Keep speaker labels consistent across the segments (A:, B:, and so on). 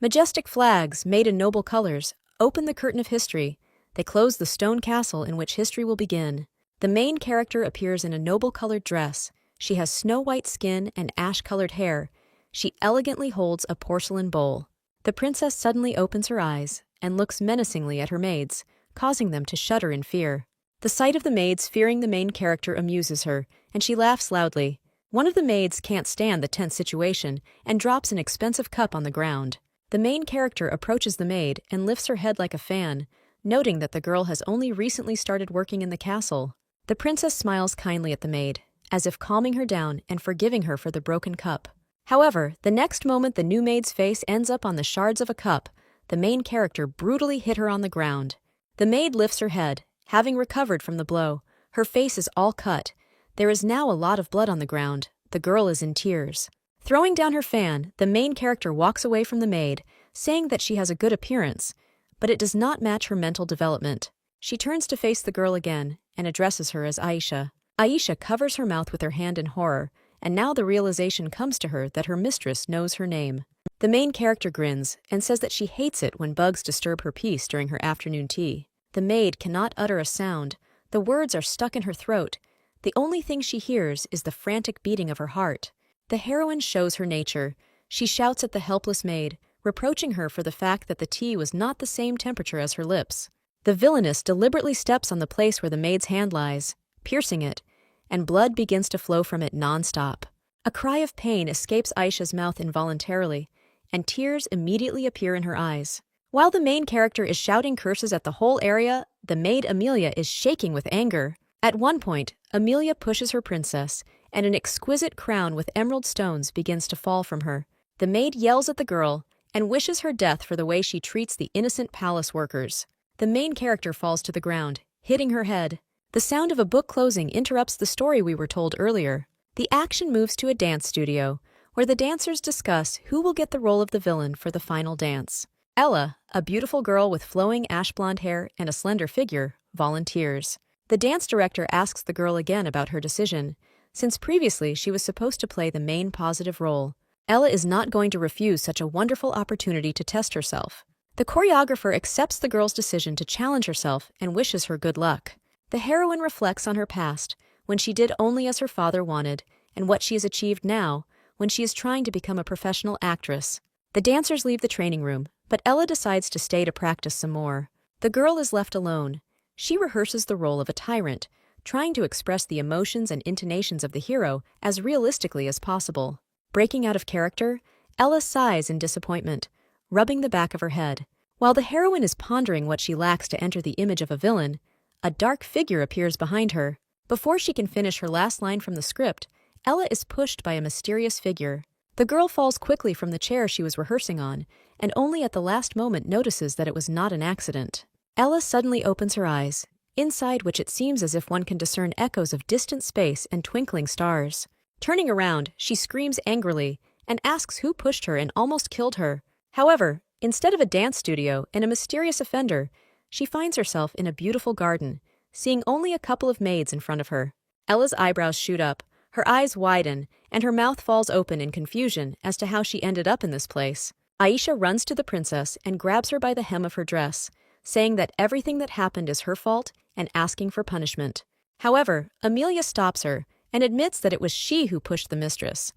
A: Majestic flags, made in noble colors, open the curtain of history. They close the stone castle in which history will begin. The main character appears in a noble-colored dress. She has snow-white skin and ash-colored hair. She elegantly holds a porcelain bowl. The princess suddenly opens her eyes and looks menacingly at her maids, causing them to shudder in fear. The sight of the maids fearing the main character amuses her, and she laughs loudly. One of the maids can't stand the tense situation and drops an expensive cup on the ground. The main character approaches the maid and lifts her head like a fan, noting that the girl has only recently started working in the castle. The princess smiles kindly at the maid, as if calming her down and forgiving her for the broken cup. However, the next moment the new maid's face ends up on the shards of a cup, the main character brutally hit her on the ground. The maid lifts her head, having recovered from the blow. Her face is all cut. There is now a lot of blood on the ground. The girl is in tears. Throwing down her fan, the main character walks away from the maid, saying that she has a good appearance, but it does not match her mental development. She turns to face the girl again and addresses her as Aisha. Aisha covers her mouth with her hand in horror, and now the realization comes to her that her mistress knows her name. The main character grins and says that she hates it when bugs disturb her peace during her afternoon tea. The maid cannot utter a sound. The words are stuck in her throat. The only thing she hears is the frantic beating of her heart. The heroine shows her nature. She shouts at the helpless maid, reproaching her for the fact that the tea was not the same temperature as her lips. The villainess deliberately steps on the place where the maid's hand lies, piercing it, and blood begins to flow from it non-stop. A cry of pain escapes Aisha's mouth involuntarily, and tears immediately appear in her eyes. While the main character is shouting curses at the whole area, the maid Amelia is shaking with anger. At one point, Amelia pushes her princess, and an exquisite crown with emerald stones begins to fall from her. The maid yells at the girl and wishes her death for the way she treats the innocent palace workers. The main character falls to the ground, hitting her head. The sound of a book closing interrupts the story we were told earlier. The action moves to a dance studio, where the dancers discuss who will get the role of the villain for the final dance. Ella, a beautiful girl with flowing ash-blonde hair and a slender figure, volunteers. The dance director asks the girl again about her decision, since previously she was supposed to play the main positive role. Ella is not going to refuse such a wonderful opportunity to test herself. The choreographer accepts the girl's decision to challenge herself and wishes her good luck. The heroine reflects on her past, when she did only as her father wanted, and what she has achieved now, when she is trying to become a professional actress. The dancers leave the training room, but Ella decides to stay to practice some more. The girl is left alone. She rehearses the role of a tyrant, trying to express the emotions and intonations of the hero as realistically as possible. Breaking out of character, Ella sighs in disappointment, rubbing the back of her head. While the heroine is pondering what she lacks to enter the image of a villain, a dark figure appears behind her. Before she can finish her last line from the script, Ella is pushed by a mysterious figure. The girl falls quickly from the chair she was rehearsing on, and only at the last moment notices that it was not an accident. Ella suddenly opens her eyes, inside which it seems as if one can discern echoes of distant space and twinkling stars. Turning around, she screams angrily and asks who pushed her and almost killed her. However, instead of a dance studio and a mysterious offender, she finds herself in a beautiful garden, seeing only a couple of maids in front of her. Ella's eyebrows shoot up, her eyes widen, and her mouth falls open in confusion as to how she ended up in this place. Aisha runs to the princess and grabs her by the hem of her dress, saying that everything that happened is her fault and asking for punishment. However, Amelia stops her and admits that it was she who pushed the mistress.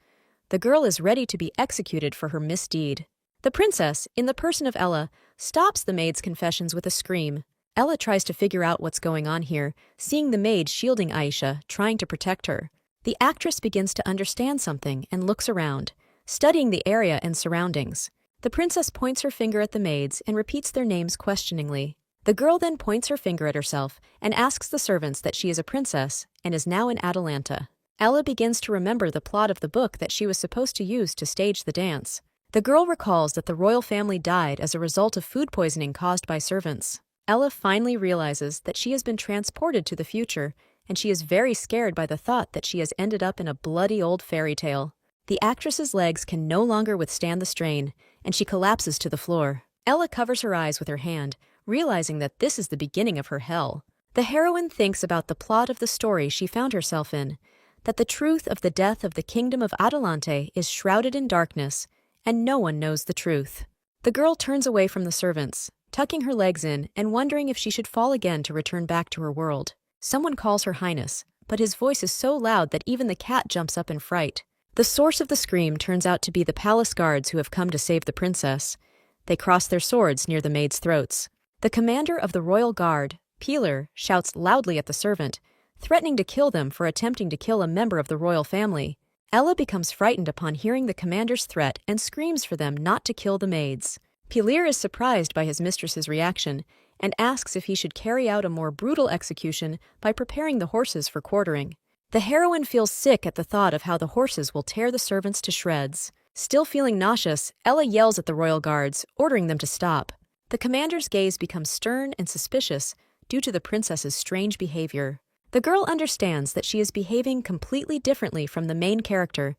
A: The girl is ready to be executed for her misdeed. The princess, in the person of Ella, stops the maid's confessions with a scream. Ella tries to figure out what's going on here, seeing the maid shielding Aisha, trying to protect her. The actress begins to understand something and looks around, studying the area and surroundings. The princess points her finger at the maids and repeats their names questioningly. The girl then points her finger at herself and asks the servants that she is a princess and is now in Atalanta. Ella begins to remember the plot of the book that she was supposed to use to stage the dance. The girl recalls that the royal family died as a result of food poisoning caused by servants. Ella finally realizes that she has been transported to the future, and she is very scared by the thought that she has ended up in a bloody old fairy tale. The actress's legs can no longer withstand the strain, and she collapses to the floor. Ella covers her eyes with her hand, realizing that this is the beginning of her hell. The heroine thinks about the plot of the story she found herself in, that the truth of the death of the kingdom of Adelante is shrouded in darkness, and no one knows the truth. The girl turns away from the servants, tucking her legs in and wondering if she should fall again to return back to her world. Someone calls Her Highness, but his voice is so loud that even the cat jumps up in fright. The source of the scream turns out to be the palace guards who have come to save the princess. They cross their swords near the maids' throats. The commander of the royal guard, Peeler, shouts loudly at the servant, threatening to kill them for attempting to kill a member of the royal family. Ella becomes frightened upon hearing the commander's threat and screams for them not to kill the maids. Peeler is surprised by his mistress's reaction and asks if he should carry out a more brutal execution by preparing the horses for quartering. The heroine feels sick at the thought of how the horses will tear the servants to shreds. Still feeling nauseous, Ella yells at the royal guards, ordering them to stop. The commander's gaze becomes stern and suspicious due to the princess's strange behavior. The girl understands that she is behaving completely differently from the main character,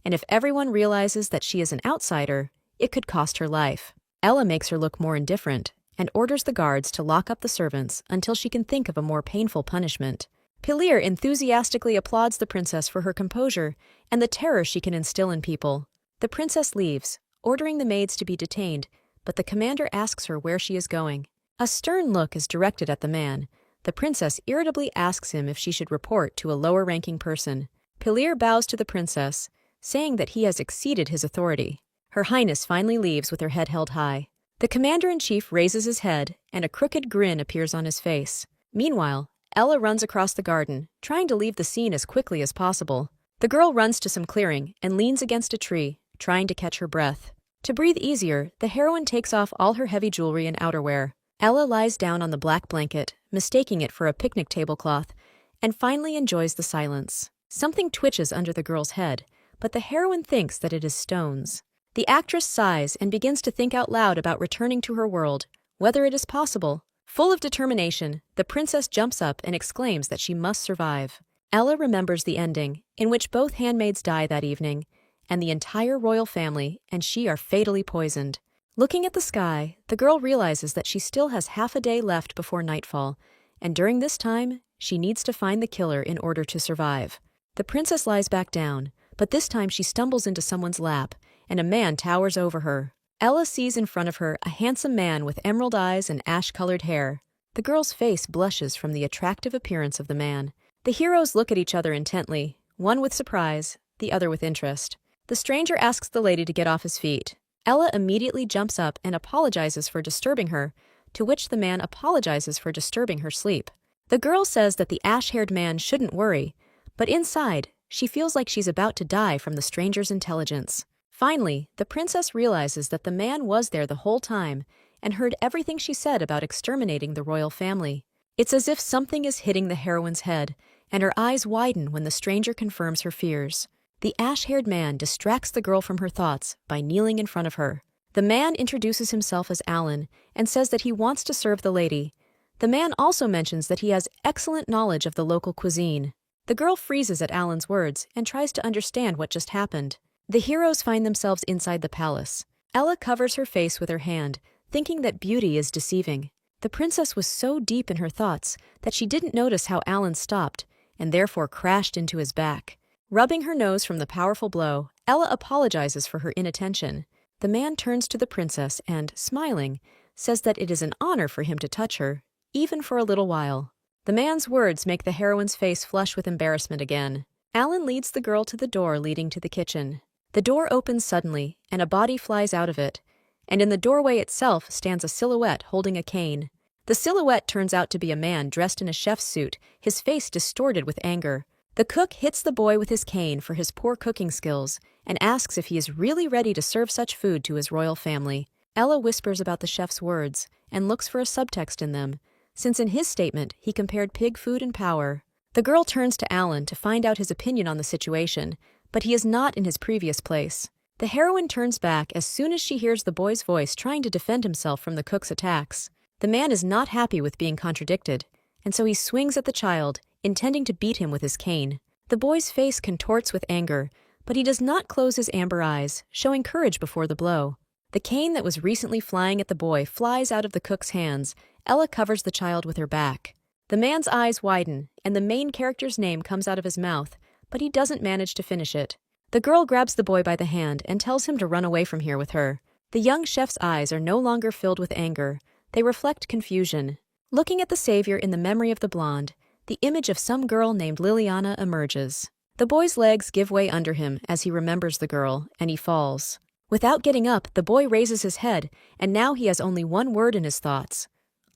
A: and if everyone realizes that she is an outsider, it could cost her life. Ella makes her look more indifferent and orders the guards to lock up the servants until she can think of a more painful punishment. Peeler enthusiastically applauds the princess for her composure and the terror she can instill in people. The princess leaves, ordering the maids to be detained, but the commander asks her where she is going. A stern look is directed at the man. The princess irritably asks him if she should report to a lower-ranking person. Peeler bows to the princess, saying that he has exceeded his authority. Her Highness finally leaves with her head held high. The commander-in-chief raises his head, and a crooked grin appears on his face. Meanwhile, Ella runs across the garden, trying to leave the scene as quickly as possible. The girl runs to some clearing and leans against a tree, trying to catch her breath. To breathe easier, the heroine takes off all her heavy jewelry and outerwear. Ella lies down on the black blanket, mistaking it for a picnic tablecloth, and finally enjoys the silence. Something twitches under the girl's head, but the heroine thinks that it is stones. The actress sighs and begins to think out loud about returning to her world, whether it is possible. Full of determination, the princess jumps up and exclaims that she must survive. Ella remembers the ending, in which both handmaids die that evening, and the entire royal family and she are fatally poisoned. Looking at the sky, the girl realizes that she still has half a day left before nightfall, and during this time, she needs to find the killer in order to survive. The princess lies back down, but this time she stumbles into someone's lap, and a man towers over her. Ella sees in front of her a handsome man with emerald eyes and ash-colored hair. The girl's face blushes from the attractive appearance of the man. The heroes look at each other intently, one with surprise, the other with interest. The stranger asks the lady to get off his feet. Ella immediately jumps up and apologizes for disturbing her, to which the man apologizes for disturbing her sleep. The girl says that the ash-haired man shouldn't worry, but inside, she feels like she's about to die from the stranger's intelligence. Finally, the princess realizes that the man was there the whole time and heard everything she said about exterminating the royal family. It's as if something is hitting the heroine's head, and her eyes widen when the stranger confirms her fears. The ash-haired man distracts the girl from her thoughts by kneeling in front of her. The man introduces himself as Alan and says that he wants to serve the lady. The man also mentions that he has excellent knowledge of the local cuisine. The girl freezes at Alan's words and tries to understand what just happened. The heroes find themselves inside the palace. Ella covers her face with her hand, thinking that beauty is deceiving. The princess was so deep in her thoughts that she didn't notice how Alan stopped and therefore crashed into his back. Rubbing her nose from the powerful blow, Ella apologizes for her inattention. The man turns to the princess and, smiling, says that it is an honor for him to touch her, even for a little while. The man's words make the heroine's face flush with embarrassment again. Alan leads the girl to the door leading to the kitchen. The door opens suddenly, and a body flies out of it, and in the doorway itself stands a silhouette holding a cane. The silhouette turns out to be a man dressed in a chef's suit, his face distorted with anger. The cook hits the boy with his cane for his poor cooking skills and asks if he is really ready to serve such food to his royal family. Ella whispers about the chef's words and looks for a subtext in them, since in his statement he compared pig food and power. The girl turns to Alan to find out his opinion on the situation, but he is not in his previous place. The heroine turns back as soon as she hears the boy's voice trying to defend himself from the cook's attacks. The man is not happy with being contradicted, and so he swings at the child, intending to beat him with his cane. The boy's face contorts with anger, but he does not close his amber eyes, showing courage before the blow. The cane that was recently flying at the boy flies out of the cook's hands. Ella covers the child with her back. The man's eyes widen, and the main character's name comes out of his mouth, but he doesn't manage to finish it. The girl grabs the boy by the hand and tells him to run away from here with her. The young chef's eyes are no longer filled with anger, they reflect confusion. Looking at the savior in the memory of the blonde, the image of some girl named Liliana emerges. The boy's legs give way under him as he remembers the girl, and he falls. Without getting up, the boy raises his head, and now he has only one word in his thoughts: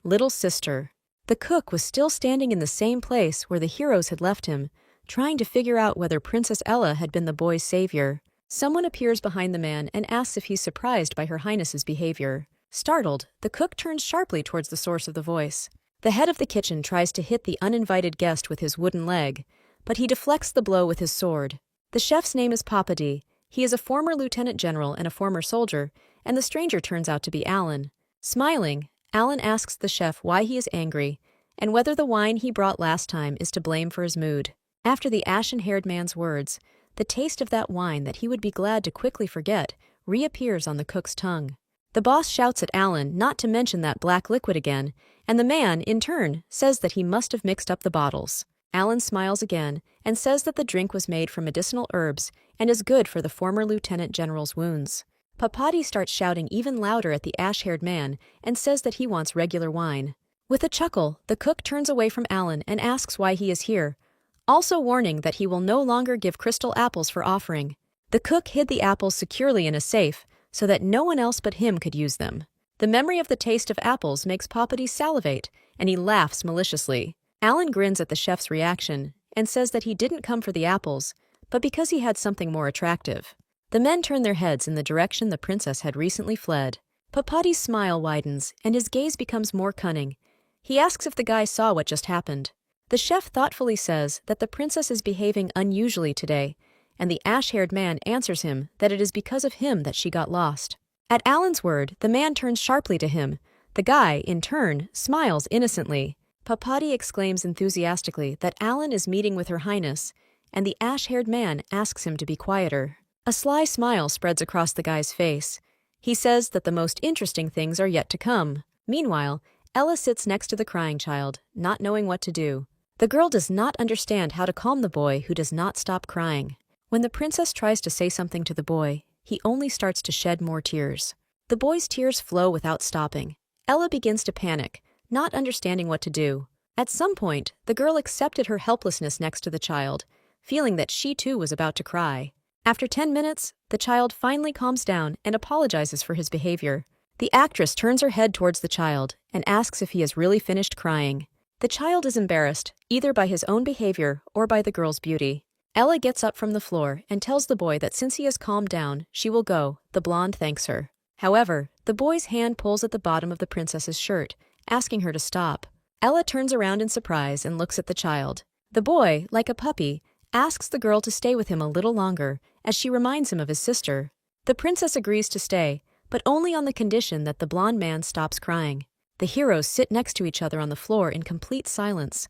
A: little sister. The cook was still standing in the same place where the heroes had left him, trying to figure out whether Princess Ella had been the boy's savior. Someone appears behind the man and asks if he's surprised by Her Highness's behavior. Startled, the cook turns sharply towards the source of the voice. The head of the kitchen tries to hit the uninvited guest with his wooden leg, but he deflects the blow with his sword. The chef's name is Papadi. He is a former lieutenant general and a former soldier, and the stranger turns out to be Alan. Smiling, Alan asks the chef why he is angry and whether the wine he brought last time is to blame for his mood. After the ashen-haired man's words, the taste of that wine that he would be glad to quickly forget reappears on the cook's tongue. The boss shouts at Alan not to mention that black liquid again, and the man, in turn, says that he must have mixed up the bottles. Alan smiles again and says that the drink was made from medicinal herbs and is good for the former lieutenant general's wounds. Papadi starts shouting even louder at the ash-haired man and says that he wants regular wine. With a chuckle, the cook turns away from Alan and asks why he is here, also warning that he will no longer give crystal apples for offering. The cook hid the apples securely in a safe so that no one else but him could use them. The memory of the taste of apples makes Papadi salivate, and he laughs maliciously. Alan grins at the chef's reaction and says that he didn't come for the apples, but because he had something more attractive. The men turn their heads in the direction the princess had recently fled. Papadi's smile widens, and his gaze becomes more cunning. He asks if the guy saw what just happened. The chef thoughtfully says that the princess is behaving unusually today, and the ash-haired man answers him that it is because of him that she got lost. At Alan's word, the man turns sharply to him. The guy, in turn, smiles innocently. Papadi exclaims enthusiastically that Alan is meeting with Her Highness, and the ash-haired man asks him to be quieter. A sly smile spreads across the guy's face. He says that the most interesting things are yet to come. Meanwhile, Ella sits next to the crying child, not knowing what to do. The girl does not understand how to calm the boy who does not stop crying. When the princess tries to say something to the boy, he only starts to shed more tears. The boy's tears flow without stopping. Ella begins to panic, not understanding what to do. At some point, the girl accepted her helplessness next to the child, feeling that she too was about to cry. After 10 minutes, the child finally calms down and apologizes for his behavior. The actress turns her head towards the child and asks if he has really finished crying. The child is embarrassed, either by his own behavior or by the girl's beauty. Ella gets up from the floor and tells the boy that since he has calmed down, she will go. The blonde thanks her. However, the boy's hand pulls at the bottom of the princess's shirt, asking her to stop. Ella turns around in surprise and looks at the child. The boy, like a puppy, asks the girl to stay with him a little longer, as she reminds him of his sister. The princess agrees to stay, but only on the condition that the blonde man stops crying. The heroes sit next to each other on the floor in complete silence.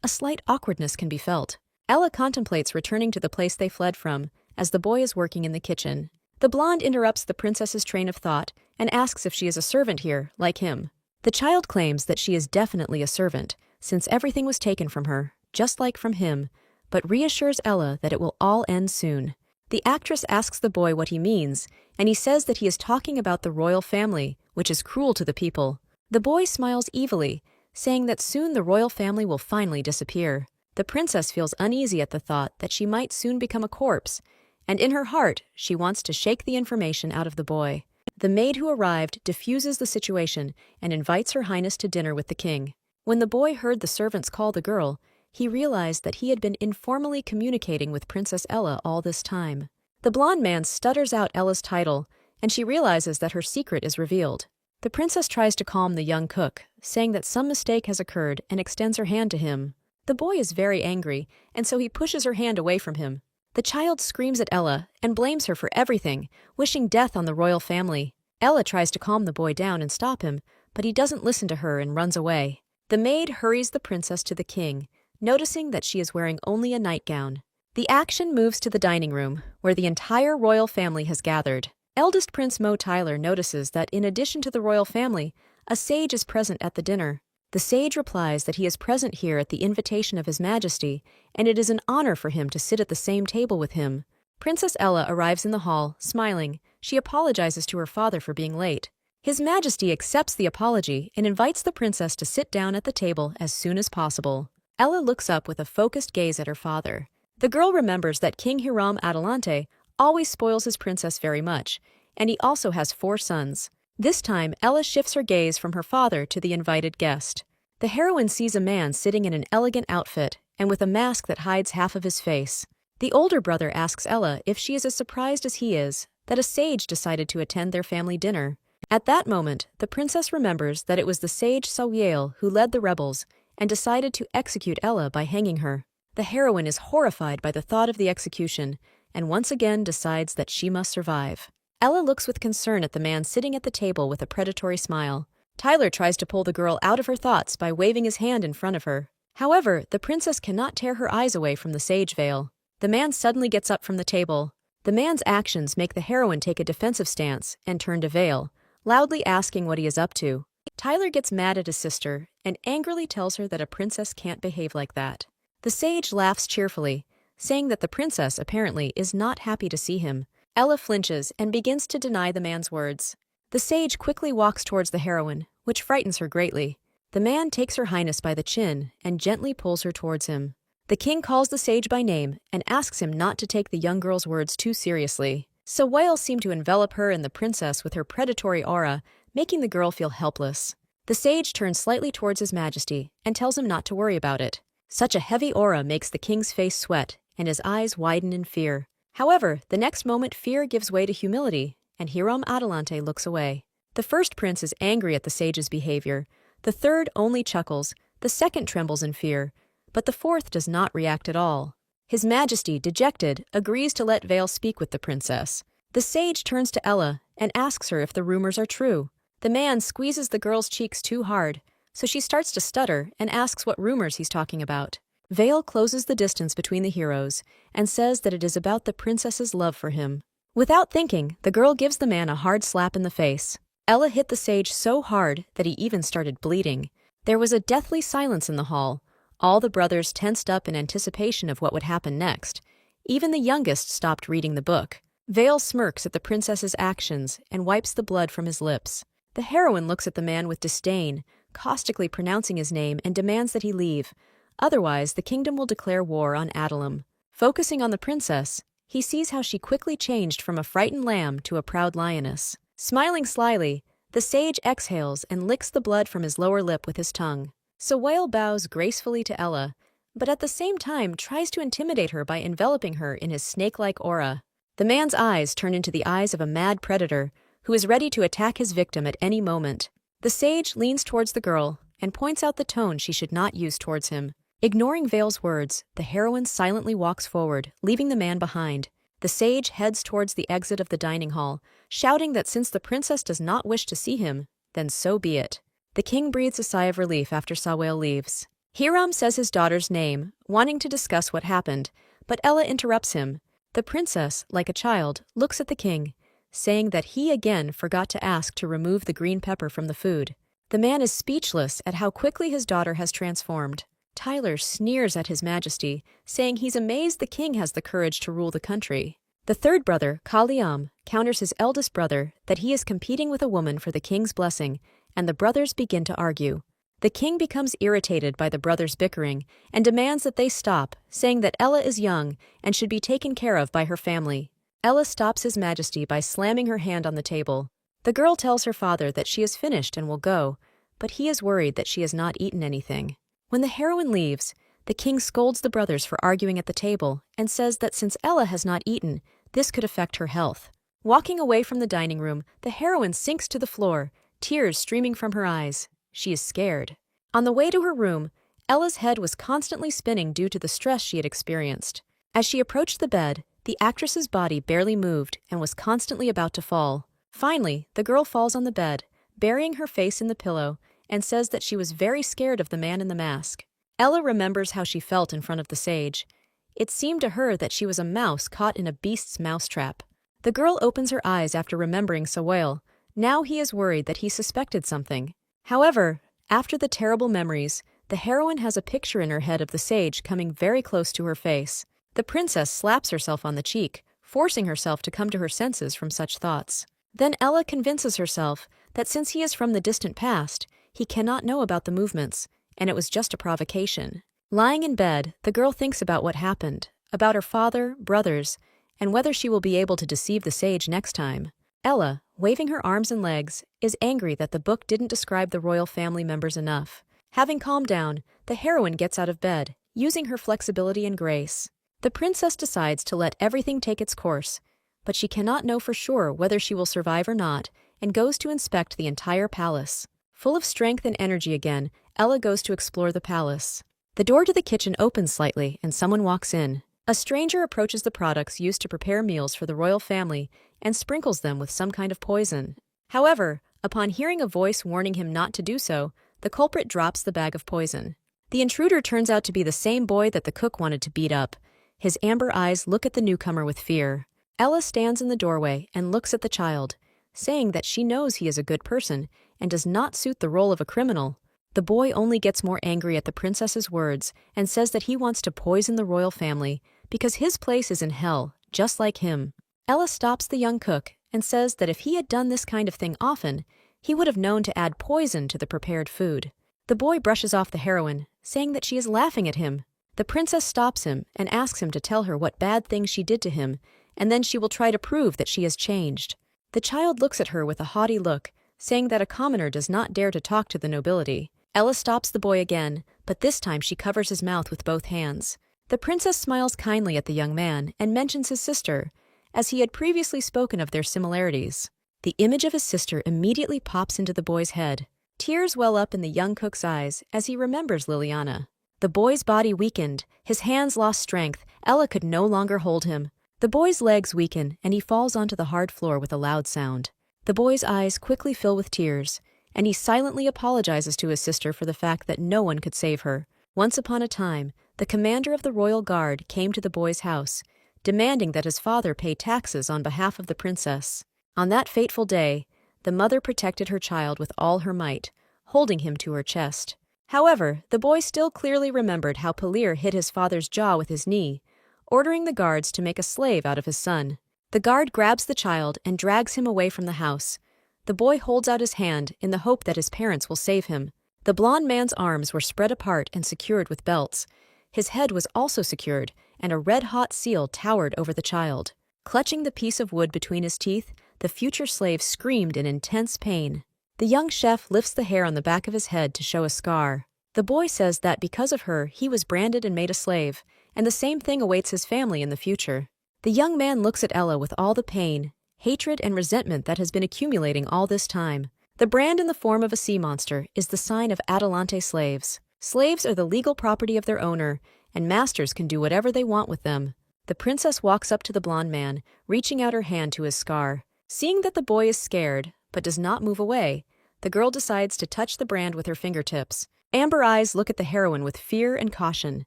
A: A slight awkwardness can be felt. Ella contemplates returning to the place they fled from, as the boy is working in the kitchen. The blonde interrupts the princess's train of thought and asks if she is a servant here, like him. The child claims that she is definitely a servant, since everything was taken from her, just like from him, but reassures Ella that it will all end soon. The actress asks the boy what he means, and he says that he is talking about the royal family, which is cruel to the people. The boy smiles evilly, saying that soon the royal family will finally disappear. The princess feels uneasy at the thought that she might soon become a corpse, and in her heart, she wants to shake the information out of the boy. The maid who arrived diffuses the situation and invites Her Highness to dinner with the king. When the boy heard the servants call the girl, he realized that he had been informally communicating with Princess Ella all this time. The blonde man stutters out Ella's title, and she realizes that her secret is revealed. The princess tries to calm the young cook, saying that some mistake has occurred and extends her hand to him. The boy is very angry, and so he pushes her hand away from him. The child screams at Ella and blames her for everything, wishing death on the royal family. Ella tries to calm the boy down and stop him, but he doesn't listen to her and runs away. The maid hurries the princess to the king, noticing that she is wearing only a nightgown. The action moves to the dining room, where the entire royal family has gathered. Eldest Prince Mo Tyler notices that in addition to the royal family, a sage is present at the dinner. The sage replies that he is present here at the invitation of His Majesty, and it is an honor for him to sit at the same table with him. Princess Ella arrives in the hall, smiling, she apologizes to her father for being late. His Majesty accepts the apology and invites the princess to sit down at the table as soon as possible. Ella looks up with a focused gaze at her father. The girl remembers that King Hiram Adelante always spoils his princess very much, and he also has 4 sons. This time, Ella shifts her gaze from her father to the invited guest. The heroine sees a man sitting in an elegant outfit and with a mask that hides half of his face. The older brother asks Ella if she is as surprised as he is that a sage decided to attend their family dinner. At that moment, the princess remembers that it was the sage Sawiel who led the rebels and decided to execute Ella by hanging her. The heroine is horrified by the thought of the execution and once again decides that she must survive. Ella looks with concern at the man sitting at the table with a predatory smile. Tyler tries to pull the girl out of her thoughts by waving his hand in front of her. However, the princess cannot tear her eyes away from the sage veil. The man suddenly gets up from the table. The man's actions make the heroine take a defensive stance and turn to Vale, loudly asking what he is up to. Tyler gets mad at his sister and angrily tells her that a princess can't behave like that. The sage laughs cheerfully, saying that the princess apparently is not happy to see him. Ella flinches and begins to deny the man's words. The sage quickly walks towards the heroine, which frightens her greatly. The man takes her highness by the chin and gently pulls her towards him. The king calls the sage by name and asks him not to take the young girl's words too seriously. Sawiel seemed to envelop her and the princess with her predatory aura, making the girl feel helpless. The sage turns slightly towards his majesty and tells him not to worry about it. Such a heavy aura makes the king's face sweat and his eyes widen in fear. However, the next moment fear gives way to humility, and Hiram Adelante looks away. The first prince is angry at the sage's behavior. The third only chuckles, the second trembles in fear, but the fourth does not react at all. His Majesty, dejected, agrees to let Vale speak with the princess. The sage turns to Ella and asks her if the rumors are true. The man squeezes the girl's cheeks too hard, so she starts to stutter and asks what rumors he's talking about. Vale closes the distance between the heroes and says that it is about the princess's love for him. Without thinking, the girl gives the man a hard slap in the face. Ella hit the sage so hard that he even started bleeding. There was a deathly silence in the hall. All the brothers tensed up in anticipation of what would happen next. Even the youngest stopped reading the book. Vale smirks at the princess's actions and wipes the blood from his lips. The heroine looks at the man with disdain, caustically pronouncing his name, and demands that he leave. Otherwise, the kingdom will declare war on Adelam. Focusing on the princess, he sees how she quickly changed from a frightened lamb to a proud lioness. Smiling slyly, the sage exhales and licks the blood from his lower lip with his tongue. Sawiel bows gracefully to Ella, but at the same time tries to intimidate her by enveloping her in his snake-like aura. The man's eyes turn into the eyes of a mad predator who is ready to attack his victim at any moment. The sage leans towards the girl and points out the tone she should not use towards him. Ignoring Vale's words, the heroine silently walks forward, leaving the man behind. The sage heads towards the exit of the dining hall, shouting that since the princess does not wish to see him, then so be it. The king breathes a sigh of relief after Sawiel leaves. Hiram says his daughter's name, wanting to discuss what happened, but Ella interrupts him. The princess, like a child, looks at the king, saying that he again forgot to ask to remove the green pepper from the food. The man is speechless at how quickly his daughter has transformed. Tyler sneers at his majesty, saying he's amazed the king has the courage to rule the country. The third brother, Kaliam, counters his eldest brother that he is competing with a woman for the king's blessing, and the brothers begin to argue. The king becomes irritated by the brothers' bickering and demands that they stop, saying that Ella is young and should be taken care of by her family. Ella stops his majesty by slamming her hand on the table. The girl tells her father that she is finished and will go, but he is worried that she has not eaten anything. When the heroine leaves, the king scolds the brothers for arguing at the table and says that since Ella has not eaten, this could affect her health. Walking away from the dining room, the heroine sinks to the floor, tears streaming from her eyes. She is scared. On the way to her room, Ella's head was constantly spinning due to the stress she had experienced. As she approached the bed, the actress's body barely moved and was constantly about to fall. Finally, the girl falls on the bed, burying her face in the pillow, and says that she was very scared of the man in the mask. Ella remembers how she felt in front of the sage. It seemed to her that she was a mouse caught in a beast's mousetrap. The girl opens her eyes after remembering Sawiel. Now he is worried that he suspected something. However, after the terrible memories, the heroine has a picture in her head of the sage coming very close to her face. The princess slaps herself on the cheek, forcing herself to come to her senses from such thoughts. Then Ella convinces herself that since he is from the distant past, he cannot know about the movements, and it was just a provocation. Lying in bed, the girl thinks about what happened, about her father, brothers, and whether she will be able to deceive the sage next time. Ella, waving her arms and legs, is angry that the book didn't describe the royal family members enough. Having calmed down, the heroine gets out of bed, using her flexibility and grace. The princess decides to let everything take its course, but she cannot know for sure whether she will survive or not, and goes to inspect the entire palace. Full of strength and energy again, Ella goes to explore the palace. The door to the kitchen opens slightly, and someone walks in. A stranger approaches the products used to prepare meals for the royal family and sprinkles them with some kind of poison. However, upon hearing a voice warning him not to do so, the culprit drops the bag of poison. The intruder turns out to be the same boy that the cook wanted to beat up. His amber eyes look at the newcomer with fear. Ella stands in the doorway and looks at the child, saying that she knows he is a good person and does not suit the role of a criminal. The boy only gets more angry at the princess's words and says that he wants to poison the royal family because his place is in hell, just like him. Ella stops the young cook and says that if he had done this kind of thing often, he would have known to add poison to the prepared food. The boy brushes off the heroine, saying that she is laughing at him. The princess stops him and asks him to tell her what bad things she did to him, and then she will try to prove that she has changed. The child looks at her with a haughty look, saying that a commoner does not dare to talk to the nobility. Ella stops the boy again, but this time she covers his mouth with both hands. The princess smiles kindly at the young man and mentions his sister, as he had previously spoken of their similarities. The image of his sister immediately pops into the boy's head. Tears well up in the young cook's eyes as he remembers Liliana. The boy's body weakened, his hands lost strength, Ella could no longer hold him. The boy's legs weaken and he falls onto the hard floor with a loud sound. The boy's eyes quickly fill with tears, and he silently apologizes to his sister for the fact that no one could save her. Once upon a time, the commander of the royal guard came to the boy's house, demanding that his father pay taxes on behalf of the princess. On that fateful day, the mother protected her child with all her might, holding him to her chest. However, the boy still clearly remembered how Palir hit his father's jaw with his knee, ordering the guards to make a slave out of his son. The guard grabs the child and drags him away from the house. The boy holds out his hand in the hope that his parents will save him. The blond man's arms were spread apart and secured with belts. His head was also secured, and a red-hot seal towered over the child. Clutching the piece of wood between his teeth, the future slave screamed in intense pain. The young chef lifts the hair on the back of his head to show a scar. The boy says that because of her, he was branded and made a slave, and the same thing awaits his family in the future. The young man looks at Ella with all the pain, hatred, and resentment that has been accumulating all this time. The brand in the form of a sea monster is the sign of Adelante slaves. Slaves are the legal property of their owner, and masters can do whatever they want with them. The princess walks up to the blond man, reaching out her hand to his scar. Seeing that the boy is scared, but does not move away, the girl decides to touch the brand with her fingertips. Amber eyes look at the heroine with fear and caution.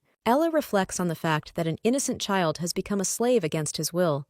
A: Ella reflects on the fact that an innocent child has become a slave against his will,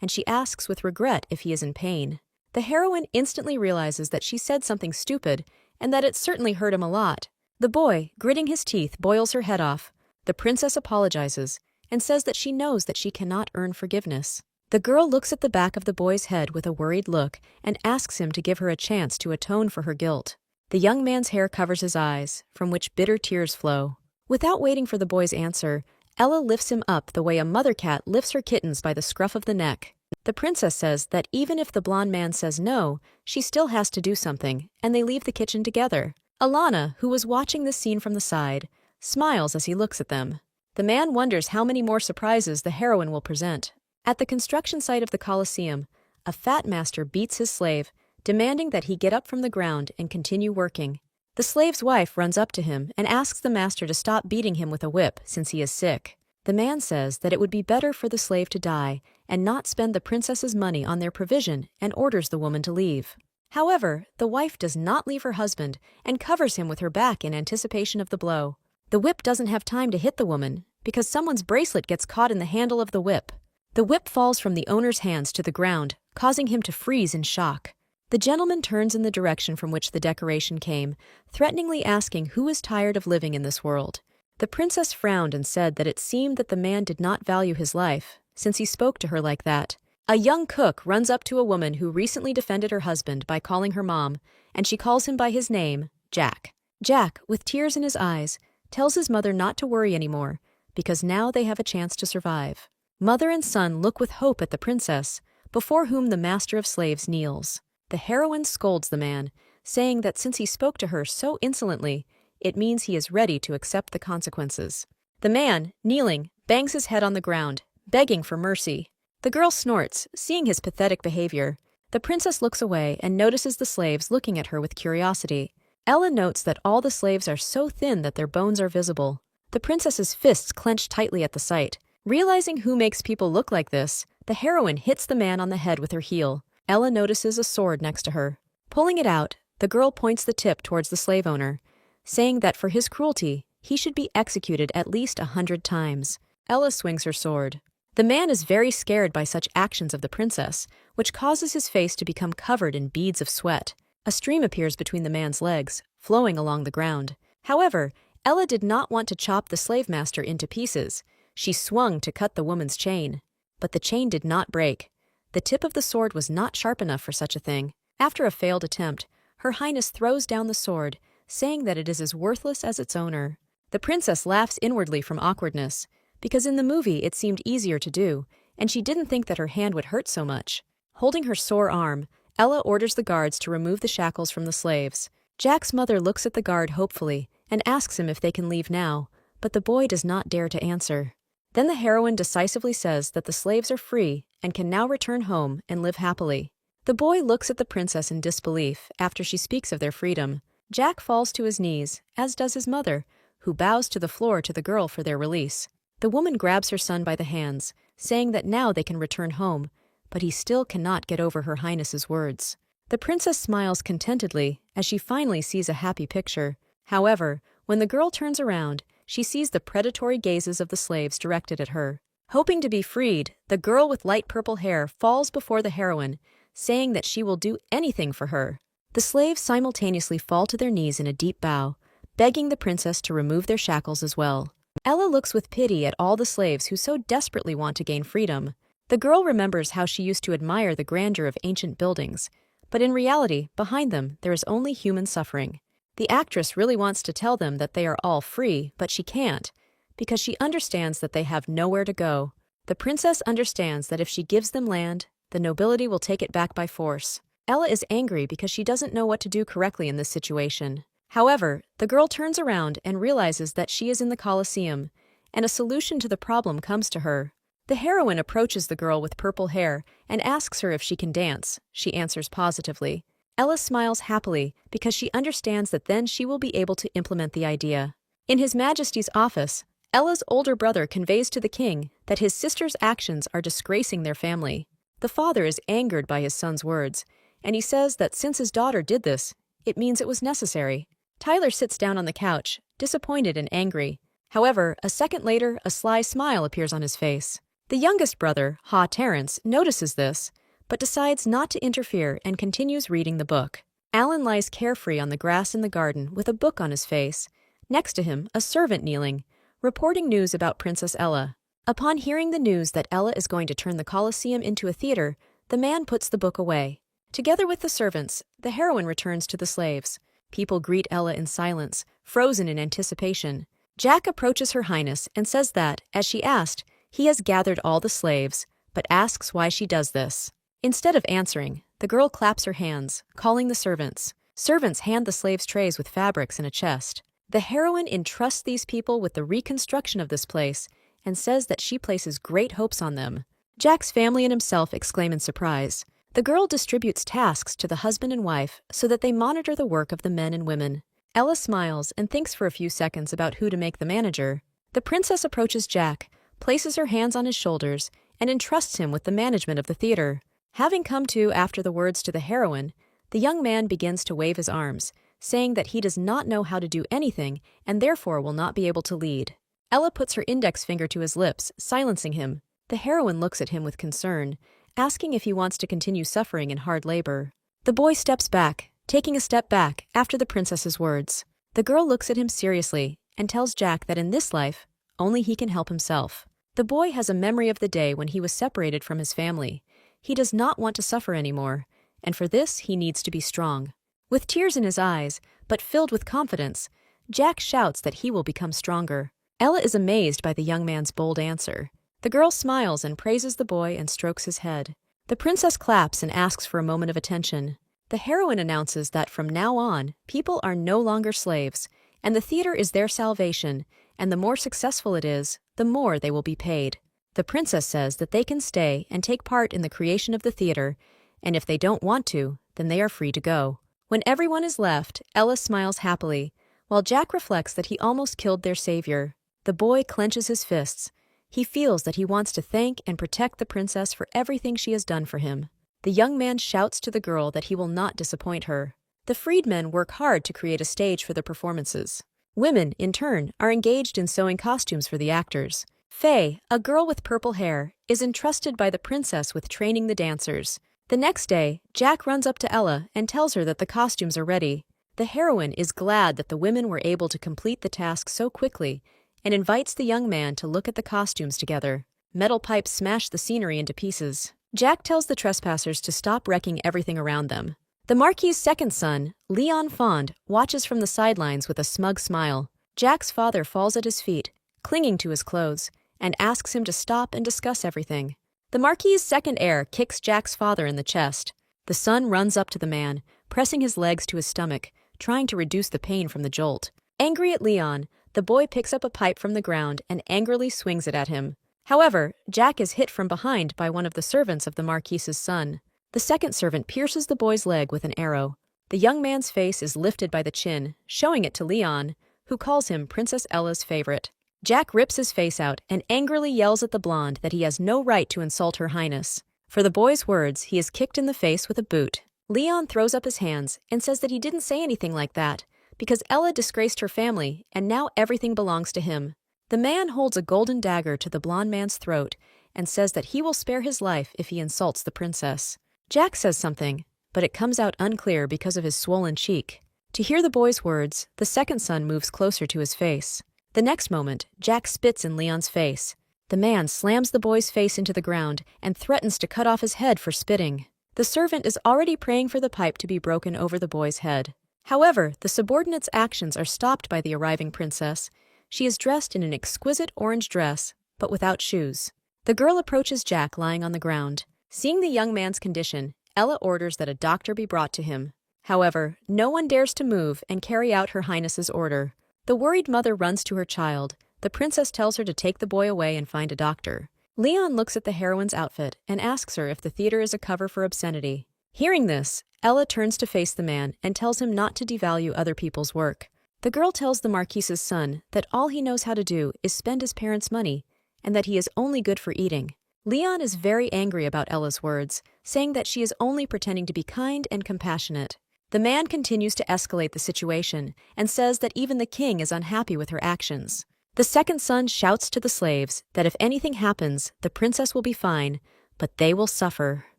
A: and she asks with regret if he is in pain. The heroine instantly realizes that she said something stupid, and that it certainly hurt him a lot. The boy, gritting his teeth, boils her head off. The princess apologizes, and says that she knows that she cannot earn forgiveness. The girl looks at the back of the boy's head with a worried look and asks him to give her a chance to atone for her guilt. The young man's hair covers his eyes, from which bitter tears flow. Without waiting for the boy's answer, Ella lifts him up the way a mother cat lifts her kittens by the scruff of the neck. The princess says that even if the blond man says no, she still has to do something, and they leave the kitchen together. Alana, who was watching this scene from the side, smiles as he looks at them. The man wonders how many more surprises the heroine will present. At the construction site of the Colosseum, a fat master beats his slave, demanding that he get up from the ground and continue working. The slave's wife runs up to him and asks the master to stop beating him with a whip since he is sick. The man says that it would be better for the slave to die and not spend the princess's money on their provision and orders the woman to leave. However, the wife does not leave her husband and covers him with her back in anticipation of the blow. The whip doesn't have time to hit the woman because someone's bracelet gets caught in the handle of the whip. The whip falls from the owner's hands to the ground, causing him to freeze in shock. The gentleman turns in the direction from which the decoration came, threateningly asking who is tired of living in this world. The princess frowned and said that it seemed that the man did not value his life. since he spoke to her like that. A young cook runs up to a woman who recently defended her husband by calling her mom, and she calls him by his name, Jack. Jack, with tears in his eyes, tells his mother not to worry anymore, because now they have a chance to survive. Mother and son look with hope at the princess, before whom the master of slaves kneels. The heroine scolds the man, saying that since he spoke to her so insolently, it means he is ready to accept the consequences. The man, kneeling, bangs his head on the ground, begging for mercy. The girl snorts, seeing his pathetic behavior. The princess looks away and notices the slaves looking at her with curiosity. Ella notes that all the slaves are so thin that their bones are visible. The princess's fists clench tightly at the sight. Realizing who makes people look like this, the heroine hits the man on the head with her heel. Ella notices a sword next to her. Pulling it out, the girl points the tip towards the slave owner, saying that for his cruelty, he should be executed at least 100 times. Ella swings her sword. The man is very scared by such actions of the princess, which causes his face to become covered in beads of sweat. A stream appears between the man's legs, flowing along the ground. However, Ella did not want to chop the slave master into pieces. She swung to cut the woman's chain. But the chain did not break. The tip of the sword was not sharp enough for such a thing. After a failed attempt, Her Highness throws down the sword, saying that it is as worthless as its owner. The princess laughs inwardly from awkwardness, because in the movie it seemed easier to do, and she didn't think that her hand would hurt so much. Holding her sore arm, Ella orders the guards to remove the shackles from the slaves. Jack's mother looks at the guard hopefully and asks him if they can leave now, but the boy does not dare to answer. Then the heroine decisively says that the slaves are free and can now return home and live happily. The boy looks at the princess in disbelief after she speaks of their freedom. Jack falls to his knees, as does his mother, who bows to the floor to the girl for their release. The woman grabs her son by the hands, saying that now they can return home, but he still cannot get over Her Highness's words. The princess smiles contentedly as she finally sees a happy picture. However, when the girl turns around, she sees the predatory gazes of the slaves directed at her. Hoping to be freed, the girl with light purple hair falls before the heroine, saying that she will do anything for her. The slaves simultaneously fall to their knees in a deep bow, begging the princess to remove their shackles as well. Ella looks with pity at all the slaves who so desperately want to gain freedom. The girl remembers how she used to admire the grandeur of ancient buildings, but in reality, behind them, there is only human suffering. The actress really wants to tell them that they are all free, but she can't, because she understands that they have nowhere to go. The princess understands that if she gives them land, the nobility will take it back by force. Ella is angry because she doesn't know what to do correctly in this situation. However, the girl turns around and realizes that she is in the Colosseum, and a solution to the problem comes to her. The heroine approaches the girl with purple hair and asks her if she can dance. She answers positively. Ella smiles happily because she understands that then she will be able to implement the idea. In His Majesty's office, Ella's older brother conveys to the king that his sister's actions are disgracing their family. The father is angered by his son's words, and he says that since his daughter did this, it means it was necessary. Tyler sits down on the couch, disappointed and angry. However, a second later, a sly smile appears on his face. The youngest brother, Terrence, notices this, but decides not to interfere and continues reading the book. Alan lies carefree on the grass in the garden with a book on his face. Next to him, a servant kneeling, reporting news about Princess Ella. Upon hearing the news that Ella is going to turn the Colosseum into a theater, the man puts the book away. Together with the servants, the heroine returns to the slaves. People greet Ella in silence, frozen in anticipation. Jack approaches Her Highness and says that, as she asked, he has gathered all the slaves, but asks why she does this. Instead of answering, the girl claps her hands, calling the servants. Servants hand the slaves trays with fabrics and a chest. The heroine entrusts these people with the reconstruction of this place and says that she places great hopes on them. Jack's family and himself exclaim in surprise. The girl distributes tasks to the husband and wife so that they monitor the work of the men and women. Ella smiles and thinks for a few seconds about who to make the manager. The princess approaches Jack, places her hands on his shoulders, and entrusts him with the management of the theater. Having come to after the words to the heroine, the young man begins to wave his arms, saying that he does not know how to do anything and therefore will not be able to lead. Ella puts her index finger to his lips, silencing him. The heroine looks at him with concern, asking if he wants to continue suffering in hard labor. The boy steps back, taking a step back after the princess's words. The girl looks at him seriously and tells Jack that in this life, only he can help himself. The boy has a memory of the day when he was separated from his family. He does not want to suffer anymore, and for this he needs to be strong. With tears in his eyes, but filled with confidence, Jack shouts that he will become stronger. Ella is amazed by the young man's bold answer. The girl smiles and praises the boy and strokes his head. The princess claps and asks for a moment of attention. The heroine announces that from now on, people are no longer slaves, and the theater is their salvation, and the more successful it is, the more they will be paid. The princess says that they can stay and take part in the creation of the theater, and if they don't want to, then they are free to go. When everyone is left, Ella smiles happily, while Jack reflects that he almost killed their savior. The boy clenches his fists. He feels that he wants to thank and protect the princess for everything she has done for him. The young man shouts to the girl that he will not disappoint her. The freedmen work hard to create a stage for the performances. Women, in turn, are engaged in sewing costumes for the actors. Faye, a girl with purple hair, is entrusted by the princess with training the dancers. The next day, Jack runs up to Ella and tells her that the costumes are ready. The heroine is glad that the women were able to complete the task so quickly and invites the young man to look at the costumes together. Metal pipes smash the scenery into pieces. Jack tells the trespassers to stop wrecking everything around them. The Marquis's second son, Leon Fond, watches from the sidelines with a smug smile. Jack's father falls at his feet, clinging to his clothes, and asks him to stop and discuss everything. The Marquis's second heir kicks Jack's father in the chest. The son runs up to the man, pressing his legs to his stomach, trying to reduce the pain from the jolt. Angry at Leon, the boy picks up a pipe from the ground and angrily swings it at him. However, Jack is hit from behind by one of the servants of the Marquis's son. The second servant pierces the boy's leg with an arrow. The young man's face is lifted by the chin, showing it to Leon, who calls him Princess Ella's favorite. Jack rips his face out and angrily yells at the blonde that he has no right to insult Her Highness. For the boy's words, he is kicked in the face with a boot. Leon throws up his hands and says that he didn't say anything like that, because Ella disgraced her family and now everything belongs to him. The man holds a golden dagger to the blonde man's throat and says that he will spare his life if he insults the princess. Jack says something, but it comes out unclear because of his swollen cheek. To hear the boy's words, the second son moves closer to his face. The next moment, Jack spits in Leon's face. The man slams the boy's face into the ground and threatens to cut off his head for spitting. The servant is already praying for the pipe to be broken over the boy's head. However, the subordinate's actions are stopped by the arriving princess. She is dressed in an exquisite orange dress, but without shoes. The girl approaches Jack lying on the ground. Seeing the young man's condition, Ella orders that a doctor be brought to him. However, no one dares to move and carry out Her Highness's order. The worried mother runs to her child. The princess tells her to take the boy away and find a doctor. Leon looks at the heroine's outfit and asks her if the theater is a cover for obscenity. Hearing this, Ella turns to face the man and tells him not to devalue other people's work. The girl tells the Marquis's son that all he knows how to do is spend his parents' money and that he is only good for eating. Leon is very angry about Ella's words, saying that she is only pretending to be kind and compassionate. The man continues to escalate the situation and says that even the king is unhappy with her actions. The second son shouts to the slaves that if anything happens, the princess will be fine, but they will suffer.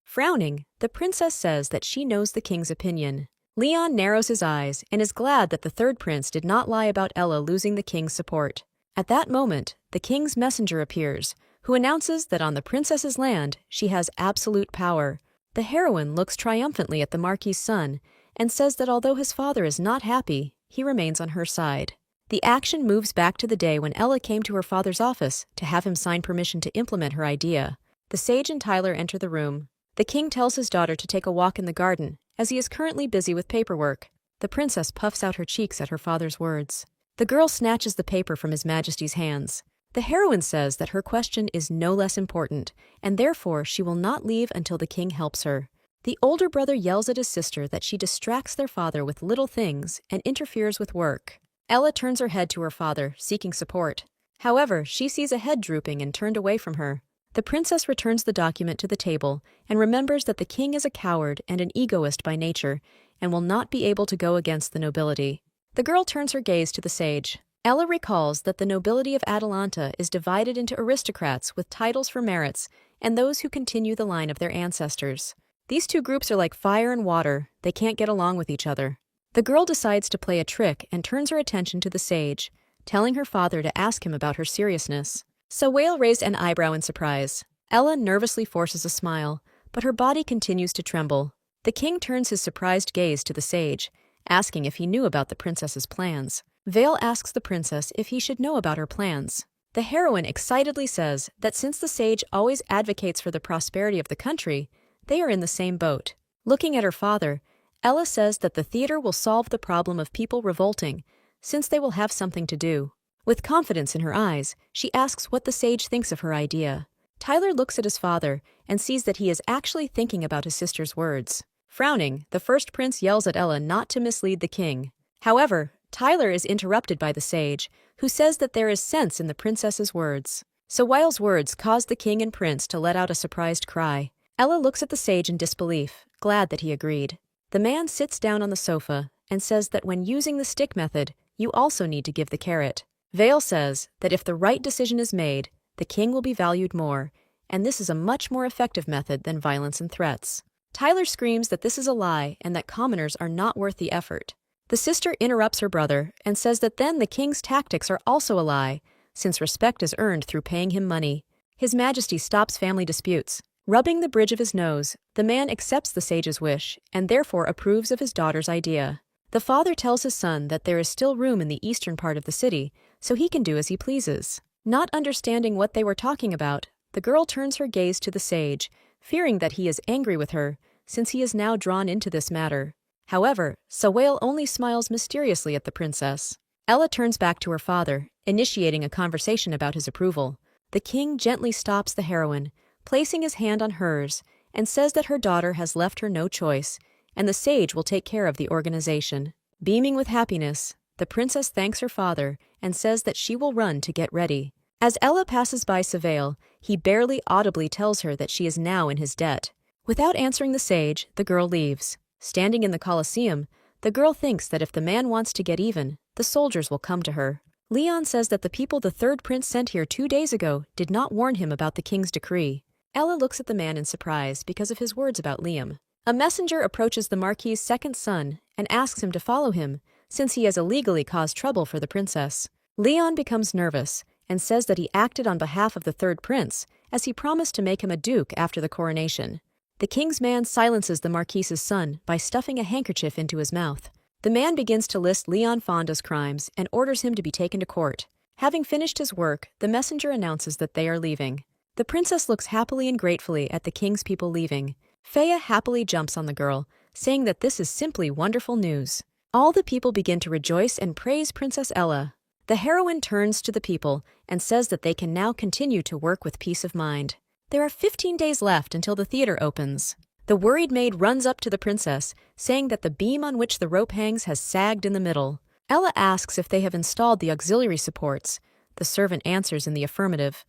A: Frowning, the princess says that she knows the king's opinion. Leon narrows his eyes and is glad that the third prince did not lie about Ella losing the king's support. At that moment, the king's messenger appears, who announces that on the princess's land, she has absolute power. The heroine looks triumphantly at the Marquis's son and says that although his father is not happy, he remains on her side. The action moves back to the day when Ella came to her father's office to have him sign permission to implement her idea. The sage and Tyler enter the room. The king tells his daughter to take a walk in the garden, as he is currently busy with paperwork. The princess puffs out her cheeks at her father's words. The girl snatches the paper from His Majesty's hands. The heroine says that her question is no less important, and therefore she will not leave until the king helps her. The older brother yells at his sister that she distracts their father with little things and interferes with work. Ella turns her head to her father, seeking support. However, she sees a head drooping and turned away from her. The princess returns the document to the table and remembers that the king is a coward and an egoist by nature and will not be able to go against the nobility. The girl turns her gaze to the sage. Ella recalls that the nobility of Atalanta is divided into aristocrats with titles for merits and those who continue the line of their ancestors. These two groups are like fire and water, they can't get along with each other. The girl decides to play a trick and turns her attention to the sage, telling her father to ask him about her seriousness. Sawale raised an eyebrow in surprise. Ella nervously forces a smile, but her body continues to tremble. The king turns his surprised gaze to the sage, asking if he knew about the princess's plans. Vale asks the princess if he should know about her plans. The heroine excitedly says that since the sage always advocates for the prosperity of the country, they are in the same boat. Looking at her father, Ella says that the theater will solve the problem of people revolting, since they will have something to do. With confidence in her eyes, she asks what the sage thinks of her idea. Tyler looks at his father and sees that he is actually thinking about his sister's words. Frowning, the first prince yells at Ella not to mislead the king. However, Tyler is interrupted by the sage, who says that there is sense in the princess's words. Sawale's words cause the king and prince to let out a surprised cry. Ella looks at the sage in disbelief, glad that he agreed. The man sits down on the sofa and says that when using the stick method, you also need to give the carrot. Vale says that if the right decision is made, the king will be valued more, and this is a much more effective method than violence and threats. Tyler screams that this is a lie and that commoners are not worth the effort. The sister interrupts her brother and says that then the king's tactics are also a lie, since respect is earned through paying him money. His Majesty stops family disputes. Rubbing the bridge of his nose, the man accepts the sage's wish and therefore approves of his daughter's idea. The father tells his son that there is still room in the eastern part of the city, so he can do as he pleases. Not understanding what they were talking about, the girl turns her gaze to the sage, fearing that he is angry with her, since he is now drawn into this matter. However, Sawale only smiles mysteriously at the princess. Ella turns back to her father, initiating a conversation about his approval. The king gently stops the heroine, placing his hand on hers, and says that her daughter has left her no choice, and the sage will take care of the organization. Beaming with happiness, the princess thanks her father and says that she will run to get ready. As Ella passes by Sawale, he barely audibly tells her that she is now in his debt. Without answering the sage, the girl leaves. Standing in the Colosseum, the girl thinks that if the man wants to get even, the soldiers will come to her. Leon says that the people the third prince sent here 2 days ago did not warn him about the king's decree. Ella looks at the man in surprise because of his words about Liam. A messenger approaches the Marquis's second son and asks him to follow him, since he has illegally caused trouble for the princess. Leon becomes nervous and says that he acted on behalf of the third prince, as he promised to make him a duke after the coronation. The king's man silences the Marquis's son by stuffing a handkerchief into his mouth. The man begins to list Leon Fonda's crimes and orders him to be taken to court. Having finished his work, the messenger announces that they are leaving. The princess looks happily and gratefully at the king's people leaving. Faya happily jumps on the girl, saying that this is simply wonderful news. All the people begin to rejoice and praise Princess Ella. The heroine turns to the people and says that they can now continue to work with peace of mind. There are 15 days left until the theater opens. The worried maid runs up to the princess, saying that the beam on which the rope hangs has sagged in the middle. Ella asks if they have installed the auxiliary supports. The servant answers in the affirmative.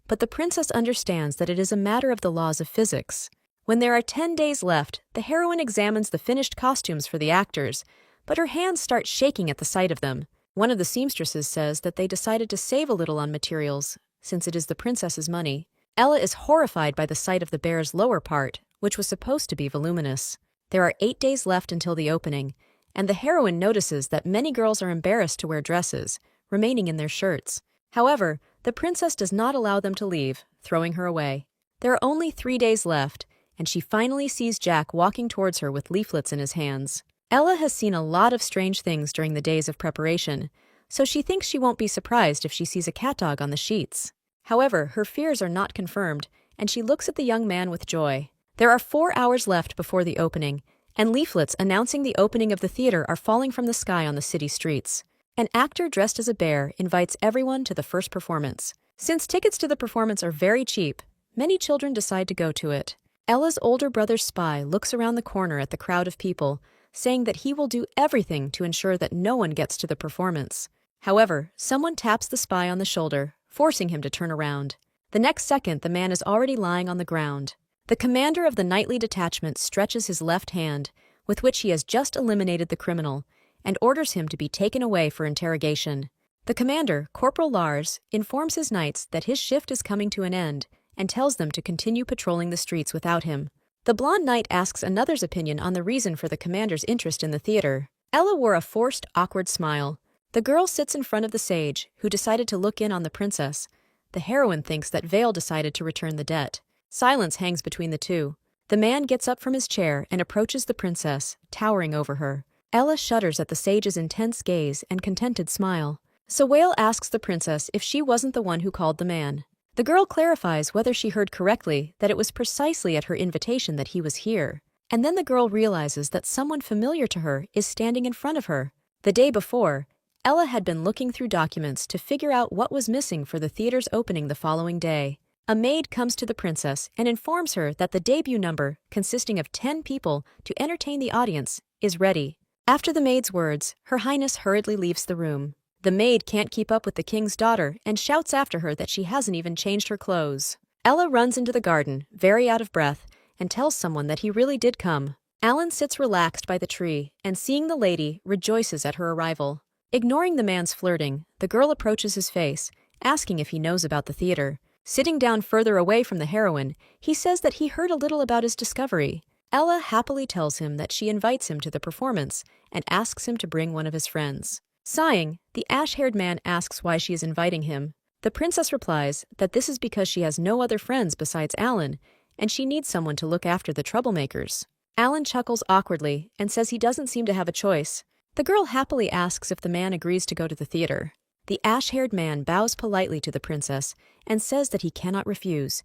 A: But the princess understands that it is a matter of the laws of physics. When there are 10 days left, the heroine examines the finished costumes for the actors, but her hands start shaking at the sight of them. One of the seamstresses says that they decided to save a little on materials, since it is the princess's money. Ella is horrified by the sight of the bear's lower part, which was supposed to be voluminous. There are 8 days left until the opening, and the heroine notices that many girls are embarrassed to wear dresses, remaining in their shirts. However, the princess does not allow them to leave, throwing her away. There are only 3 days left, and she finally sees Jack walking towards her with leaflets in his hands. Ella has seen a lot of strange things during the days of preparation, so she thinks she won't be surprised if she sees a cat dog on the sheets. However, her fears are not confirmed, and she looks at the young man with joy. There are 4 hours left before the opening, and leaflets announcing the opening of the theater are falling from the sky on the city streets. An actor dressed as a bear invites everyone to the first performance. Since tickets to the performance are very cheap, many children decide to go to it. Ella's older brother's spy looks around the corner at the crowd of people, saying that he will do everything to ensure that no one gets to the performance. However, someone taps the spy on the shoulder, forcing him to turn around. The next second, the man is already lying on the ground. The commander of the nightly detachment stretches his left hand, with which he has just eliminated the criminal, and orders him to be taken away for interrogation. The commander, Corporal Lars, informs his knights that his shift is coming to an end and tells them to continue patrolling the streets without him. The blonde knight asks another's opinion on the reason for the commander's interest in the theater. Ella wore a forced, awkward smile. The girl sits in front of the sage, who decided to look in on the princess, The heroine thinks that Vale decided to return the debt. Silence hangs between the two. The man gets up from his chair and approaches the princess, towering over her. Ella shudders at the sage's intense gaze and contented smile. Sawale asks the princess if she wasn't the one who called the man. The girl clarifies whether she heard correctly that it was precisely at her invitation that he was here. And then the girl realizes that someone familiar to her is standing in front of her. The day before, Ella had been looking through documents to figure out what was missing for the theater's opening the following day. A maid comes to the princess and informs her that the debut number, consisting of 10 people to entertain the audience, is ready. After the maid's words, Her Highness hurriedly leaves the room. The maid can't keep up with the king's daughter and shouts after her that she hasn't even changed her clothes. Ella runs into the garden, very out of breath, and tells someone that he really did come. Alan sits relaxed by the tree and, seeing the lady, rejoices at her arrival. Ignoring the man's flirting, the girl approaches his face, asking if he knows about the theater. Sitting down further away from the heroine, he says that he heard a little about his discovery. Ella happily tells him that she invites him to the performance and asks him to bring one of his friends. Sighing, the ash-haired man asks why she is inviting him. The princess replies that this is because she has no other friends besides Alan, and she needs someone to look after the troublemakers. Alan chuckles awkwardly and says he doesn't seem to have a choice. The girl happily asks if the man agrees to go to the theater. The ash-haired man bows politely to the princess and says that he cannot refuse.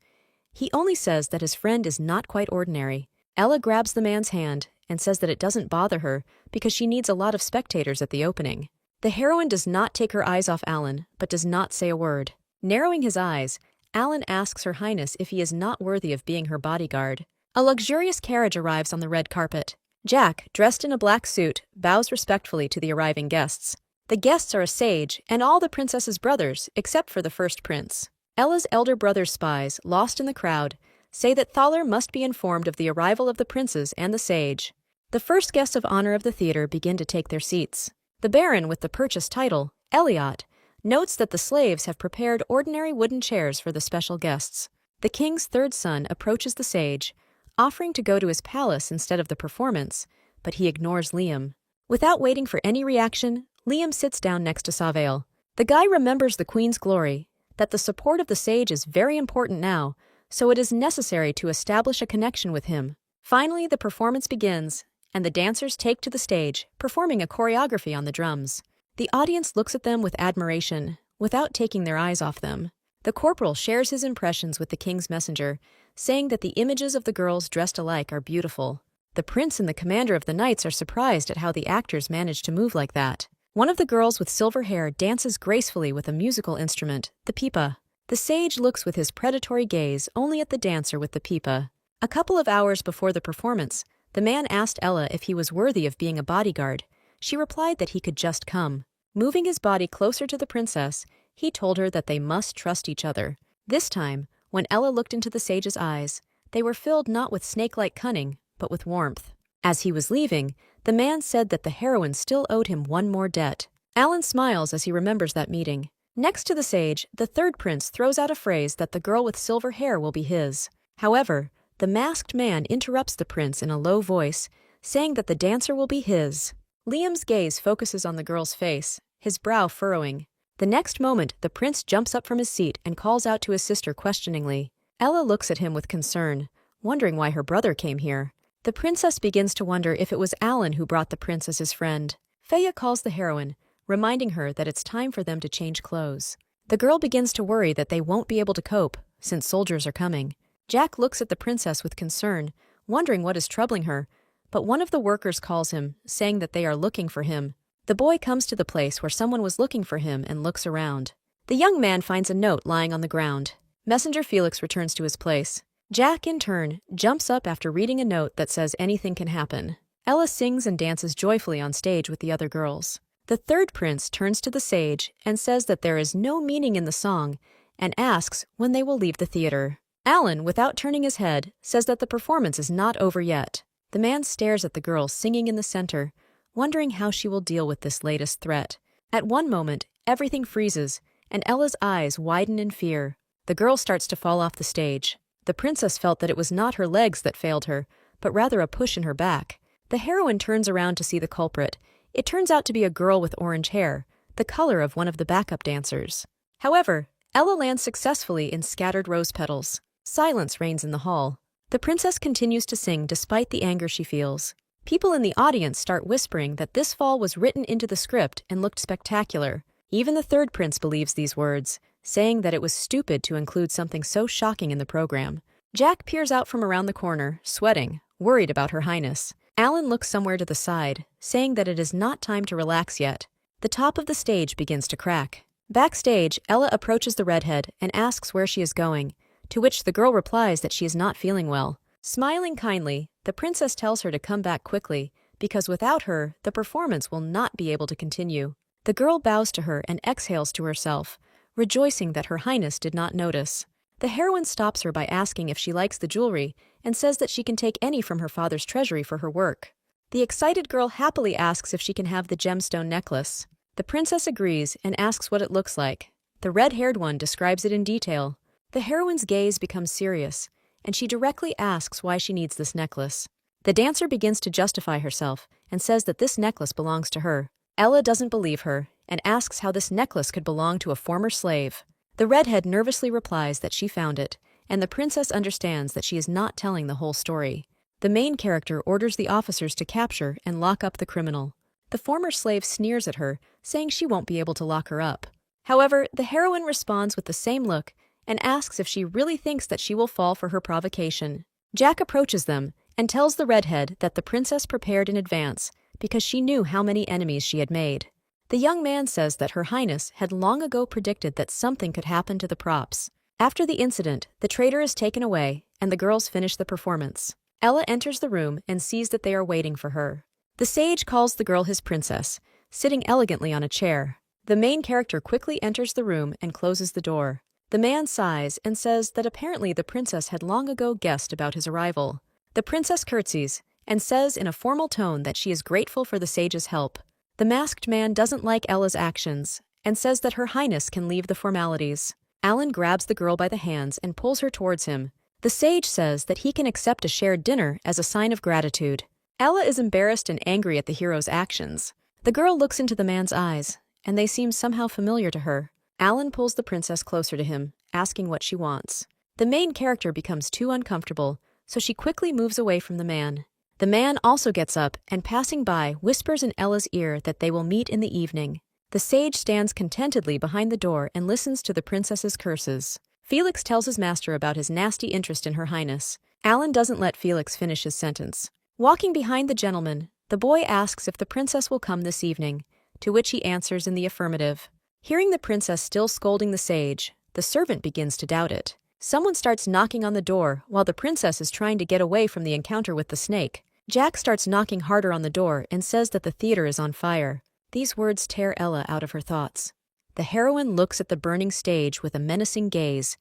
A: He only says that his friend is not quite ordinary. Ella grabs the man's hand and says that it doesn't bother her because she needs a lot of spectators at the opening. The heroine does not take her eyes off Alan, but does not say a word. Narrowing his eyes, Alan asks Her Highness if he is not worthy of being her bodyguard. A luxurious carriage arrives on the red carpet. Jack, dressed in a black suit, bows respectfully to the arriving guests. The guests are a sage and all the princess's brothers, except for the first prince. Ella's elder brother's spies, lost in the crowd, say that Thaler must be informed of the arrival of the princes and the sage. The first guests of honor of the theater begin to take their seats. The baron with the purchase title, Eliot, notes that the slaves have prepared ordinary wooden chairs for the special guests. The king's third son approaches the sage, offering to go to his palace instead of the performance, but he ignores Liam. Without waiting for any reaction, Liam sits down next to Sawale. The guy remembers the queen's glory, that the support of the sage is very important now, so it is necessary to establish a connection with him. Finally, the performance begins, and the dancers take to the stage, performing a choreography on the drums. The audience looks at them with admiration, without taking their eyes off them. The corporal shares his impressions with the king's messenger, saying that the images of the girls dressed alike are beautiful. The prince and the commander of the knights are surprised at how the actors managed to move like that. One of the girls with silver hair dances gracefully with a musical instrument, the pipa. The sage looks with his predatory gaze only at the dancer with the pipa. A couple of hours before the performance, the man asked Ella if he was worthy of being a bodyguard. She replied that he could just come. Moving his body closer to the princess, he told her that they must trust each other. This time, when Ella looked into the sage's eyes, they were filled not with snake-like cunning, but with warmth. As he was leaving, the man said that the heroine still owed him one more debt. Alan smiles as he remembers that meeting. Next to the sage, the third prince throws out a phrase that the girl with silver hair will be his. However, the masked man interrupts the prince in a low voice, saying that the dancer will be his. Liam's gaze focuses on the girl's face, his brow furrowing. The next moment, the prince jumps up from his seat and calls out to his sister questioningly. Ella looks at him with concern, wondering why her brother came here. The princess begins to wonder if it was Alan who brought the prince as his friend. Feya calls the heroine, reminding her that it's time for them to change clothes. The girl begins to worry that they won't be able to cope, since soldiers are coming. Jack looks at the princess with concern, wondering what is troubling her, but one of the workers calls him, saying that they are looking for him. The boy comes to the place where someone was looking for him and looks around. The young man finds a note lying on the ground. Messenger Felix returns to his place. Jack, in turn, jumps up after reading a note that says anything can happen. Ella sings and dances joyfully on stage with the other girls. The third prince turns to the sage and says that there is no meaning in the song and asks when they will leave the theater. Alan, without turning his head, says that the performance is not over yet. The man stares at the girl singing in the center, wondering how she will deal with this latest threat. At one moment, everything freezes, and Ella's eyes widen in fear. The girl starts to fall off the stage. The princess felt that it was not her legs that failed her, but rather a push in her back. The heroine turns around to see the culprit. It turns out to be a girl with orange hair, the color of one of the backup dancers. However, Ella lands successfully in scattered rose petals. Silence reigns in the hall. The princess continues to sing despite the anger she feels. People in the audience start whispering that this fall was written into the script and looked spectacular. Even the third prince believes these words, saying that it was stupid to include something so shocking in the program. Jack peers out from around the corner, sweating, worried about Her Highness. Alan looks somewhere to the side, saying that it is not time to relax yet. The top of the stage begins to crack. Backstage, Ella approaches the redhead and asks where she is going, to which the girl replies that she is not feeling well. Smiling kindly, the princess tells her to come back quickly, because without her, the performance will not be able to continue. The girl bows to her and exhales to herself, rejoicing that Her Highness did not notice. The heroine stops her by asking if she likes the jewelry and says that she can take any from her father's treasury for her work. The excited girl happily asks if she can have the gemstone necklace. The princess agrees and asks what it looks like. The red-haired one describes it in detail. The heroine's gaze becomes serious, and she directly asks why she needs this necklace. The dancer begins to justify herself and says that this necklace belongs to her. Ella doesn't believe her and asks how this necklace could belong to a former slave. The redhead nervously replies that she found it, and the princess understands that she is not telling the whole story. The main character orders the officers to capture and lock up the criminal. The former slave sneers at her, saying she won't be able to lock her up. However, the heroine responds with the same look and asks if she really thinks that she will fall for her provocation. Jack approaches them and tells the redhead that the princess prepared in advance because she knew how many enemies she had made. The young man says that Her Highness had long ago predicted that something could happen to the props. After the incident, the traitor is taken away and the girls finish the performance. Ella enters the room and sees that they are waiting for her. The sage calls the girl his princess, sitting elegantly on a chair. The main character quickly enters the room and closes the door. The man sighs and says that apparently the princess had long ago guessed about his arrival. The princess curtsies and says in a formal tone that she is grateful for the sage's help. The masked man doesn't like Ella's actions and says that Her Highness can leave the formalities. Alan grabs the girl by the hands and pulls her towards him. The sage says that he can accept a shared dinner as a sign of gratitude. Ella is embarrassed and angry at the hero's actions. The girl looks into the man's eyes, and they seem somehow familiar to her. Alan pulls the princess closer to him, asking what she wants. The main character becomes too uncomfortable, so she quickly moves away from the man. The man also gets up and, passing by, whispers in Ella's ear that they will meet in the evening. The sage stands contentedly behind the door and listens to the princess's curses. Felix tells his master about his nasty interest in Her Highness. Alan doesn't let Felix finish his sentence. Walking behind the gentleman, the boy asks if the princess will come this evening, to which he answers in the affirmative. Hearing the princess still scolding the sage, the servant begins to doubt it. Someone starts knocking on the door while the princess is trying to get away from the encounter with the snake. Jack starts knocking harder on the door and says that the theater is on fire. These words tear Ella out of her thoughts. The heroine looks at the burning stage with a menacing gaze.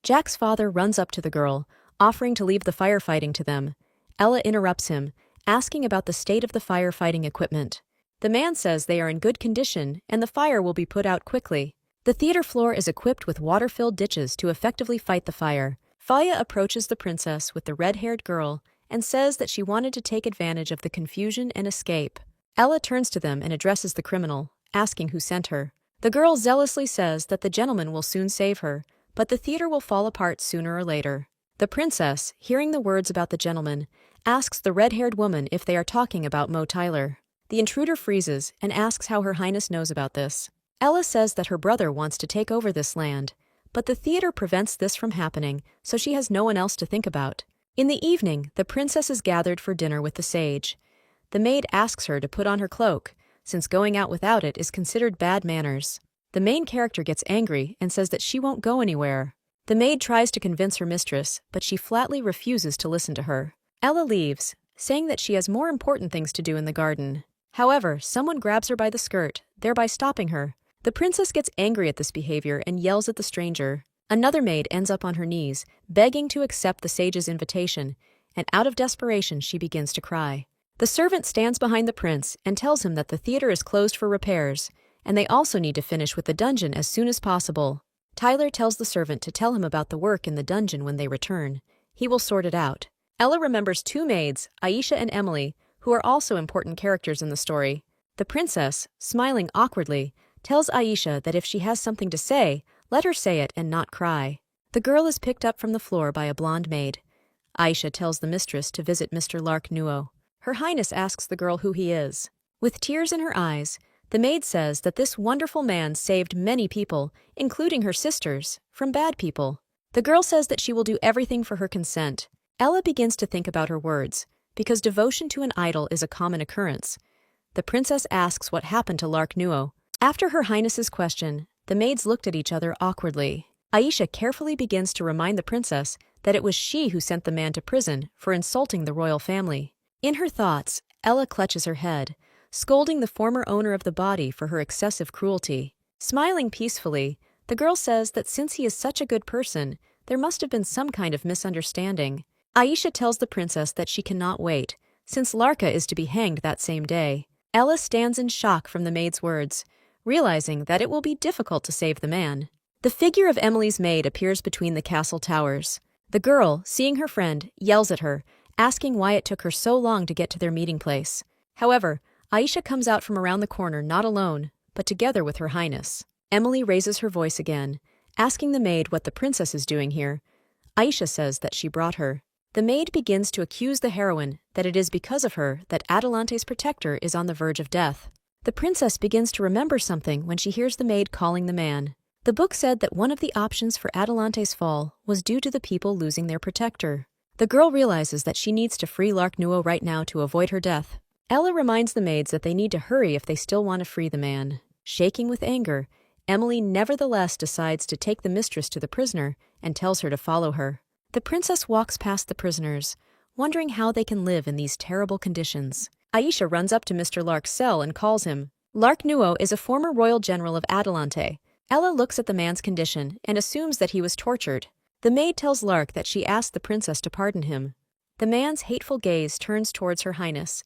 A: Jack's father runs up to the girl, offering to leave the firefighting to them. Ella interrupts him, asking about the state of the firefighting equipment. The man says they are in good condition and the fire will be put out quickly. The theater floor is equipped with water-filled ditches to effectively fight the fire. Faya approaches the princess with the red-haired girl and says that she wanted to take advantage of the confusion and escape. Ella turns to them and addresses the criminal, asking who sent her. The girl zealously says that the gentleman will soon save her, but the theater will fall apart sooner or later. The princess, hearing the words about the gentleman, asks the red-haired woman if they are talking about Mo Tyler. The intruder freezes and asks how Her Highness knows about this. Ella says that her brother wants to take over this land, but the theater prevents this from happening, so she has no one else to think about. In the evening, the princess is gathered for dinner with the sage. The maid asks her to put on her cloak, since going out without it is considered bad manners. The main character gets angry and says that she won't go anywhere. The maid tries to convince her mistress, but she flatly refuses to listen to her. Ella leaves, saying that she has more important things to do in the garden. However, someone grabs her by the skirt, thereby stopping her. The princess gets angry at this behavior and yells at the stranger. Another maid ends up on her knees, begging to accept the sage's invitation, and out of desperation she begins to cry. The servant stands behind the prince and tells him that the theater is closed for repairs, and they also need to finish with the dungeon as soon as possible. Tyler tells the servant to tell him about the work in the dungeon when they return. He will sort it out. Ella remembers two maids, Aisha and Emily, who are also important characters in the story. The princess, smiling awkwardly, tells Aisha that if she has something to say, Let her say it and not cry. The girl is picked up from the floor by a blonde maid. Aisha tells the mistress to visit Mr. Lark Nuo. Her Highness asks the girl who he is. With tears in her eyes, the maid says that this wonderful man saved many people, including her sisters, from bad people. The girl says that she will do everything for her consent. Ella begins to think about her words, because devotion to an idol is a common occurrence. The princess asks what happened to Lark Nuo. After her Highness's question, the maids looked at each other awkwardly. Aisha carefully begins to remind the princess that it was she who sent the man to prison for insulting the royal family. In her thoughts, Ella clutches her head, scolding the former owner of the body for her excessive cruelty. Smiling peacefully, the girl says that since he is such a good person, there must have been some kind of misunderstanding. Aisha tells the princess that she cannot wait, since Larka is to be hanged that same day. Ella stands in shock from the maid's words, realizing that it will be difficult to save the man. The figure of Emily's maid appears between the castle towers. The girl, seeing her friend, yells at her, asking why it took her so long to get to their meeting place. However, Aisha comes out from around the corner not alone, but together with her Highness. Emily raises her voice again, asking the maid what the princess is doing here. Aisha says that she brought her. The maid begins to accuse the heroine that it is because of her that Adelante's protector is on the verge of death. The princess begins to remember something when she hears the maid calling the man. The book said that one of the options for Adelante's fall was due to the people losing their protector. The girl realizes that she needs to free Lark Nuo right now to avoid her death. Ella reminds the maids that they need to hurry if they still want to free the man. Shaking with anger, Emily nevertheless decides to take the mistress to the prisoner and tells her to follow her. The princess walks past the prisoners, wondering how they can live in these terrible conditions. Aisha runs up to Mr. Lark's cell and calls him. Lark Nuo is a former royal general of Adelante. Ella looks at the man's condition and assumes that he was tortured. The maid tells Lark that she asked the princess to pardon him. The man's hateful gaze turns towards her Highness.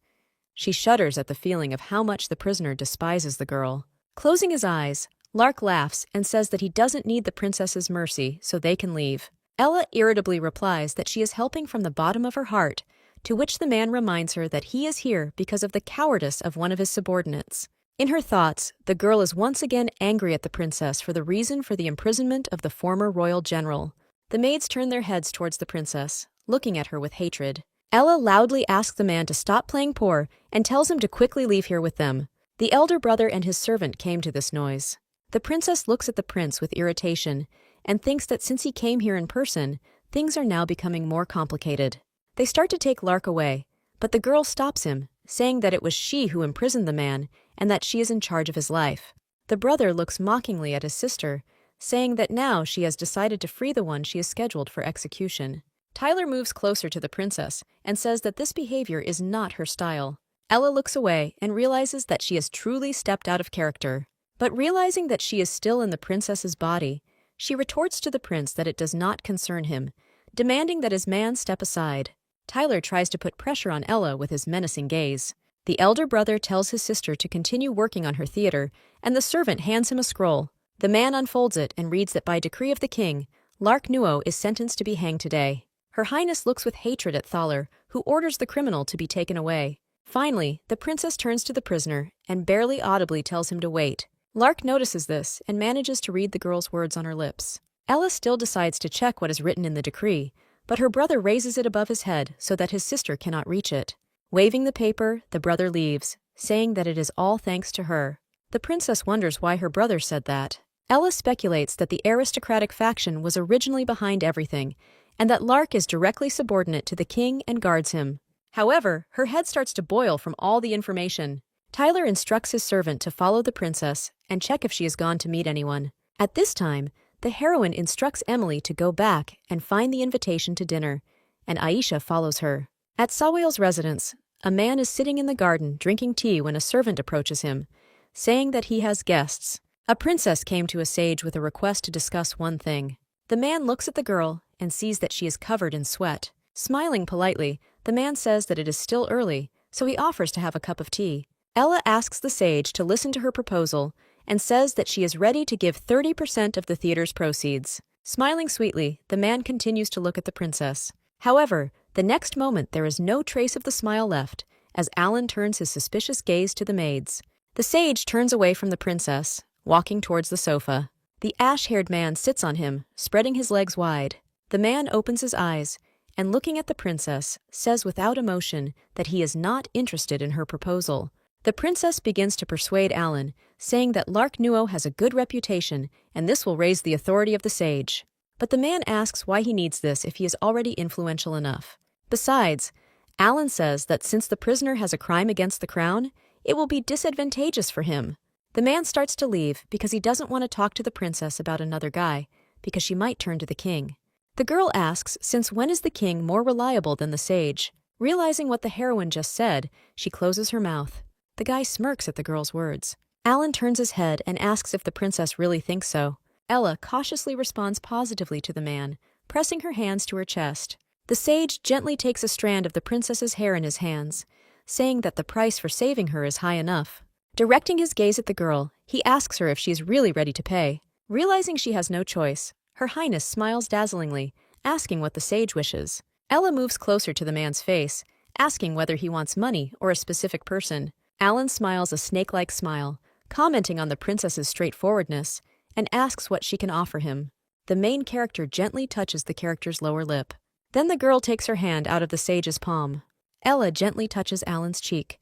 A: She shudders at the feeling of how much the prisoner despises the girl. Closing his eyes, Lark laughs and says that he doesn't need the princess's mercy, so they can leave. Ella irritably replies that she is helping from the bottom of her heart, to which the man reminds her that he is here because of the cowardice of one of his subordinates. In her thoughts, the girl is once again angry at the princess for the reason for the imprisonment of the former royal general. The maids turn their heads towards the princess, looking at her with hatred. Ella loudly asks the man to stop playing poor and tells him to quickly leave here with them. The elder brother and his servant came to this noise. The princess looks at the prince with irritation and thinks that since he came here in person, things are now becoming more complicated. They start to take Lark away, but the girl stops him, saying that it was she who imprisoned the man and that she is in charge of his life. The brother looks mockingly at his sister, saying that now she has decided to free the one she is scheduled for execution. Tyler moves closer to the princess and says that this behavior is not her style. Ella looks away and realizes that she has truly stepped out of character. But realizing that she is still in the princess's body, she retorts to the prince that it does not concern him, demanding that his man step aside. Tyler tries to put pressure on Ella with his menacing gaze. The elder brother tells his sister to continue working on her theater, and the servant hands him a scroll. The man unfolds it and reads that by decree of the king, Lark Nuo is sentenced to be hanged today. Her Highness looks with hatred at Thaler, who orders the criminal to be taken away. Finally, the princess turns to the prisoner and barely audibly tells him to wait. Lark notices this and manages to read the girl's words on her lips. Ella still decides to check what is written in the decree, but her brother raises it above his head so that his sister cannot reach it. Waving the paper, the brother leaves, saying that it is all thanks to her. The princess wonders why her brother said that. Ella speculates that the aristocratic faction was originally behind everything, and that Lark is directly subordinate to the king and guards him. However, her head starts to boil from all the information. Tyler instructs his servant to follow the princess and check if she has gone to meet anyone. At this time, the heroine instructs Emily to go back and find the invitation to dinner, and Aisha follows her. At Sawale's residence, a man is sitting in the garden drinking tea when a servant approaches him, saying that he has guests. A princess came to a sage with a request to discuss one thing. The man looks at the girl and sees that she is covered in sweat. Smiling politely, the man says that it is still early, so he offers to have a cup of tea. Ella asks the sage to listen to her proposal and says that she is ready to give 30% of the theater's proceeds. Smiling sweetly, the man continues to look at the princess. However, the next moment there is no trace of the smile left, as Alan turns his suspicious gaze to the maids. The sage turns away from the princess, walking towards the sofa. The ash-haired man sits on him, spreading his legs wide. The man opens his eyes, and looking at the princess, says without emotion that he is not interested in her proposal. The princess begins to persuade Alan, saying that Lark Nuo has a good reputation, and this will raise the authority of the sage. But the man asks why he needs this if he is already influential enough. Besides, Alan says that since the prisoner has a crime against the crown, it will be disadvantageous for him. The man starts to leave because he doesn't want to talk to the princess about another guy, because she might turn to the king. The girl asks since when is the king more reliable than the sage? Realizing what the heroine just said, she closes her mouth. The guy smirks at the girl's words. Alan turns his head and asks if the princess really thinks so. Ella cautiously responds positively to the man, pressing her hands to her chest. The sage gently takes a strand of the princess's hair in his hands, saying that the price for saving her is high enough. Directing his gaze at the girl, he asks her if she is really ready to pay. Realizing she has no choice, Her Highness smiles dazzlingly, asking what the sage wishes. Ella moves closer to the man's face, asking whether he wants money or a specific person. Alan smiles a snake-like smile, commenting on the princess's straightforwardness, and asks what she can offer him. The main character gently touches the character's lower lip. Then the girl takes her hand out of the sage's palm. Ella gently touches Alan's cheek.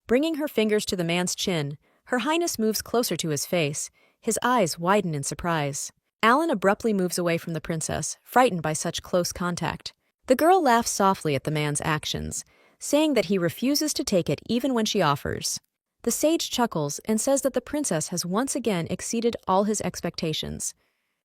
A: Bringing her fingers to the man's chin, Her Highness moves closer to his face. His eyes widen in surprise. Alan abruptly moves away from the princess, frightened by such close contact. The girl laughs softly at the man's actions, saying that he refuses to take it even when she offers. The sage chuckles and says that the princess has once again exceeded all his expectations.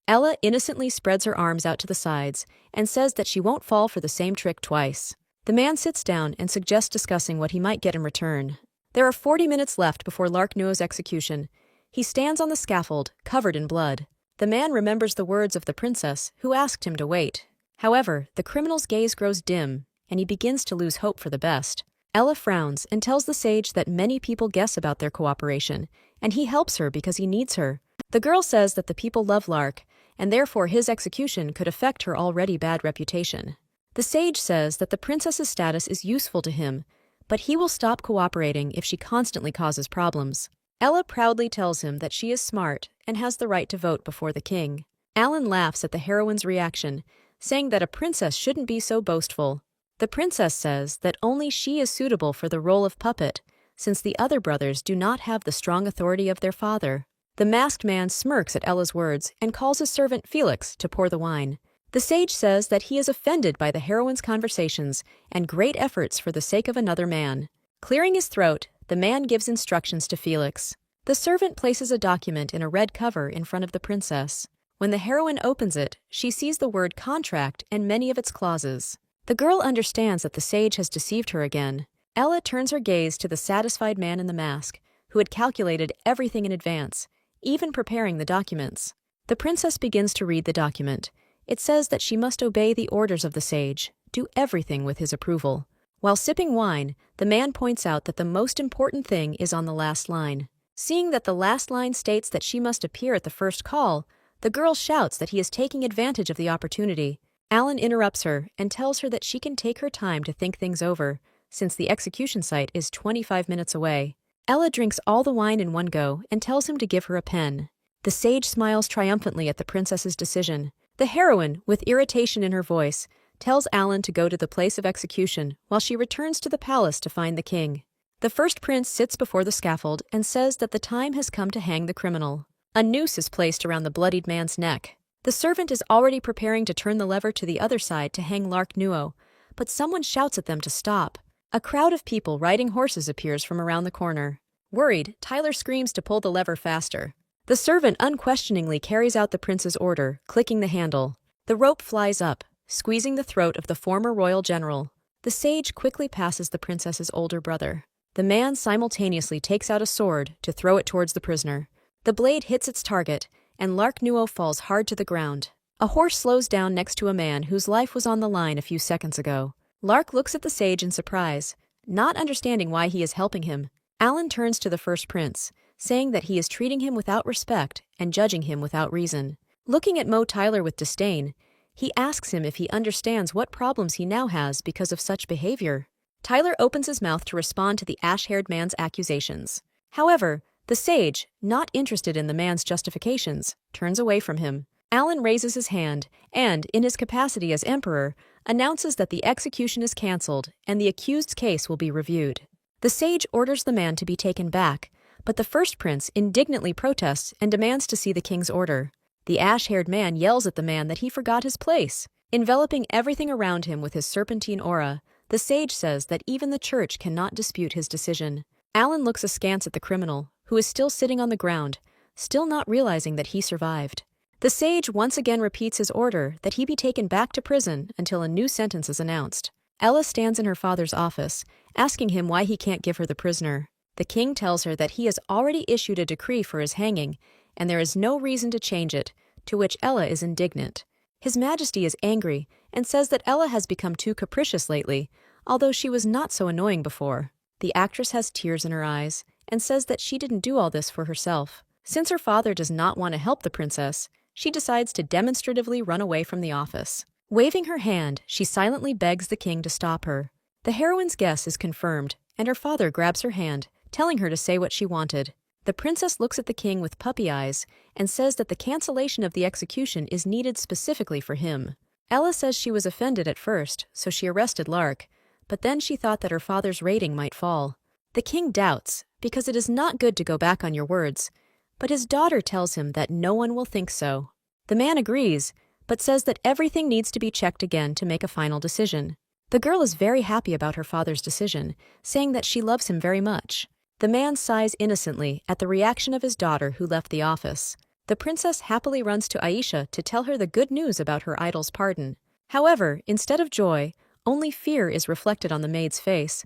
A: Ella innocently spreads her arms out to the sides and says that she won't fall for the same trick twice. The man sits down and suggests discussing what he might get in return. There are 40 minutes left before Lark Nuo's execution. He stands on the scaffold, covered in blood. The man remembers the words of the princess, who asked him to wait. However, the criminal's gaze grows dim, and he begins to lose hope for the best. Ella frowns and tells the sage that many people guess about their cooperation, and he helps her because he needs her. The girl says that the people love Lark, and therefore his execution could affect her already bad reputation. The sage says that the princess's status is useful to him, but he will stop cooperating if she constantly causes problems. Ella proudly tells him that she is smart and has the right to vote before the king. Alan laughs at the heroine's reaction, saying that a princess shouldn't be so boastful. The princess says that only she is suitable for the role of puppet, since the other brothers do not have the strong authority of their father. The masked man smirks at Ella's words and calls his servant Felix to pour the wine. The sage says that he is offended by the heroine's conversations and great efforts for the sake of another man. Clearing his throat, the man gives instructions to Felix. The servant places a document in a red cover in front of the princess. When the heroine opens it, she sees the word contract and many of its clauses. The girl understands that the sage has deceived her again. Ella turns her gaze to the satisfied man in the mask, who had calculated everything in advance, even preparing the documents. The princess begins to read the document. It says that she must obey the orders of the sage, do everything with his approval. While sipping wine, the man points out that the most important thing is on the last line. Seeing that the last line states that she must appear at the first call, the girl shouts that he is taking advantage of the opportunity. Alan interrupts her and tells her that she can take her time to think things over, since the execution site is 25 minutes away. Ella drinks all the wine in one go and tells him to give her a pen. The sage smiles triumphantly at the princess's decision. The heroine, with irritation in her voice, tells Alan to go to the place of execution while she returns to the palace to find the king. The first prince sits before the scaffold and says that the time has come to hang the criminal. A noose is placed around the bloodied man's neck. The servant is already preparing to turn the lever to the other side to hang Lark Nuo, but someone shouts at them to stop. A crowd of people riding horses appears from around the corner. Worried, Tyler screams to pull the lever faster. The servant unquestioningly carries out the prince's order, clicking the handle. The rope flies up, squeezing the throat of the former royal general. The sage quickly passes the princess's older brother. The man simultaneously takes out a sword to throw it towards the prisoner. The blade hits its target, and Lark Nuo falls hard to the ground. A horse slows down next to a man whose life was on the line a few seconds ago. Lark looks at the sage in surprise, not understanding why he is helping him. Alan turns to the first prince, saying that he is treating him without respect and judging him without reason. Looking at Mo Tyler with disdain, he asks him if he understands what problems he now has because of such behavior. Tyler opens his mouth to respond to the ash-haired man's accusations. However, The sage, not interested in the man's justifications, turns away from him. Alan raises his hand and, in his capacity as emperor, announces that the execution is cancelled and the accused's case will be reviewed. The sage orders the man to be taken back, but the first prince indignantly protests and demands to see the king's order. The ash-haired man yells at the man that he forgot his place. Enveloping everything around him with his serpentine aura, the sage says that even the church cannot dispute his decision. Alan looks askance at the criminal, who is still sitting on the ground, still not realizing that he survived. The sage once again repeats his order that he be taken back to prison until a new sentence is announced. Ella stands in her father's office, asking him why he can't give her the prisoner. The king tells her that he has already issued a decree for his hanging, and there is no reason to change it, to which Ella is indignant. His Majesty is angry and says that Ella has become too capricious lately, although she was not so annoying before. The actress has tears in her eyes and says that she didn't do all this for herself. Since her father does not want to help the princess, she decides to demonstratively run away from the office. Waving her hand, she silently begs the king to stop her. The heroine's guess is confirmed, and her father grabs her hand, telling her to say what she wanted. The princess looks at the king with puppy eyes and says that the cancellation of the execution is needed specifically for him. Ella says she was offended at first, so she arrested Lark, but then she thought that her father's rating might fall. The king doubts, because it is not good to go back on your words, but his daughter tells him that no one will think so. The man agrees, but says that everything needs to be checked again to make a final decision. The girl is very happy about her father's decision, saying that she loves him very much. The man sighs innocently at the reaction of his daughter who left the office. The princess happily runs to Aisha to tell her the good news about her idol's pardon. However, instead of joy, only fear is reflected on the maid's face.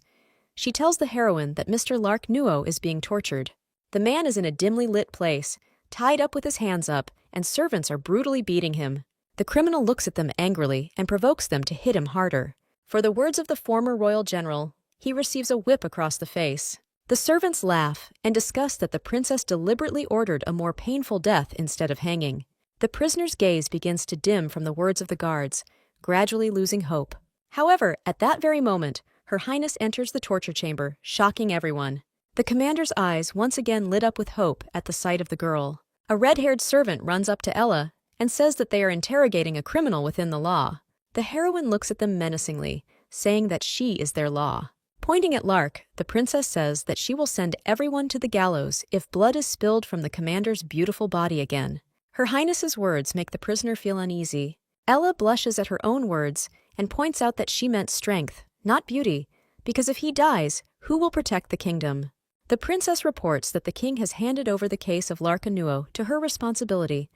A: She tells the heroine that Mr. Lark Nuo is being tortured. The man is in a dimly lit place, tied up with his hands up, and servants are brutally beating him. The criminal looks at them angrily and provokes them to hit him harder. For the words of the former royal general, he receives a whip across the face. The servants laugh and discuss that the princess deliberately ordered a more painful death instead of hanging. The prisoner's gaze begins to dim from the words of the guards, gradually losing hope. However, at that very moment, Her Highness enters the torture chamber, shocking everyone. The commander's eyes once again lit up with hope at the sight of the girl. A red-haired servant runs up to Ella and says that they are interrogating a criminal within the law. The heroine looks at them menacingly, saying that she is their law. Pointing at Lark, the princess says that she will send everyone to the gallows if blood is spilled from the commander's beautiful body again. Her Highness's words make the prisoner feel uneasy. Ella blushes at her own words and points out that she meant strength, not beauty, because if he dies, who will protect the kingdom? The princess reports that the king has handed over the case of Lark Nuo to her responsibility,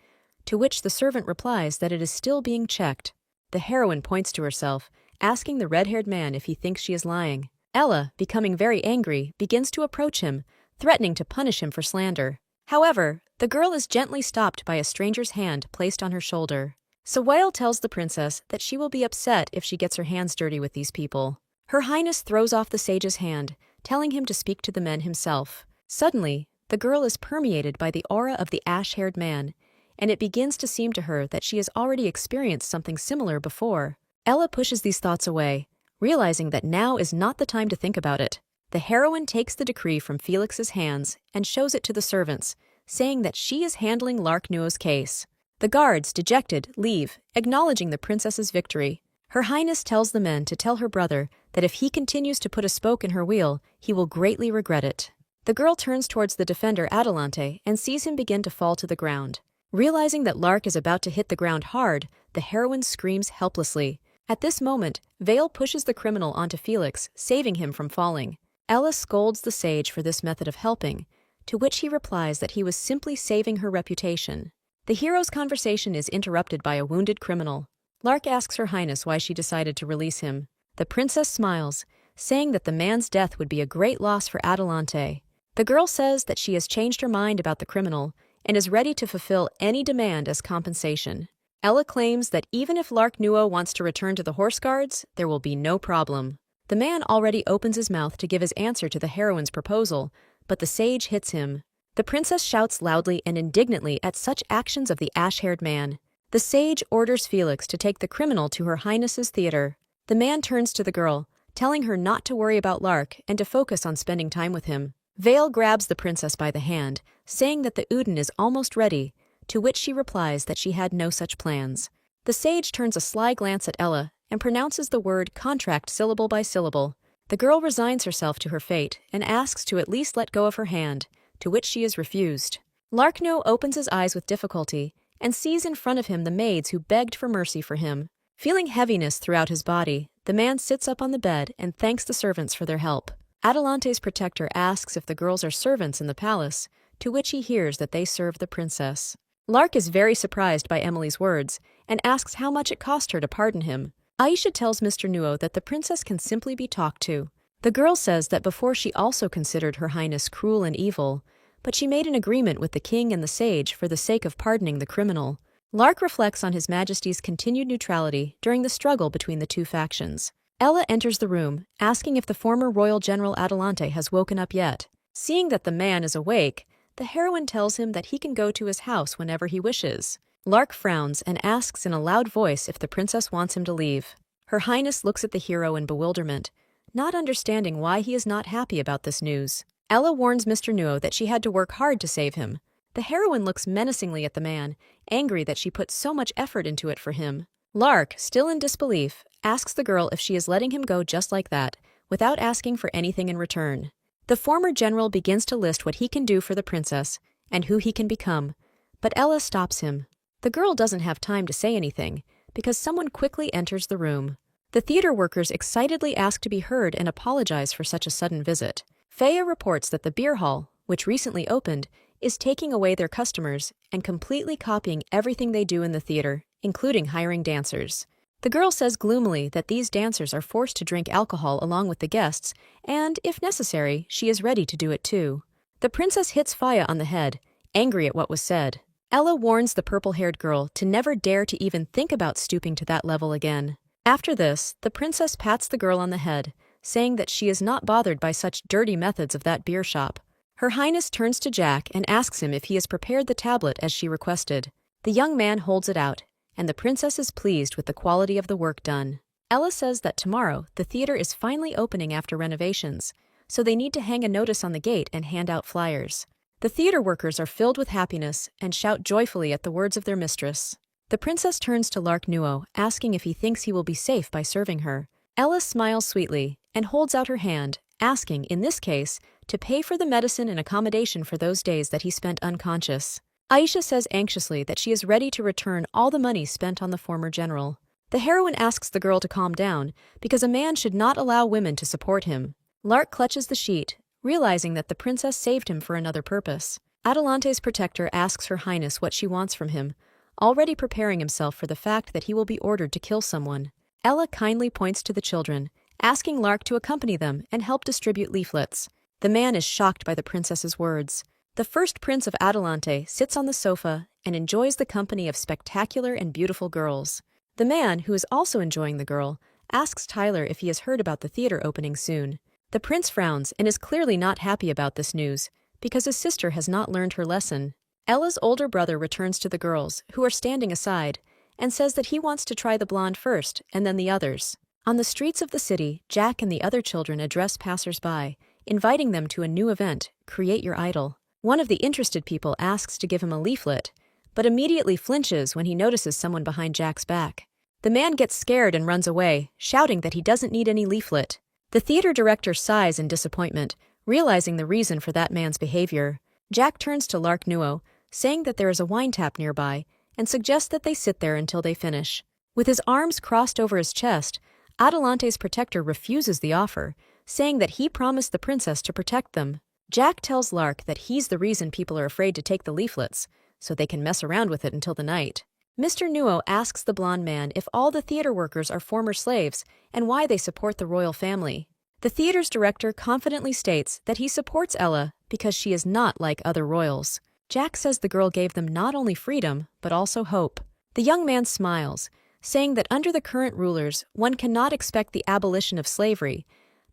A: to which the servant replies that it is still being checked. The heroine points to herself, asking the red-haired man if he thinks she is lying. Ella, becoming very angry, begins to approach him, threatening to punish him for slander. However, the girl is gently stopped by a stranger's hand placed on her shoulder. Sawail tells the princess that she will be upset if she gets her hands dirty with these people. Her Highness throws off the sage's hand, telling him to speak to the men himself. Suddenly, the girl is permeated by the aura of the ash-haired man, and it begins to seem to her that she has already experienced something similar before. Ella pushes these thoughts away, realizing that now is not the time to think about it. The heroine takes the decree from Felix's hands and shows it to the servants, saying that she is handling Lark Nuo's case. The guards, dejected, leave, acknowledging the princess's victory. Her Highness tells the men to tell her brother that if he continues to put a spoke in her wheel, he will greatly regret it. The girl turns towards the defender Adelante and sees him begin to fall to the ground. Realizing that Lark is about to hit the ground hard, the heroine screams helplessly. At this moment, Vale pushes the criminal onto Felix, saving him from falling. Ella scolds the sage for this method of helping, to which he replies that he was simply saving her reputation. The hero's conversation is interrupted by a wounded criminal. Lark asks Her Highness why she decided to release him. The princess smiles, saying that the man's death would be a great loss for Adelante. The girl says that she has changed her mind about the criminal and is ready to fulfill any demand as compensation. Ella claims that even if Lark Nuo wants to return to the Horse Guards, there will be no problem. The man already opens his mouth to give his answer to the heroine's proposal, but the sage hits him. The princess shouts loudly and indignantly at such actions of the ash-haired man. The sage orders Felix to take the criminal to Her Highness's theater. The man turns to the girl, telling her not to worry about Lark and to focus on spending time with him. Vale grabs the princess by the hand, saying that the udon is almost ready, to which she replies that she had no such plans. The sage turns a sly glance at Ella and pronounces the word contract syllable by syllable. The girl resigns herself to her fate and asks to at least let go of her hand, to which she is refused. Larkno opens his eyes with difficulty and sees in front of him the maids who begged for mercy for him. Feeling heaviness throughout his body, the man sits up on the bed and thanks the servants for their help. Adelante's protector asks if the girls are servants in the palace, to which he hears that they serve the princess. Lark is very surprised by Emily's words and asks how much it cost her to pardon him. Aisha tells Mr. Nuo that the princess can simply be talked to. The girl says that before she also considered Her Highness cruel and evil, but she made an agreement with the king and the sage for the sake of pardoning the criminal. Lark reflects on His Majesty's continued neutrality during the struggle between the two factions. Ella enters the room, asking if the former Royal General Adelante has woken up yet. Seeing that the man is awake, the heroine tells him that he can go to his house whenever he wishes. Lark frowns and asks in a loud voice if the princess wants him to leave. Her Highness looks at the hero in bewilderment, not understanding why he is not happy about this news. Ella warns Mr. Nuo that she had to work hard to save him. The heroine looks menacingly at the man, angry that she put so much effort into it for him. Lark, still in disbelief, asks the girl if she is letting him go just like that, without asking for anything in return. The former general begins to list what he can do for the princess and who he can become, but Ella stops him. The girl doesn't have time to say anything, because someone quickly enters the room. The theater workers excitedly ask to be heard and apologize for such a sudden visit. Faya reports that the beer hall, which recently opened, is taking away their customers and completely copying everything they do in the theater, including hiring dancers. The girl says gloomily that these dancers are forced to drink alcohol along with the guests, and, if necessary, she is ready to do it too. The princess hits Faya on the head, angry at what was said. Ella warns the purple-haired girl to never dare to even think about stooping to that level again. After this, the princess pats the girl on the head, saying that she is not bothered by such dirty methods of that beer shop. Her Highness turns to Jack and asks him if he has prepared the tablet as she requested. The young man holds it out, and the princess is pleased with the quality of the work done. Ella says that tomorrow the theater is finally opening after renovations, so they need to hang a notice on the gate and hand out flyers. The theater workers are filled with happiness and shout joyfully at the words of their mistress. The princess turns to Lark Nuo, asking if he thinks he will be safe by serving her. Ella smiles sweetly and holds out her hand, asking, in this case, to pay for the medicine and accommodation for those days that he spent unconscious. Aisha says anxiously that she is ready to return all the money spent on the former general. The heroine asks the girl to calm down, because a man should not allow women to support him. Lark clutches the sheet, realizing that the princess saved him for another purpose. Adelante's protector asks Her Highness what she wants from him, already preparing himself for the fact that he will be ordered to kill someone. Ella kindly points to the children, asking Lark to accompany them and help distribute leaflets. The man is shocked by the princess's words. The first prince of Adelante sits on the sofa and enjoys the company of spectacular and beautiful girls. The man, who is also enjoying the girl, asks Tyler if he has heard about the theater opening soon. The prince frowns and is clearly not happy about this news, because his sister has not learned her lesson. Ella's older brother returns to the girls, who are standing aside, and says that he wants to try the blonde first, and then the others. On the streets of the city, Jack and the other children address passers-by, inviting them to a new event, Create Your Idol. One of the interested people asks to give him a leaflet, but immediately flinches when he notices someone behind Jack's back. The man gets scared and runs away, shouting that he doesn't need any leaflet. The theater director sighs in disappointment, realizing the reason for that man's behavior. Jack turns to Lark Nuo, saying that there is a wine tap nearby, and suggests that they sit there until they finish. With his arms crossed over his chest, Adelante's protector refuses the offer, saying that he promised the princess to protect them. Jack tells Lark that he's the reason people are afraid to take the leaflets, so they can mess around with it until the night. Mr. Nuo asks the blonde man if all the theater workers are former slaves and why they support the royal family. The theater's director confidently states that he supports Ella because she is not like other royals. Jack says the girl gave them not only freedom, but also hope. The young man smiles, saying that under the current rulers, one cannot expect the abolition of slavery,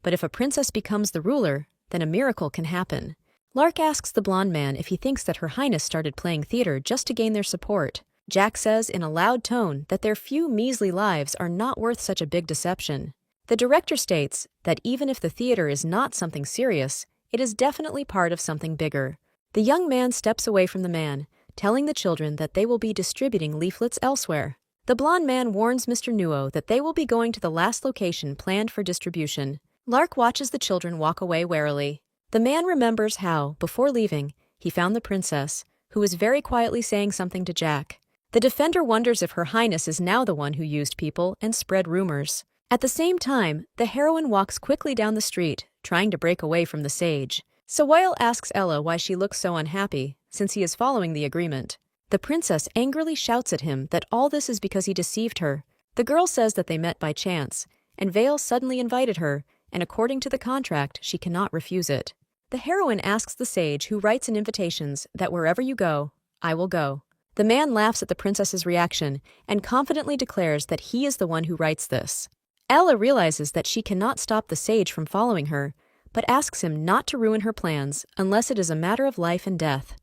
A: but if a princess becomes the ruler, then a miracle can happen. Lark asks the blonde man if he thinks that Her Highness started playing theater just to gain their support. Jack says in a loud tone that their few measly lives are not worth such a big deception. The director states that even if the theater is not something serious, It is definitely part of something bigger. The young man steps away from the man, telling the children that they will be distributing leaflets elsewhere. The blond man warns Mr. Nuo that they will be going to the last location planned for distribution. Lark watches the children walk away warily. The man remembers how, before leaving, he found the princess, who was very quietly saying something to Jack. The defender wonders if Her Highness is now the one who used people and spread rumors. At the same time, the heroine walks quickly down the street, trying to break away from the sage. Sawile asks Ella why she looks so unhappy, since he is following the agreement. The princess angrily shouts at him that all this is because he deceived her. The girl says that they met by chance, and Vale suddenly invited her, and according to the contract, she cannot refuse it. The heroine asks the sage who writes in invitations that wherever you go, I will go. The man laughs at the princess's reaction and confidently declares that he is the one who writes this. Ella realizes that she cannot stop the sage from following her, but asks him not to ruin her plans unless it is a matter of life and death.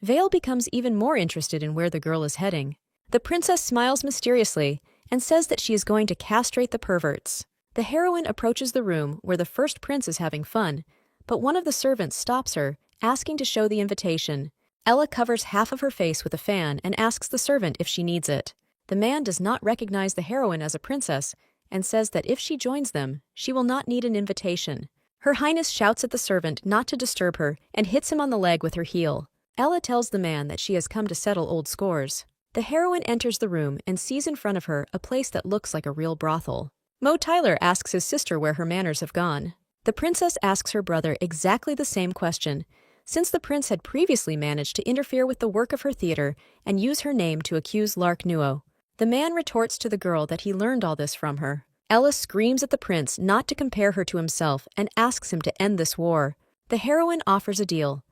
A: Vale becomes even more interested in where the girl is heading. The princess smiles mysteriously and says that she is going to castrate the perverts. The heroine approaches the room where the first prince is having fun, but one of the servants stops her, asking to show the invitation. Ella covers half of her face with a fan and asks the servant if she needs it. The man does not recognize the heroine as a princess and says that if she joins them, she will not need an invitation. Her Highness shouts at the servant not to disturb her and hits him on the leg with her heel. Ella tells the man that she has come to settle old scores. The heroine enters the room and sees in front of her a place that looks like a real brothel. Mo Tyler asks his sister where her manners have gone. The princess asks her brother exactly the same question, since the prince had previously managed to interfere with the work of her theater and use her name to accuse Lark Nuo. The man retorts to the girl that he learned all this from her. Ella screams at the prince not to compare her to himself and asks him to end this war. The heroine offers a deal.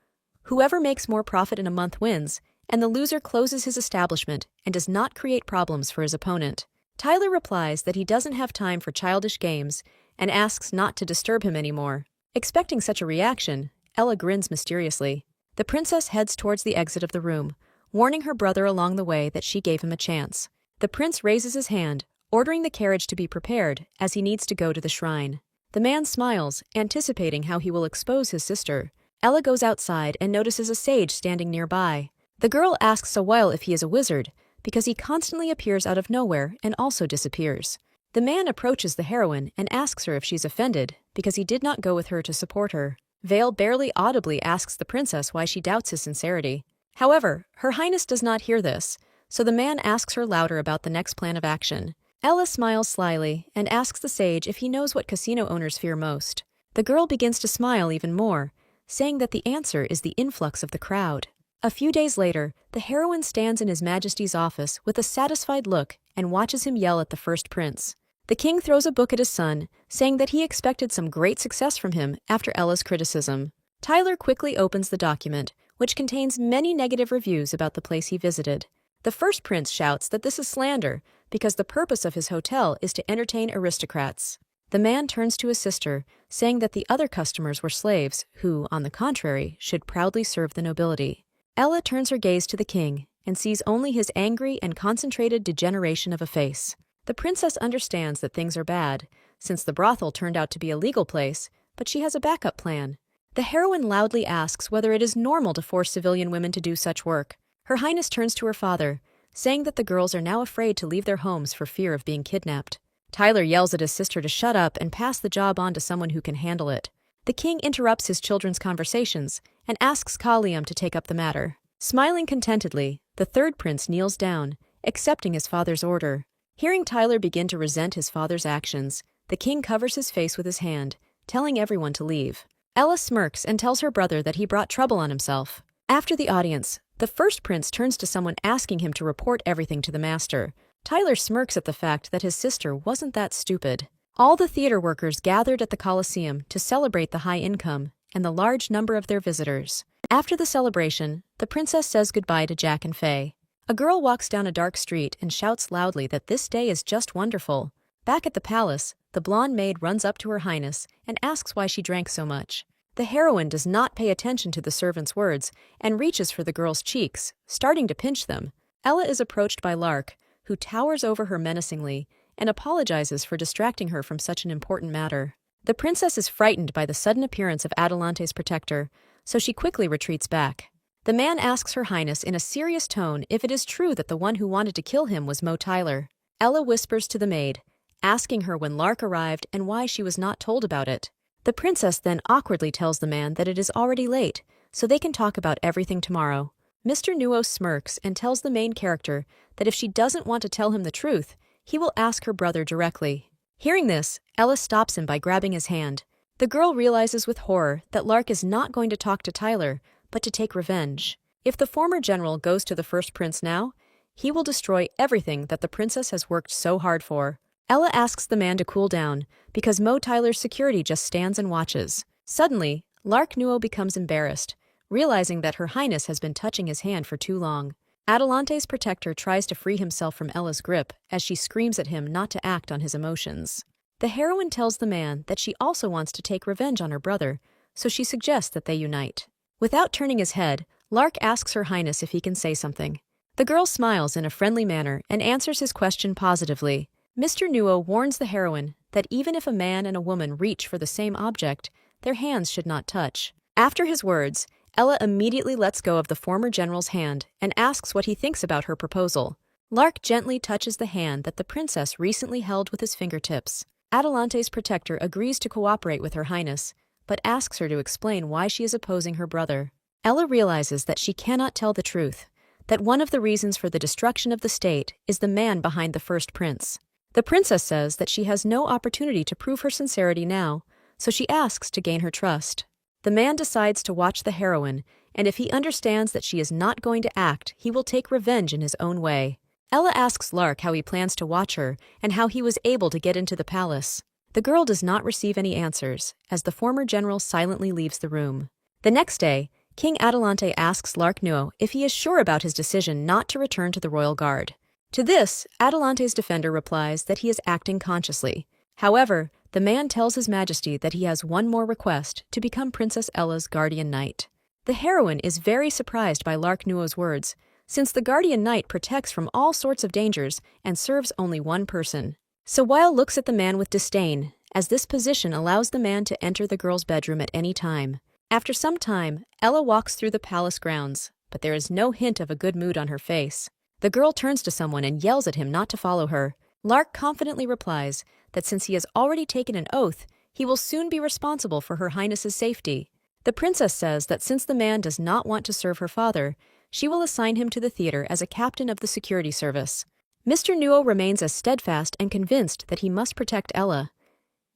A: Whoever makes more profit in a month wins, and the loser closes his establishment and does not create problems for his opponent. Tyler replies that he doesn't have time for childish games and asks not to disturb him anymore. Expecting such a reaction, Ella grins mysteriously. The princess heads towards the exit of the room, warning her brother along the way that she gave him a chance. The prince raises his hand, ordering the carriage to be prepared as he needs to go to the shrine. The man smiles, anticipating how he will expose his sister. Ella goes outside and notices a sage standing nearby. The girl asks Sawile if he is a wizard, because he constantly appears out of nowhere and also disappears. The man approaches the heroine and asks her if she's offended, because he did not go with her to support her. Vale barely audibly asks the princess why she doubts his sincerity. However, Her Highness does not hear this, so the man asks her louder about the next plan of action. Ella smiles slyly and asks the sage if he knows what casino owners fear most. The girl begins to smile even more, saying that the answer is the influx of the crowd. A few days later, the heroine stands in His Majesty's office with a satisfied look and watches him yell at the first prince. The king throws a book at his son, saying that he expected some great success from him after Ella's criticism. Tyler quickly opens the document, which contains many negative reviews about the place he visited. The first prince shouts that this is slander because the purpose of his hotel is to entertain aristocrats. The man turns to his sister, saying that the other customers were slaves who, on the contrary, should proudly serve the nobility. Ella turns her gaze to the king and sees only his angry and concentrated degeneration of a face. The princess understands that things are bad, since the brothel turned out to be a legal place, but she has a backup plan. The heroine loudly asks whether it is normal to force civilian women to do such work. Her Highness turns to her father, saying that the girls are now afraid to leave their homes for fear of being kidnapped. Tyler yells at his sister to shut up and pass the job on to someone who can handle it. The king interrupts his children's conversations and asks Kalium to take up the matter. Smiling contentedly, the third prince kneels down, accepting his father's order. Hearing Tyler begin to resent his father's actions, the king covers his face with his hand, telling everyone to leave. Ella smirks and tells her brother that he brought trouble on himself. After the audience, the first prince turns to someone asking him to report everything to the master. Tyler smirks at the fact that his sister wasn't that stupid. All the theater workers gathered at the Colosseum to celebrate the high income and the large number of their visitors. After the celebration, the princess says goodbye to Jack and Faye. A girl walks down a dark street and shouts loudly that this day is just wonderful. Back at the palace, the blonde maid runs up to Her Highness and asks why she drank so much. The heroine does not pay attention to the servant's words and reaches for the girl's cheeks, starting to pinch them. Ella is approached by Lark, who towers over her menacingly and apologizes for distracting her from such an important matter. The princess is frightened by the sudden appearance of Adelante's protector, so she quickly retreats back. The man asks Her Highness in a serious tone if it is true that the one who wanted to kill him was Mo Tyler. Ella whispers to the maid, asking her when Lark arrived and why she was not told about it. The princess then awkwardly tells the man that it is already late, so they can talk about everything tomorrow. Mr. Nuo smirks and tells the main character that if she doesn't want to tell him the truth, he will ask her brother directly. Hearing this, Ella stops him by grabbing his hand. The girl realizes with horror that Lark is not going to talk to Tyler, but to take revenge. If the former general goes to the first prince now, he will destroy everything that the princess has worked so hard for. Ella asks the man to cool down, because Mo Tyler's security just stands and watches. Suddenly, Lark Nuo becomes embarrassed, realizing that Her Highness has been touching his hand for too long. Adelante's protector tries to free himself from Ella's grip as she screams at him not to act on his emotions. The heroine tells the man that she also wants to take revenge on her brother, so she suggests that they unite. Without turning his head, Lark asks Her Highness if he can say something. The girl smiles in a friendly manner and answers his question positively. Mr. Nuo warns the heroine that even if a man and a woman reach for the same object, their hands should not touch. After his words, Ella immediately lets go of the former general's hand and asks what he thinks about her proposal. Lark gently touches the hand that the princess recently held with his fingertips. Adelante's protector agrees to cooperate with Her Highness, but asks her to explain why she is opposing her brother. Ella realizes that she cannot tell the truth, that one of the reasons for the destruction of the state is the man behind the first prince. The princess says that she has no opportunity to prove her sincerity now, so she asks to gain her trust. The man decides to watch the heroine, and if he understands that she is not going to act, he will take revenge in his own way. Ella asks Lark how he plans to watch her and how he was able to get into the palace. The girl does not receive any answers, as the former general silently leaves the room. The next day, King Adelante asks Lark Nuo if he is sure about his decision not to return to the royal guard. To this, Adelante's defender replies that he is acting consciously. However, the man tells His Majesty that he has one more request to become Princess Ella's guardian knight. The heroine is very surprised by Lark Nuo's words, since the guardian knight protects from all sorts of dangers and serves only one person. Sawile looks at the man with disdain, as this position allows the man to enter the girl's bedroom at any time. After some time, Ella walks through the palace grounds, but there is no hint of a good mood on her face. The girl turns to someone and yells at him not to follow her. Lark confidently replies that since he has already taken an oath, he will soon be responsible for Her Highness's safety. The princess says that since the man does not want to serve her father, she will assign him to the theater as a captain of the security service. Mr. Nuo remains as steadfast and convinced that he must protect Ella.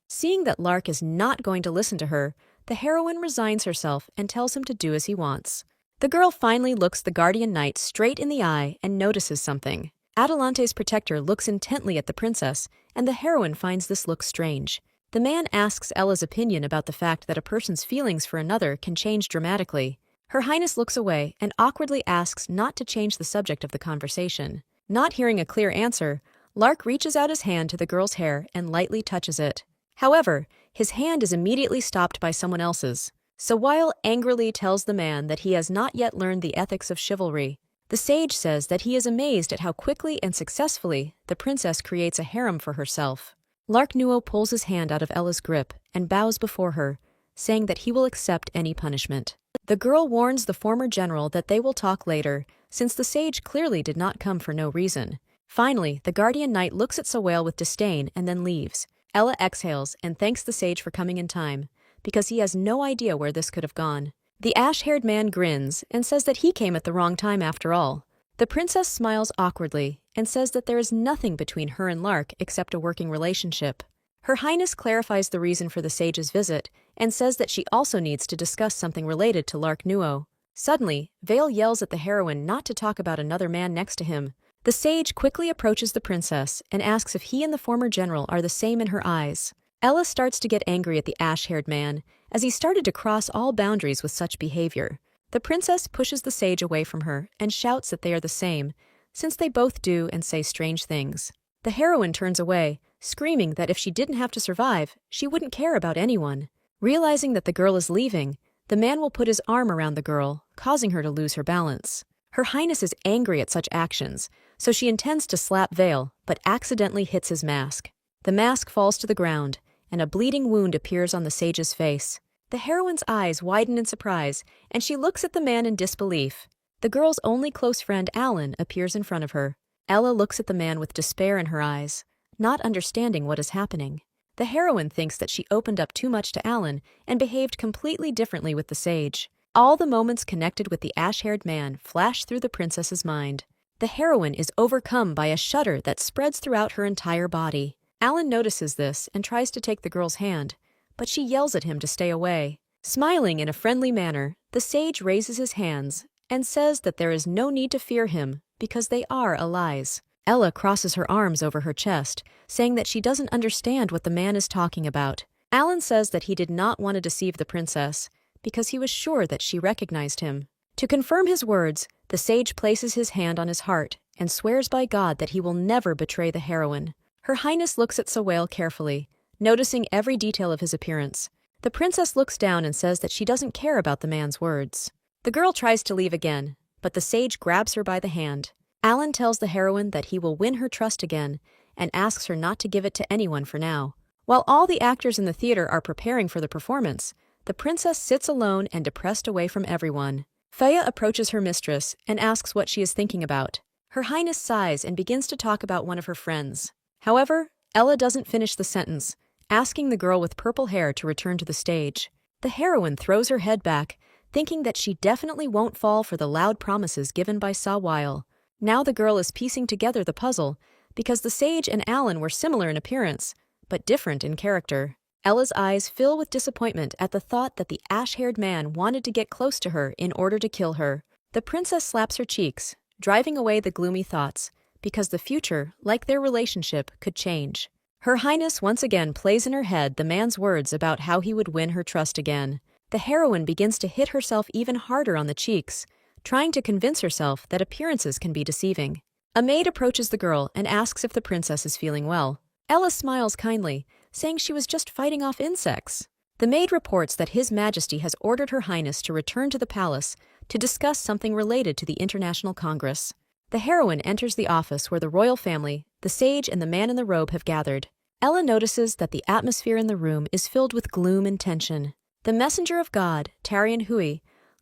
A: Seeing that Lark is not going to listen to her, the heroine resigns herself and tells him to do as he wants. The girl finally looks the guardian knight straight in the eye and notices something. Adelante's protector looks intently at the princess, and the heroine finds this look strange. The man asks Ella's opinion about the fact that a person's feelings for another can change dramatically. Her Highness looks away and awkwardly asks not to change the subject of the conversation. Not hearing a clear answer, Lark reaches out his hand to the girl's hair and lightly touches it. However, his hand is immediately stopped by someone else's. Sawile angrily tells the man that he has not yet learned the ethics of chivalry. The sage says that he is amazed at how quickly and successfully the princess creates a harem for herself. Lark Nuo pulls his hand out of Ella's grip and bows before her, saying that he will accept any punishment. The girl warns the former general that they will talk later, since the sage clearly did not come for no reason. Finally, the guardian knight looks at Sawile with disdain and then leaves. Ella exhales and thanks the sage for coming in time, because he has no idea where this could have gone. The ash-haired man grins and says that he came at the wrong time after all. The princess smiles awkwardly and says that there is nothing between her and Lark except a working relationship. Her Highness clarifies the reason for the sage's visit and says that she also needs to discuss something related to Lark Nuo. Suddenly, Vale yells at the heroine not to talk about another man next to him. The sage quickly approaches the princess and asks if he and the former general are the same in her eyes. Ella starts to get angry at the ash-haired man, as he started to cross all boundaries with such behavior. The princess pushes the sage away from her and shouts that they are the same, since they both do and say strange things. The heroine turns away, screaming that if she didn't have to survive, she wouldn't care about anyone. Realizing that the girl is leaving, the man will put his arm around the girl, causing her to lose her balance. Her Highness is angry at such actions, so she intends to slap Vale, but accidentally hits his mask. The mask falls to the ground, and a bleeding wound appears on the sage's face. The heroine's eyes widen in surprise, and she looks at the man in disbelief. The girl's only close friend, Alan, appears in front of her. Ella looks at the man with despair in her eyes, not understanding what is happening. The heroine thinks that she opened up too much to Alan and behaved completely differently with the sage. All the moments connected with the ash-haired man flash through the princess's mind. The heroine is overcome by a shudder that spreads throughout her entire body. Alan notices this and tries to take the girl's hand, but she yells at him to stay away. Smiling in a friendly manner, the sage raises his hands and says that there is no need to fear him because they are allies. Ella crosses her arms over her chest, saying that she doesn't understand what the man is talking about. Alan says that he did not want to deceive the princess because he was sure that she recognized him. To confirm his words, the sage places his hand on his heart and swears by God that he will never betray the heroine. Her Highness looks at Sawale carefully, noticing every detail of his appearance. The princess looks down and says that she doesn't care about the man's words. The girl tries to leave again, but the sage grabs her by the hand. Alan tells the heroine that he will win her trust again and asks her not to give it to anyone for now. While all the actors in the theater are preparing for the performance, the princess sits alone and depressed away from everyone. Faya approaches her mistress and asks what she is thinking about. Her Highness sighs and begins to talk about one of her friends. However, Ella doesn't finish the sentence, asking the girl with purple hair to return to the stage. The heroine throws her head back, thinking that she definitely won't fall for the loud promises given by Sawale. Now the girl is piecing together the puzzle, because the sage and Alan were similar in appearance, but different in character. Ella's eyes fill with disappointment at the thought that the ash-haired man wanted to get close to her in order to kill her. The princess slaps her cheeks, driving away the gloomy thoughts, because the future, like their relationship, could change. Her Highness once again plays in her head the man's words about how he would win her trust again. The heroine begins to hit herself even harder on the cheeks, trying to convince herself that appearances can be deceiving. A maid approaches the girl and asks if the princess is feeling well. Ella smiles kindly, saying she was just fighting off insects. The maid reports that His Majesty has ordered Her Highness to return to the palace to discuss something related to the International Congress. The heroine enters the office where the royal family, the sage and the man in the robe have gathered. Ella notices that the atmosphere in the room is filled with gloom and tension. The messenger of God, Tarian Hui,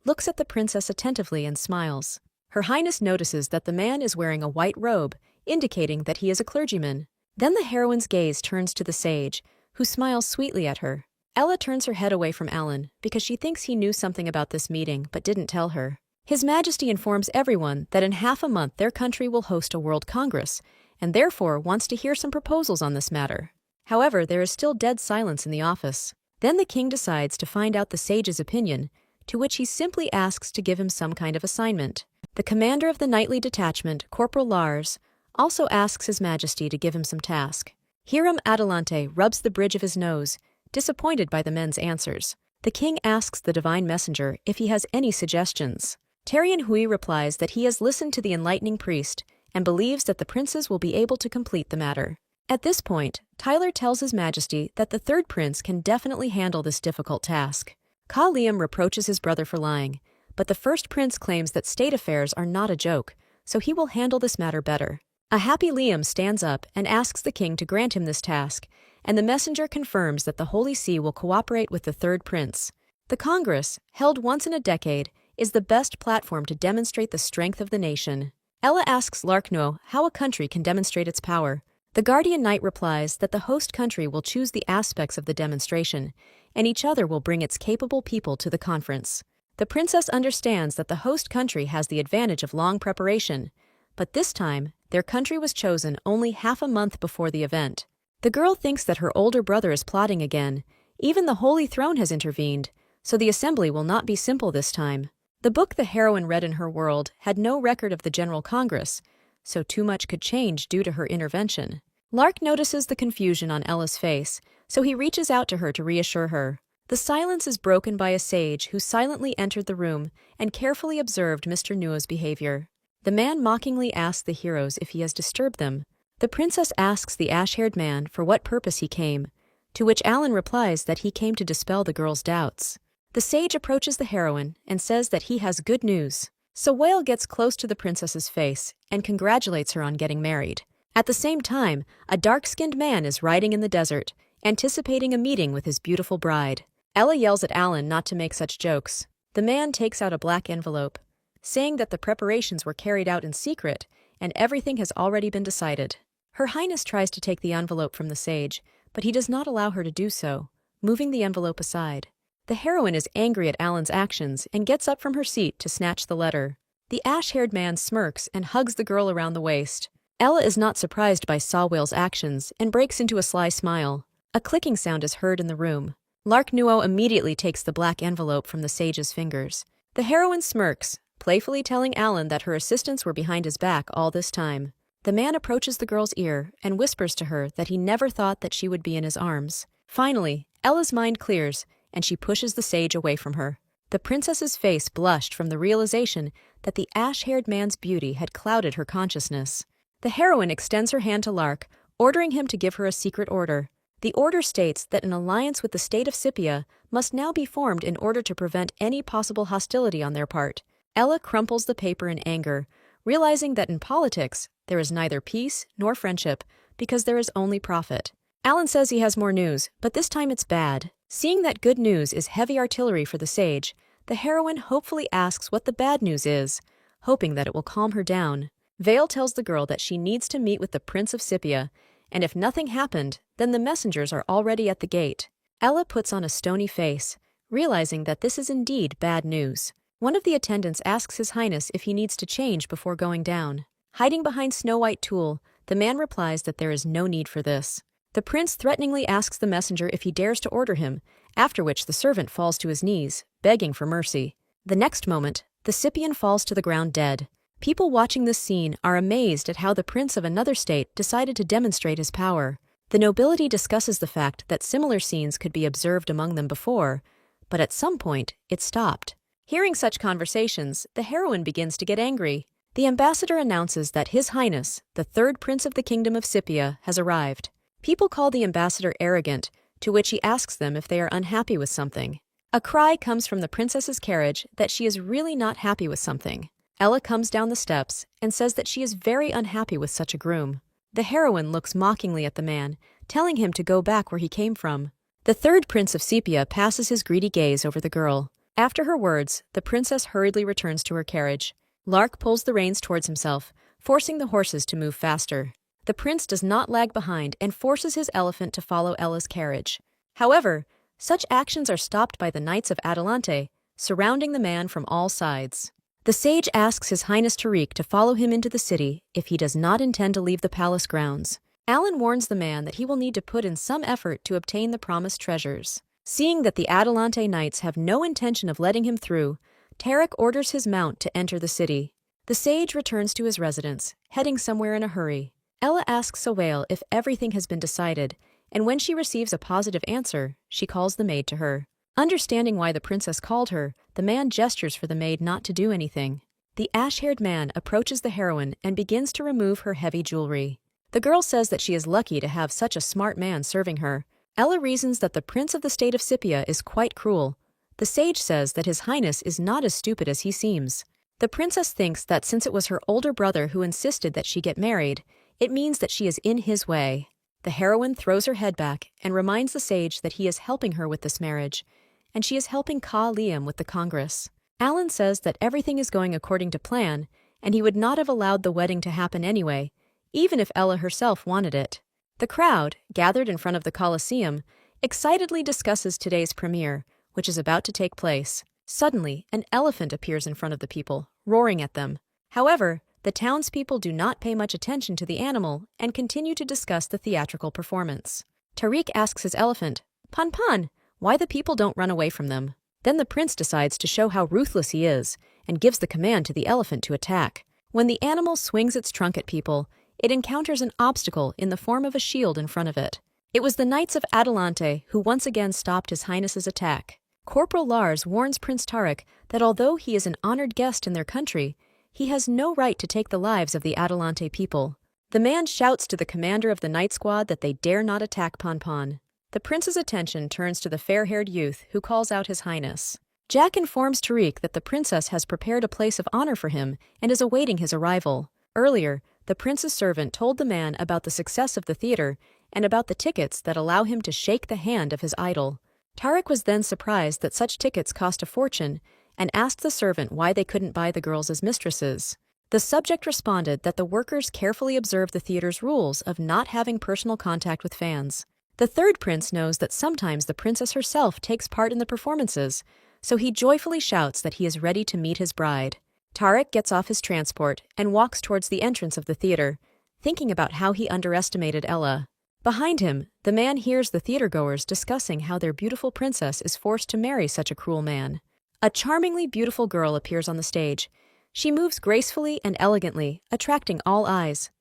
A: looks at the princess attentively and smiles. Her Highness notices that the man is wearing a white robe, indicating that he is a clergyman. Then the heroine's gaze turns to the sage, who smiles sweetly at her. Ella turns her head away from Alan because she thinks he knew something about this meeting but didn't tell her. His Majesty informs everyone that in half a month their country will host a World Congress, and therefore wants to hear some proposals on this matter. However, there is still dead silence in the office. Then the king decides to find out the sage's opinion, to which he simply asks to give him some kind of assignment. The commander of the nightly detachment, Corporal Lars, also asks His Majesty to give him some task. Hiram Adelante rubs the bridge of his nose, disappointed by the men's answers. The king asks the divine messenger if he has any suggestions. Tarian Hui replies that he has listened to the enlightening priest and believes that the princes will be able to complete the matter. At this point, Tyler tells His Majesty that the third prince can definitely handle this difficult task. Ka Liam reproaches his brother for lying, but the first prince claims that state affairs are not a joke, so he will handle this matter better. A happy Liam stands up and asks the king to grant him this task, and the messenger confirms that the Holy See will cooperate with the third prince. The Congress, held once in a decade, is the best platform to demonstrate the strength of the nation. Ella asks Larkno how a country can demonstrate its power. The Guardian Knight replies that the host country will choose the aspects of the demonstration, and each other will bring its capable people to the conference. The princess understands that the host country has the advantage of long preparation, but this time, their country was chosen only half a month before the event. The girl thinks that her older brother is plotting again. Even the Holy Throne has intervened, so the assembly will not be simple this time. The book the heroine read in her world had no record of the General Congress, so too much could change due to her intervention. Lark notices the confusion on Ella's face, so he reaches out to her to reassure her. The silence is broken by a sage who silently entered the room and carefully observed Mr. Nuo's behavior. The man mockingly asks the heroes if he has disturbed them. The princess asks the ash-haired man for what purpose he came, to which Alan replies that he came to dispel the girl's doubts. The sage approaches the heroine and says that he has good news. Sawale gets close to the princess's face and congratulates her on getting married. At the same time, a dark-skinned man is riding in the desert, anticipating a meeting with his beautiful bride. Ella yells at Alan not to make such jokes. The man takes out a black envelope, saying that the preparations were carried out in secret and everything has already been decided. Her Highness tries to take the envelope from the sage, but he does not allow her to do so, moving the envelope aside. The heroine is angry at Alan's actions and gets up from her seat to snatch the letter. The ash-haired man smirks and hugs the girl around the waist. Ella is not surprised by Sawwhale's actions and breaks into a sly smile. A clicking sound is heard in the room. Lark Nuo immediately takes the black envelope from the sage's fingers. The heroine smirks, playfully telling Alan that her assistants were behind his back all this time. The man approaches the girl's ear and whispers to her that he never thought that she would be in his arms. Finally, Ella's mind clears, and she pushes the sage away from her. The princess's face blushed from the realization that the ash-haired man's beauty had clouded her consciousness. The heroine extends her hand to Lark, ordering him to give her a secret order. The order states that an alliance with the state of Scipia must now be formed in order to prevent any possible hostility on their part. Ella crumples the paper in anger, realizing that in politics, there is neither peace nor friendship because there is only profit. Alan says he has more news, but this time it's bad. Seeing that good news is heavy artillery for the sage, the heroine hopefully asks what the bad news is, hoping that it will calm her down. Vale tells the girl that she needs to meet with the Prince of Scipia, and if nothing happened, then the messengers are already at the gate. Ella puts on a stony face, realizing that this is indeed bad news. One of the attendants asks His Highness if he needs to change before going down. Hiding behind snow-white tulle, the man replies that there is no need for this. The prince threateningly asks the messenger if he dares to order him, after which the servant falls to his knees, begging for mercy. The next moment, the Scipian falls to the ground dead. People watching this scene are amazed at how the prince of another state decided to demonstrate his power. The nobility discusses the fact that similar scenes could be observed among them before, but at some point, it stopped. Hearing such conversations, the heroine begins to get angry. The ambassador announces that His Highness, the third prince of the kingdom of Scipia, has arrived. People call the ambassador arrogant, to which he asks them if they are unhappy with something. A cry comes from the princess's carriage that she is really not happy with something. Ella comes down the steps and says that she is very unhappy with such a groom. The heroine looks mockingly at the man, telling him to go back where he came from. The third prince of Scipia passes his greedy gaze over the girl. After her words, the princess hurriedly returns to her carriage. Lark pulls the reins towards himself, forcing the horses to move faster. The prince does not lag behind and forces his elephant to follow Ella's carriage. However, such actions are stopped by the Knights of Adelante, surrounding the man from all sides. The sage asks His Highness Tariq to follow him into the city if he does not intend to leave the palace grounds. Alan warns the man that he will need to put in some effort to obtain the promised treasures. Seeing that the Adelante Knights have no intention of letting him through, Tariq orders his mount to enter the city. The sage returns to his residence, heading somewhere in a hurry. Ella asks Sawale if everything has been decided, and when she receives a positive answer, she calls the maid to her. Understanding why the princess called her, the man gestures for the maid not to do anything. The ash-haired man approaches the heroine and begins to remove her heavy jewelry. The girl says that she is lucky to have such a smart man serving her. Ella reasons that the prince of the state of Scipia is quite cruel. The sage says that His Highness is not as stupid as he seems. The princess thinks that since it was her older brother who insisted that she get married, it means that she is in his way. The heroine throws her head back and reminds the sage that he is helping her with this marriage, and she is helping Ka Liam with the Congress. Alan says that everything is going according to plan, and he would not have allowed the wedding to happen anyway, even if Ella herself wanted it. The crowd, gathered in front of the Colosseum, excitedly discusses today's premiere, which is about to take place. Suddenly, an elephant appears in front of the people, roaring at them. However, the townspeople do not pay much attention to the animal and continue to discuss the theatrical performance. Tariq asks his elephant, "Pan Pan, why the people don't run away from them?" Then the prince decides to show how ruthless he is and gives the command to the elephant to attack. When the animal swings its trunk at people, it encounters an obstacle in the form of a shield in front of it. It was the Knights of Adelante who once again stopped His Highness's attack. Corporal Lars warns Prince Tariq that although he is an honored guest in their country, he has no right to take the lives of the Adelante people. The man shouts to the commander of the night squad that they dare not attack Pan Pan. The prince's attention turns to the fair-haired youth who calls out His Highness. Jack informs Tariq that the princess has prepared a place of honor for him and is awaiting his arrival. Earlier, the prince's servant told the man about the success of the theater and about the tickets that allow him to shake the hand of his idol. Tarek was then surprised that such tickets cost a fortune and asked the servant why they couldn't buy the girls as mistresses. The subject responded that the workers carefully observe the theater's rules of not having personal contact with fans. The third prince knows that sometimes the princess herself takes part in the performances, so he joyfully shouts that he is ready to meet his bride. Tarek gets off his transport and walks towards the entrance of the theater, thinking about how he underestimated Ella. Behind him, the man hears the theatergoers discussing how their beautiful princess is forced to marry such a cruel man. A charmingly beautiful girl appears on the stage. She moves gracefully and elegantly, attracting all eyes.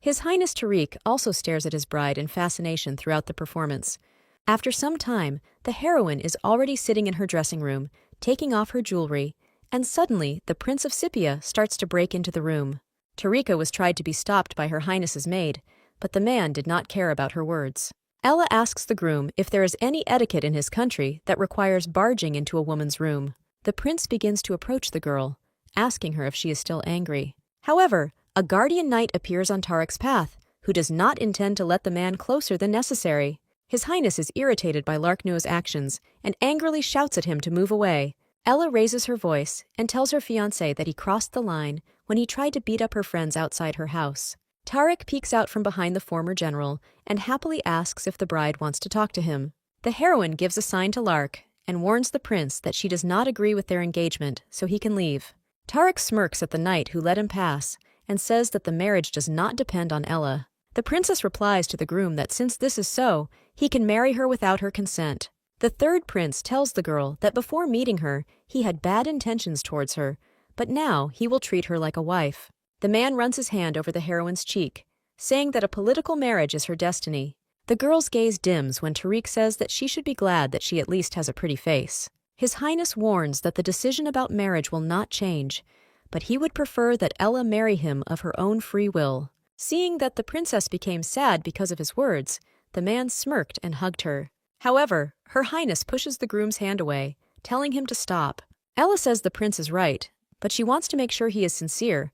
A: His Highness Tariq also stares at his bride in fascination throughout the performance. After some time, the heroine is already sitting in her dressing room, taking off her jewelry, and suddenly the Prince of Scythia starts to break into the room. Tariqa was tried to be stopped by her Highness's maid, but the man did not care about her words. Ella asks the groom if there is any etiquette in his country that requires barging into a woman's room. The prince begins to approach the girl, asking her if she is still angry. However, a guardian knight appears on Tarek's path, who does not intend to let the man closer than necessary. His Highness is irritated by Larknua's actions and angrily shouts at him to move away. Ella raises her voice and tells her fiancé that he crossed the line when he tried to beat up her friends outside her house. Tarek peeks out from behind the former general and happily asks if the bride wants to talk to him. The heroine gives a sign to Lark and warns the prince that she does not agree with their engagement, so he can leave. Tarek smirks at the knight who let him pass and says that the marriage does not depend on Ella. The princess replies to the groom that since this is so, he can marry her without her consent. The third prince tells the girl that before meeting her, he had bad intentions towards her, but now he will treat her like a wife. The man runs his hand over the heroine's cheek, saying that a political marriage is her destiny. The girl's gaze dims when Tariq says that she should be glad that she at least has a pretty face. His Highness warns that the decision about marriage will not change, but he would prefer that Ella marry him of her own free will. Seeing that the princess became sad because of his words, the man smirked and hugged her. However, her Highness pushes the groom's hand away, telling him to stop. Ella says the prince is right, but she wants to make sure he is sincere,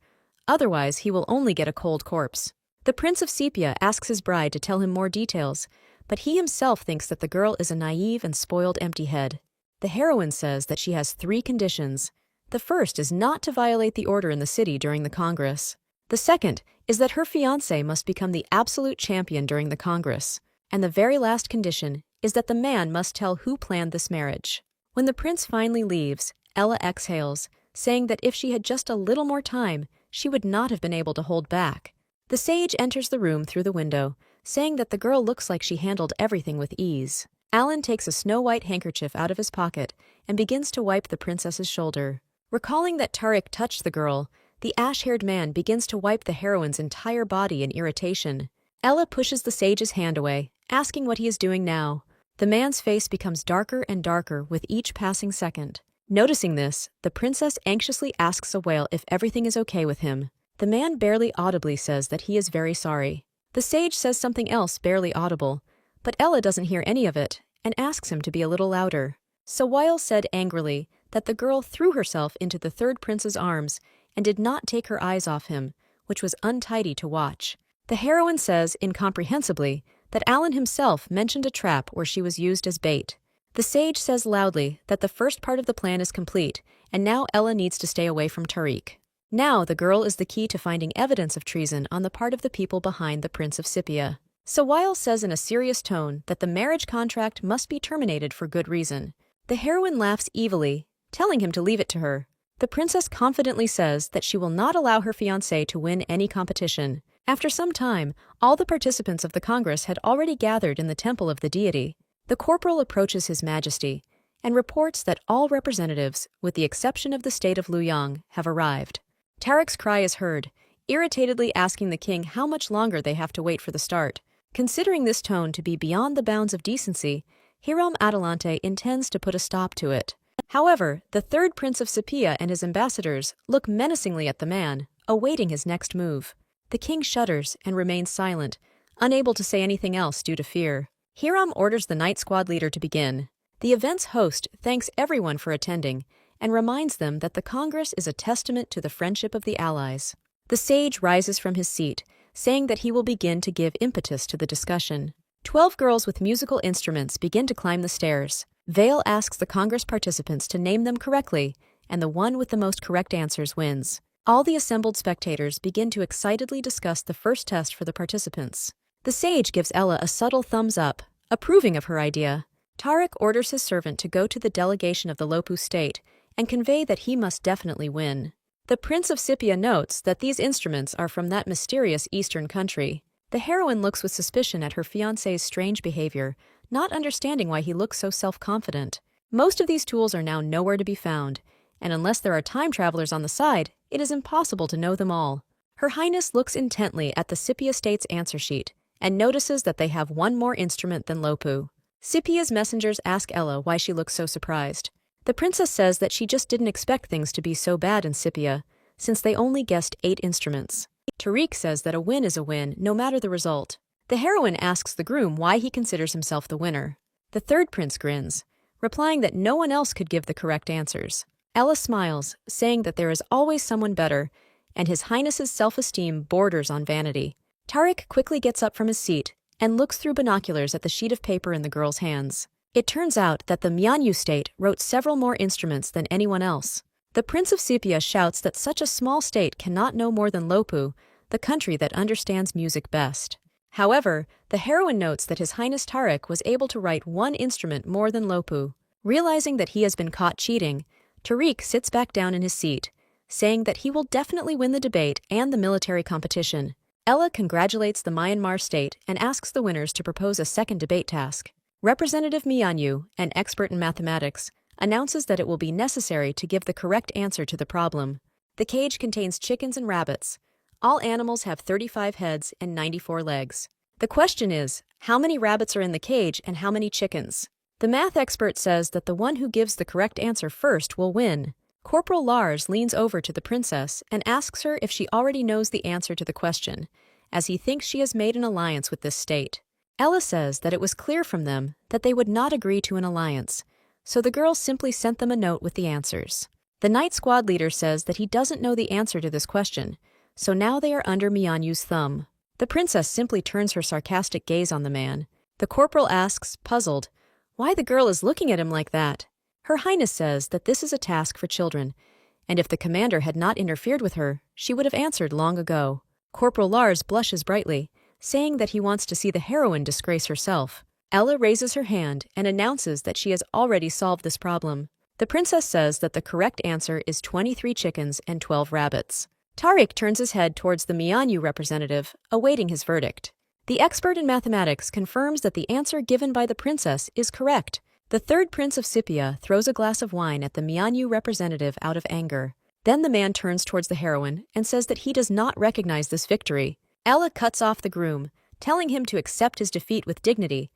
A: otherwise he will only get a cold corpse. The Prince of Sepia asks his bride to tell him more details, but he himself thinks that the girl is a naive and spoiled empty-head. The heroine says that she has 3 conditions. The first is not to violate the order in the city during the Congress. The second is that her fiancé must become the absolute champion during the Congress. And the very last condition is that the man must tell who planned this marriage. When the prince finally leaves, Ella exhales, saying that if she had just a little more time, she would not have been able to hold back. The sage enters the room through the window, saying that the girl looks like she handled everything with ease. Alan takes a snow-white handkerchief out of his pocket and begins to wipe the princess's shoulder. Recalling that Tariq touched the girl, the ash-haired man begins to wipe the heroine's entire body in irritation. Ella pushes the sage's hand away, asking what he is doing now. The man's face becomes darker and darker with each passing second. Noticing this, the princess anxiously asks a whale if everything is okay with him. The man barely audibly says that he is very sorry. The sage says something else barely audible, but Ella doesn't hear any of it and asks him to be a little louder. Sawile said angrily that the girl threw herself into the third prince's arms and did not take her eyes off him, which was untidy to watch. The heroine says incomprehensibly that Alan himself mentioned a trap where she was used as bait. The sage says loudly that the first part of the plan is complete, and now Ella needs to stay away from Tariq. Now the girl is the key to finding evidence of treason on the part of the people behind the Prince of Scythia. Sawile says in a serious tone that the marriage contract must be terminated for good reason. The heroine laughs evilly, telling him to leave it to her. The princess confidently says that she will not allow her fiancé to win any competition. After some time, all the participants of the Congress had already gathered in the temple of the deity. The corporal approaches His Majesty and reports that all representatives, with the exception of the state of Luoyang, have arrived. Tarek's cry is heard, irritatedly asking the king how much longer they have to wait for the start. Considering this tone to be beyond the bounds of decency, Hiram Adelante intends to put a stop to it. However, the third Prince of Sepia and his ambassadors look menacingly at the man, awaiting his next move. The king shudders and remains silent, unable to say anything else due to fear. Hiram orders the night squad leader to begin. The event's host thanks everyone for attending and reminds them that the Congress is a testament to the friendship of the allies. The sage rises from his seat, saying that he will begin to give impetus to the discussion. 12 girls with musical instruments begin to climb the stairs. Vale asks the Congress participants to name them correctly, and the one with the most correct answers wins. All the assembled spectators begin to excitedly discuss the first test for the participants. The sage gives Ella a subtle thumbs up, approving of her idea. Tarek orders his servant to go to the delegation of the Lopu state and convey that he must definitely win. The Prince of Scythia notes that these instruments are from that mysterious eastern country. The heroine looks with suspicion at her fiancé's strange behavior, not understanding why he looks so self-confident. Most of these tools are now nowhere to be found, and unless there are time travelers on the side, it is impossible to know them all. Her Highness looks intently at the Scythia state's answer sheet and notices that they have one more instrument than Lopu. Scythia's messengers ask Ella why she looks so surprised. The princess says that she just didn't expect things to be so bad in Scythia, since they only guessed 8 instruments. Tariq says that a win is a win, no matter the result. The heroine asks the groom why he considers himself the winner. The third prince grins, replying that no one else could give the correct answers. Ella smiles, saying that there is always someone better, and His Highness's self-esteem borders on vanity. Tariq quickly gets up from his seat and looks through binoculars at the sheet of paper in the girl's hands. It turns out that the Manhwa state wrote several more instruments than anyone else. The Prince of Scythia shouts that such a small state cannot know more than Lopu, the country that understands music best. However, the heroine notes that His Highness Tariq was able to write 1 instrument more than Lopu. Realizing that he has been caught cheating, Tariq sits back down in his seat, saying that he will definitely win the debate and the military competition. Ella congratulates the Myanmar state and asks the winners to propose a second debate task. Representative Mianyu, an expert in mathematics, announces that it will be necessary to give the correct answer to the problem. The cage contains chickens and rabbits. All animals have 35 heads and 94 legs. The question is, how many rabbits are in the cage and how many chickens? The math expert says that the one who gives the correct answer first will win. Corporal Lars leans over to the princess and asks her if she already knows the answer to the question, as he thinks she has made an alliance with this state. Ella says that it was clear from them that they would not agree to an alliance, so the girl simply sent them a note with the answers. The night squad leader says that he doesn't know the answer to this question, so now they are under Mianyu's thumb. The princess simply turns her sarcastic gaze on the man. The corporal asks, puzzled, why the girl is looking at him like that. Her Highness says that this is a task for children, and if the commander had not interfered with her, she would have answered long ago. Corporal Lars blushes brightly, saying that he wants to see the heroine disgrace herself. Ella raises her hand and announces that she has already solved this problem. The princess says that the correct answer is 23 chickens and 12 rabbits. Tariq turns his head towards the Mianyu representative, awaiting his verdict. The expert in mathematics confirms that the answer given by the princess is correct. The third prince of Scythia throws a glass of wine at the Mianyu representative out of anger. Then the man turns towards the heroine and says that he does not recognize this victory. Ella cuts off the groom, telling him to accept his defeat with dignity.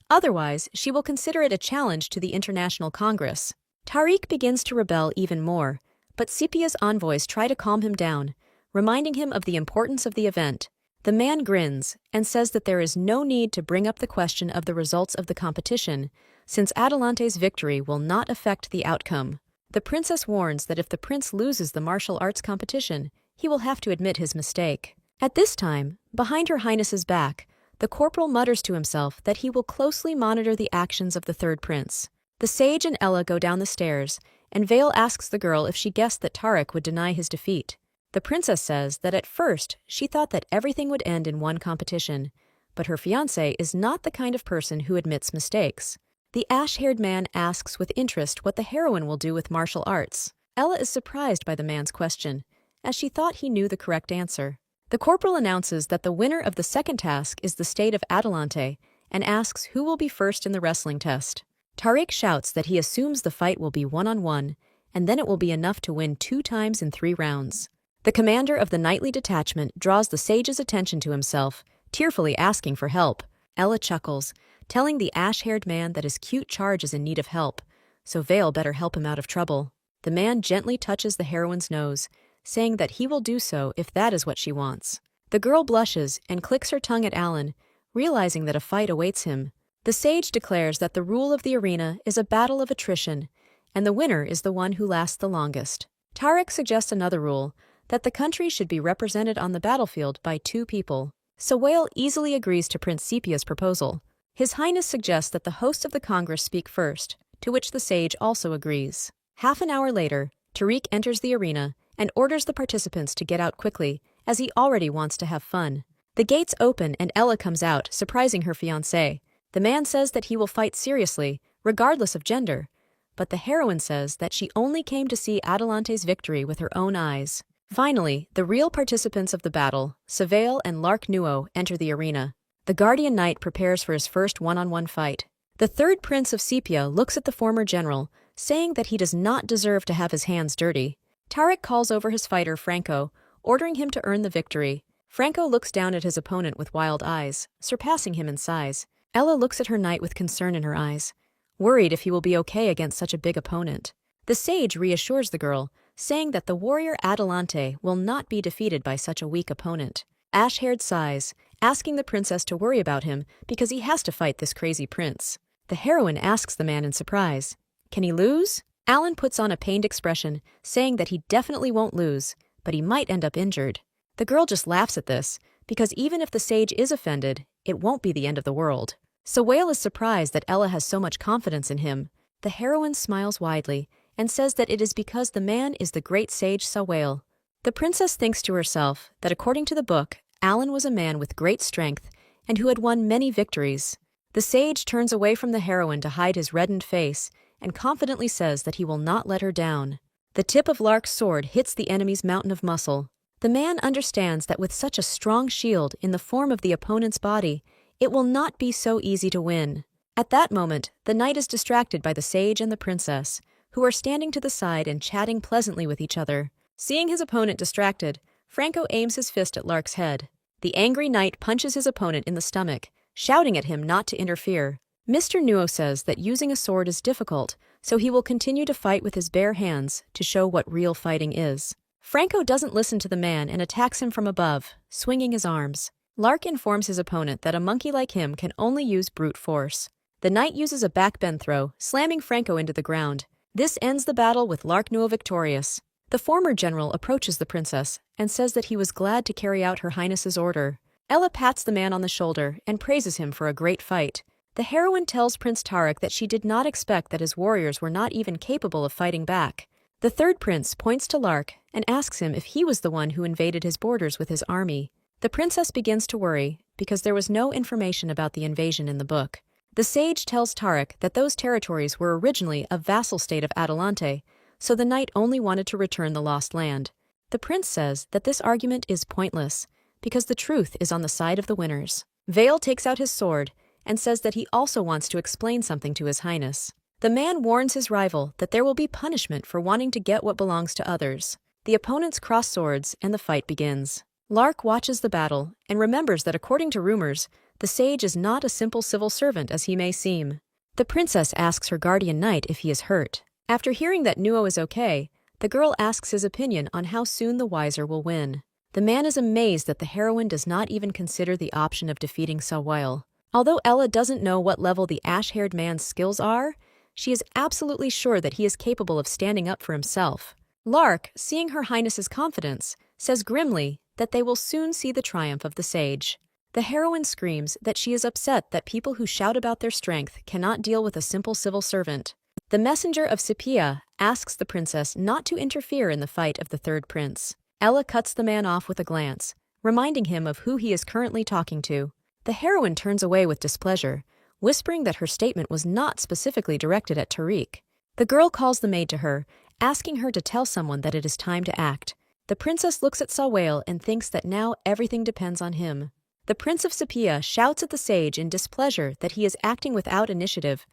A: Otherwise, she will consider it a challenge to the International Congress. Tariq begins to rebel even more, but Scythia's envoys try to calm him down, reminding him of the importance of the event. The man grins and says that there is no need to bring up the question of the results of the competition, since Adelante's victory will not affect the outcome. The princess warns that if the prince loses the martial arts competition, he will have to admit his mistake. At this time, behind Her Highness's back, the corporal mutters to himself that he will closely monitor the actions of the third prince. The sage and Ella go down the stairs, and Vale asks the girl if she guessed that Tariq would deny his defeat. The princess says that at first she thought that everything would end in one competition, but her fiancé is not the kind of person who admits mistakes. The ash-haired man asks with interest what the heroine will do with martial arts. Ella is surprised by the man's question, as she thought he knew the correct answer. The corporal announces that the winner of the second task is the state of Adelante and asks who will be first in the wrestling test. Tariq shouts that he assumes the fight will be one-on-one, and then it will be enough to win 2 times in 3 rounds. The commander of the knightly detachment draws the sage's attention to himself, tearfully asking for help. Ella chuckles, telling the ash-haired man that his cute charge is in need of help, so Vale better help him out of trouble. The man gently touches the heroine's nose, saying that he will do so if that is what she wants. The girl blushes and clicks her tongue at Alan, realizing that a fight awaits him. The sage declares that the rule of the arena is a battle of attrition, and the winner is the one who lasts the longest. Tariq suggests another rule, that the country should be represented on the battlefield by two people. Sawale easily agrees to Prince Sepia's proposal. His Highness suggests that the hosts of the Congress speak first, to which the sage also agrees. Half an hour later, Tariq enters the arena and orders the participants to get out quickly, as he already wants to have fun. The gates open and Ella comes out, surprising her fiancé. The man says that he will fight seriously, regardless of gender, but the heroine says that she only came to see Adelante's victory with her own eyes. Finally, the real participants of the battle, Sawale and Lark Nuo, enter the arena. The Guardian Knight prepares for his first one-on-one fight. The third prince of Sepia looks at the former general, saying that he does not deserve to have his hands dirty. Tariq calls over his fighter, Franco, ordering him to earn the victory. Franco looks down at his opponent with wild eyes, surpassing him in size. Ella looks at her knight with concern in her eyes, worried if he will be okay against such a big opponent. The sage reassures the girl, saying that the warrior Adelante will not be defeated by such a weak opponent. Ash-haired sighs, asking the princess to worry about him because he has to fight this crazy prince. The heroine asks the man in surprise, "Can he lose?" Alan puts on a pained expression, saying that he definitely won't lose, but he might end up injured. The girl just laughs at this, because even if the sage is offended, it won't be the end of the world. Sawale is surprised that Ella has so much confidence in him. The heroine smiles widely and says that it is because the man is the great sage Sawale. The princess thinks to herself that according to the book, Alan was a man with great strength and who had won many victories. The sage turns away from the heroine to hide his reddened face and confidently says that he will not let her down. The tip of Lark's sword hits the enemy's mountain of muscle. The man understands that with such a strong shield in the form of the opponent's body, it will not be so easy to win. At that moment, the knight is distracted by the sage and the princess, who are standing to the side and chatting pleasantly with each other. Seeing his opponent distracted, Franco aims his fist at Lark's head. The angry knight punches his opponent in the stomach, shouting at him not to interfere. Mr. Nuo says that using a sword is difficult, so he will continue to fight with his bare hands to show what real fighting is. Franco doesn't listen to the man and attacks him from above, swinging his arms. Lark informs his opponent that a monkey like him can only use brute force. The knight uses a backbend throw, slamming Franco into the ground. This ends the battle with Lark Nuo victorious. The former general approaches the princess and says that he was glad to carry out Her Highness's order. Ella pats the man on the shoulder and praises him for a great fight. The heroine tells Prince Tariq that she did not expect that his warriors were not even capable of fighting back. The third prince points to Lark and asks him if he was the one who invaded his borders with his army. The princess begins to worry because there was no information about the invasion in the book. The sage tells Tariq that those territories were originally a vassal state of Adelante, so the knight only wanted to return the lost land. The prince says that this argument is pointless because the truth is on the side of the winners. Vale takes out his sword and says that he also wants to explain something to His Highness. The man warns his rival that there will be punishment for wanting to get what belongs to others. The opponents cross swords and the fight begins. Lark watches the battle and remembers that according to rumors, the sage is not a simple civil servant as he may seem. The princess asks her guardian knight if he is hurt. After hearing that Nuo is okay, the girl asks his opinion on how soon the wiser will win. The man is amazed that the heroine does not even consider the option of defeating Sawale. Although Ella doesn't know what level the ash-haired man's skills are, she is absolutely sure that he is capable of standing up for himself. Lark, seeing Her Highness's confidence, says grimly that they will soon see the triumph of the sage. The heroine screams that she is upset that people who shout about their strength cannot deal with a simple civil servant. The messenger of Sepia asks the princess not to interfere in the fight of the third prince. Ella cuts the man off with a glance, reminding him of who he is currently talking to. The heroine turns away with displeasure, whispering that her statement was not specifically directed at Tariq. The girl calls the maid to her, asking her to tell someone that it is time to act. The princess looks at Sawale and thinks that now everything depends on him. The Prince of Sepia shouts at the sage in displeasure that he is acting without initiative,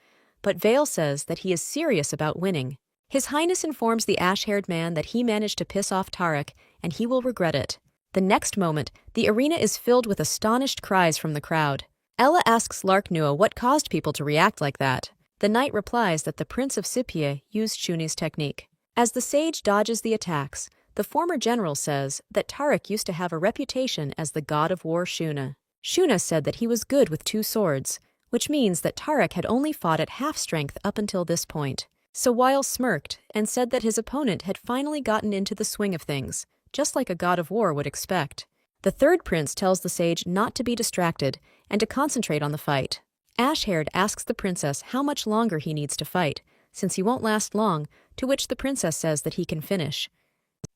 A: but Vale says that he is serious about winning. His Highness informs the ash-haired man that he managed to piss off Tariq and he will regret it. The next moment, the arena is filled with astonished cries from the crowd. Ella asks Lark Nuo what caused people to react like that. The knight replies that the Prince of Sepia used Shuni's technique. As the sage dodges the attacks, the former general says that Tariq used to have a reputation as the god of war Shuna. Shuna said that he was good with two swords, which means that Tariq had only fought at half strength up until this point. Sawale smirked and said that his opponent had finally gotten into the swing of things, just like a god of war would expect. The third prince tells the sage not to be distracted and to concentrate on the fight. Ash-haired asks the princess how much longer he needs to fight, since he won't last long, to which the princess says that he can finish.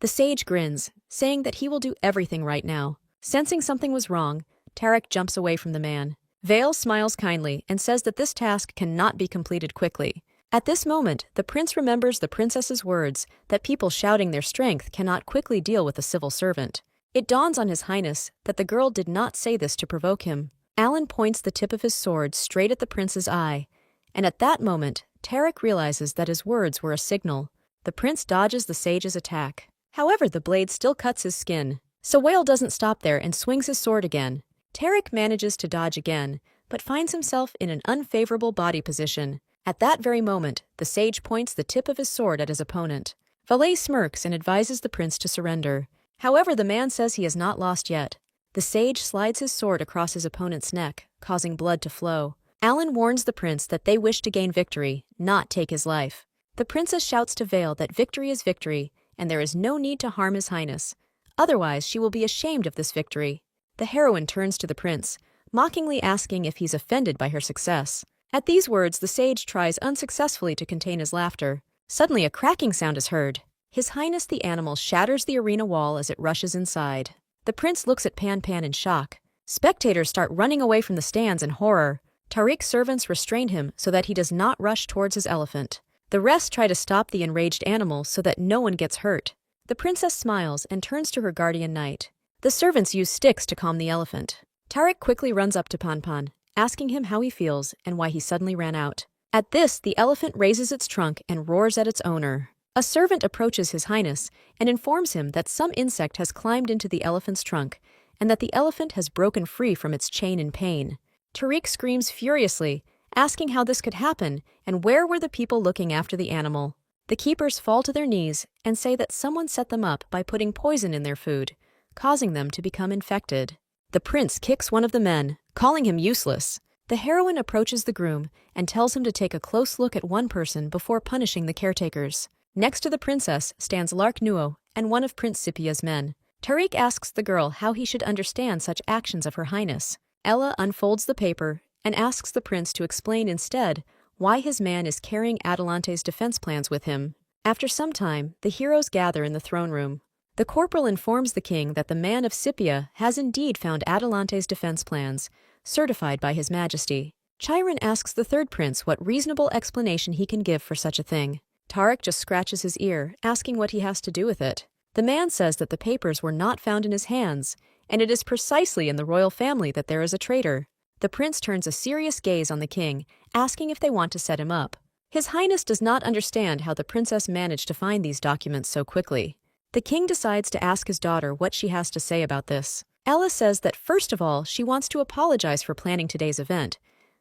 A: The sage grins, saying that he will do everything right now. Sensing something was wrong, Tarek jumps away from the man. Vale smiles kindly and says that this task cannot be completed quickly. At this moment, the prince remembers the princess's words that people shouting their strength cannot quickly deal with a civil servant. It dawns on His Highness that the girl did not say this to provoke him. Alan points the tip of his sword straight at the prince's eye, and at that moment, Tarek realizes that his words were a signal. The prince dodges the sage's attack. However, the blade still cuts his skin. Sawale doesn't stop there and swings his sword again. Tarek manages to dodge again, but finds himself in an unfavorable body position. At that very moment, the sage points the tip of his sword at his opponent. Valet smirks and advises the prince to surrender. However, the man says he has not lost yet. The sage slides his sword across his opponent's neck, causing blood to flow. Alan warns the prince that they wish to gain victory, not take his life. The princess shouts to Vale that victory is victory, and there is no need to harm His Highness. Otherwise, she will be ashamed of this victory. The heroine turns to the prince, mockingly asking if he's offended by her success. At these words, the sage tries unsuccessfully to contain his laughter. Suddenly, a cracking sound is heard. His Highness the animal shatters the arena wall as it rushes inside. The prince looks at Pan Pan in shock. Spectators start running away from the stands in horror. Tariq's servants restrain him so that he does not rush towards his elephant. The rest try to stop the enraged animal so that no one gets hurt. The princess smiles and turns to her guardian knight. The servants use sticks to calm the elephant. Tariq quickly runs up to Pan Pan, asking him how he feels and why he suddenly ran out. At this, the elephant raises its trunk and roars at its owner. A servant approaches His Highness and informs him that some insect has climbed into the elephant's trunk and that the elephant has broken free from its chain in pain. Tariq screams furiously, asking how this could happen and where were the people looking after the animal. The keepers fall to their knees and say that someone set them up by putting poison in their food, causing them to become infected. The prince kicks one of the men, calling him useless. The heroine approaches the groom and tells him to take a close look at one person before punishing the caretakers. Next to the princess stands Lark Nuo and one of Prince Sipia's men. Tariq asks the girl how he should understand such actions of Her Highness. Ella unfolds the paper and asks the prince to explain instead why his man is carrying Adelante's defense plans with him. After some time, the heroes gather in the throne room. The corporal informs the king that the man of Sipia has indeed found Adelante's defense plans, certified by His Majesty. Chiron asks the third prince what reasonable explanation he can give for such a thing. Tariq just scratches his ear, asking what he has to do with it. The man says that the papers were not found in his hands, and it is precisely in the royal family that there is a traitor. The prince turns a serious gaze on the king, asking if they want to set him up. His Highness does not understand how the princess managed to find these documents so quickly. The king decides to ask his daughter what she has to say about this. Ella says that first of all, she wants to apologize for planning today's event,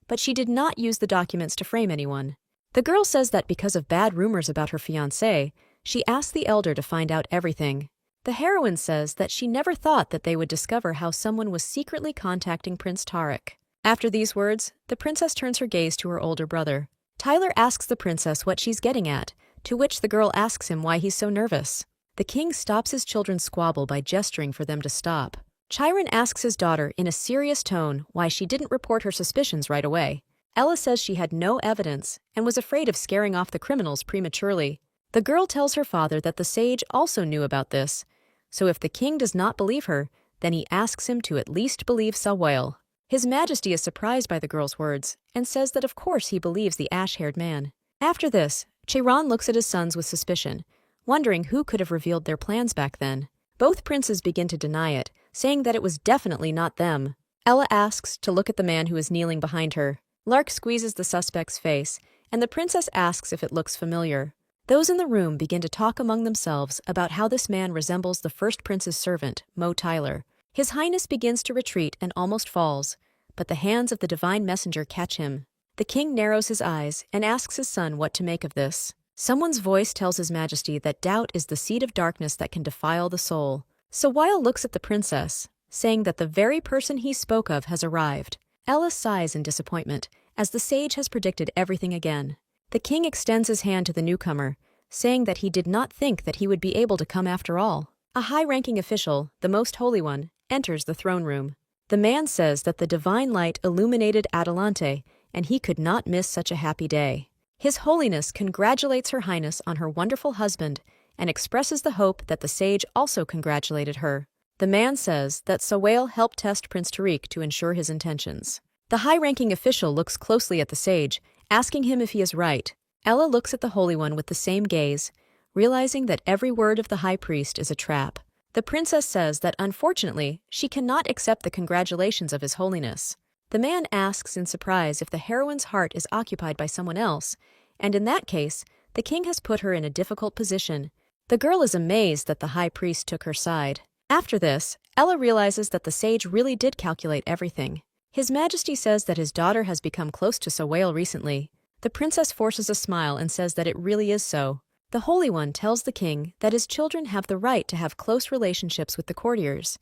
A: but she did not use the documents to frame anyone. The girl says that because of bad rumors about her fiancé, she asked the elder to find out everything. The heroine says that she never thought that they would discover how someone was secretly contacting Prince Tariq. After these words, the princess turns her gaze to her older brother. Tyler asks the princess what she's getting at, to which the girl asks him why he's so nervous. The king stops his children's squabble by gesturing for them to stop. Chiron asks his daughter in a serious tone why she didn't report her suspicions right away. Ella says she had no evidence and was afraid of scaring off the criminals prematurely. The girl tells her father that the sage also knew about this, so if the king does not believe her, then he asks him to at least believe Sawale. His Majesty is surprised by the girl's words and says that of course he believes the ash-haired man. After this, Chiron looks at his sons with suspicion, wondering who could have revealed their plans back then. Both princes begin to deny it, saying that it was definitely not them. Ella asks to look at the man who is kneeling behind her. Lark squeezes the suspect's face, and the princess asks if it looks familiar. Those in the room begin to talk among themselves about how this man resembles the first prince's servant, Mo Tyler. His Highness begins to retreat and almost falls, but the hands of the divine messenger catch him. The king narrows his eyes and asks his son what to make of this. Someone's voice tells His Majesty that doubt is the seed of darkness that can defile the soul. Sawale looks at the princess, saying that the very person he spoke of has arrived. Ella sighs in disappointment, as the sage has predicted everything again. The king extends his hand to the newcomer, saying that he did not think that he would be able to come after all. A high-ranking official, the Most Holy One, enters the throne room. The man says that the divine light illuminated Adelante, and he could not miss such a happy day. His Holiness congratulates Her Highness on her wonderful husband and expresses the hope that the sage also congratulated her. The man says that Sawale helped test Prince Tariq to ensure his intentions. The high-ranking official looks closely at the sage, asking him if he is right. Ella looks at the Holy One with the same gaze, realizing that every word of the high priest is a trap. The princess says that unfortunately, she cannot accept the congratulations of His Holiness. The man asks in surprise if the heroine's heart is occupied by someone else, and in that case, the king has put her in a difficult position. The girl is amazed that the high priest took her side. After this, Ella realizes that the sage really did calculate everything. His Majesty says that his daughter has become close to Sawale recently. The princess forces a smile and says that it really is so. The Holy One tells the king that his children have the right to have close relationships with the courtiers,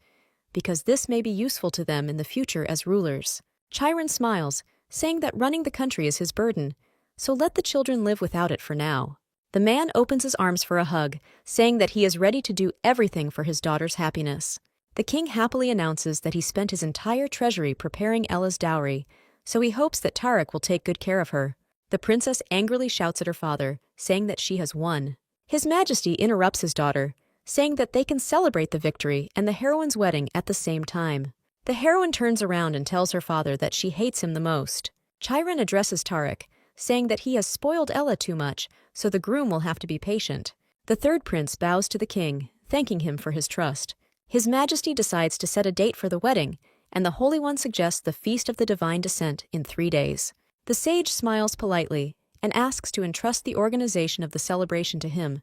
A: because this may be useful to them in the future as rulers. Chiron smiles, saying that running the country is his burden, so let the children live without it for now. The man opens his arms for a hug, saying that he is ready to do everything for his daughter's happiness. The king happily announces that he spent his entire treasury preparing Ella's dowry, so he hopes that Tariq will take good care of her. The princess angrily shouts at her father, saying that she has won. His Majesty interrupts his daughter, saying that they can celebrate the victory and the heroine's wedding at the same time. The heroine turns around and tells her father that she hates him the most. Chiron addresses Tariq, saying that he has spoiled Ella too much, so the groom will have to be patient. The third prince bows to the king, thanking him for his trust. His Majesty decides to set a date for the wedding, and the Holy One suggests the Feast of the Divine Descent in 3 days. The sage smiles politely and asks to entrust the organization of the celebration to him,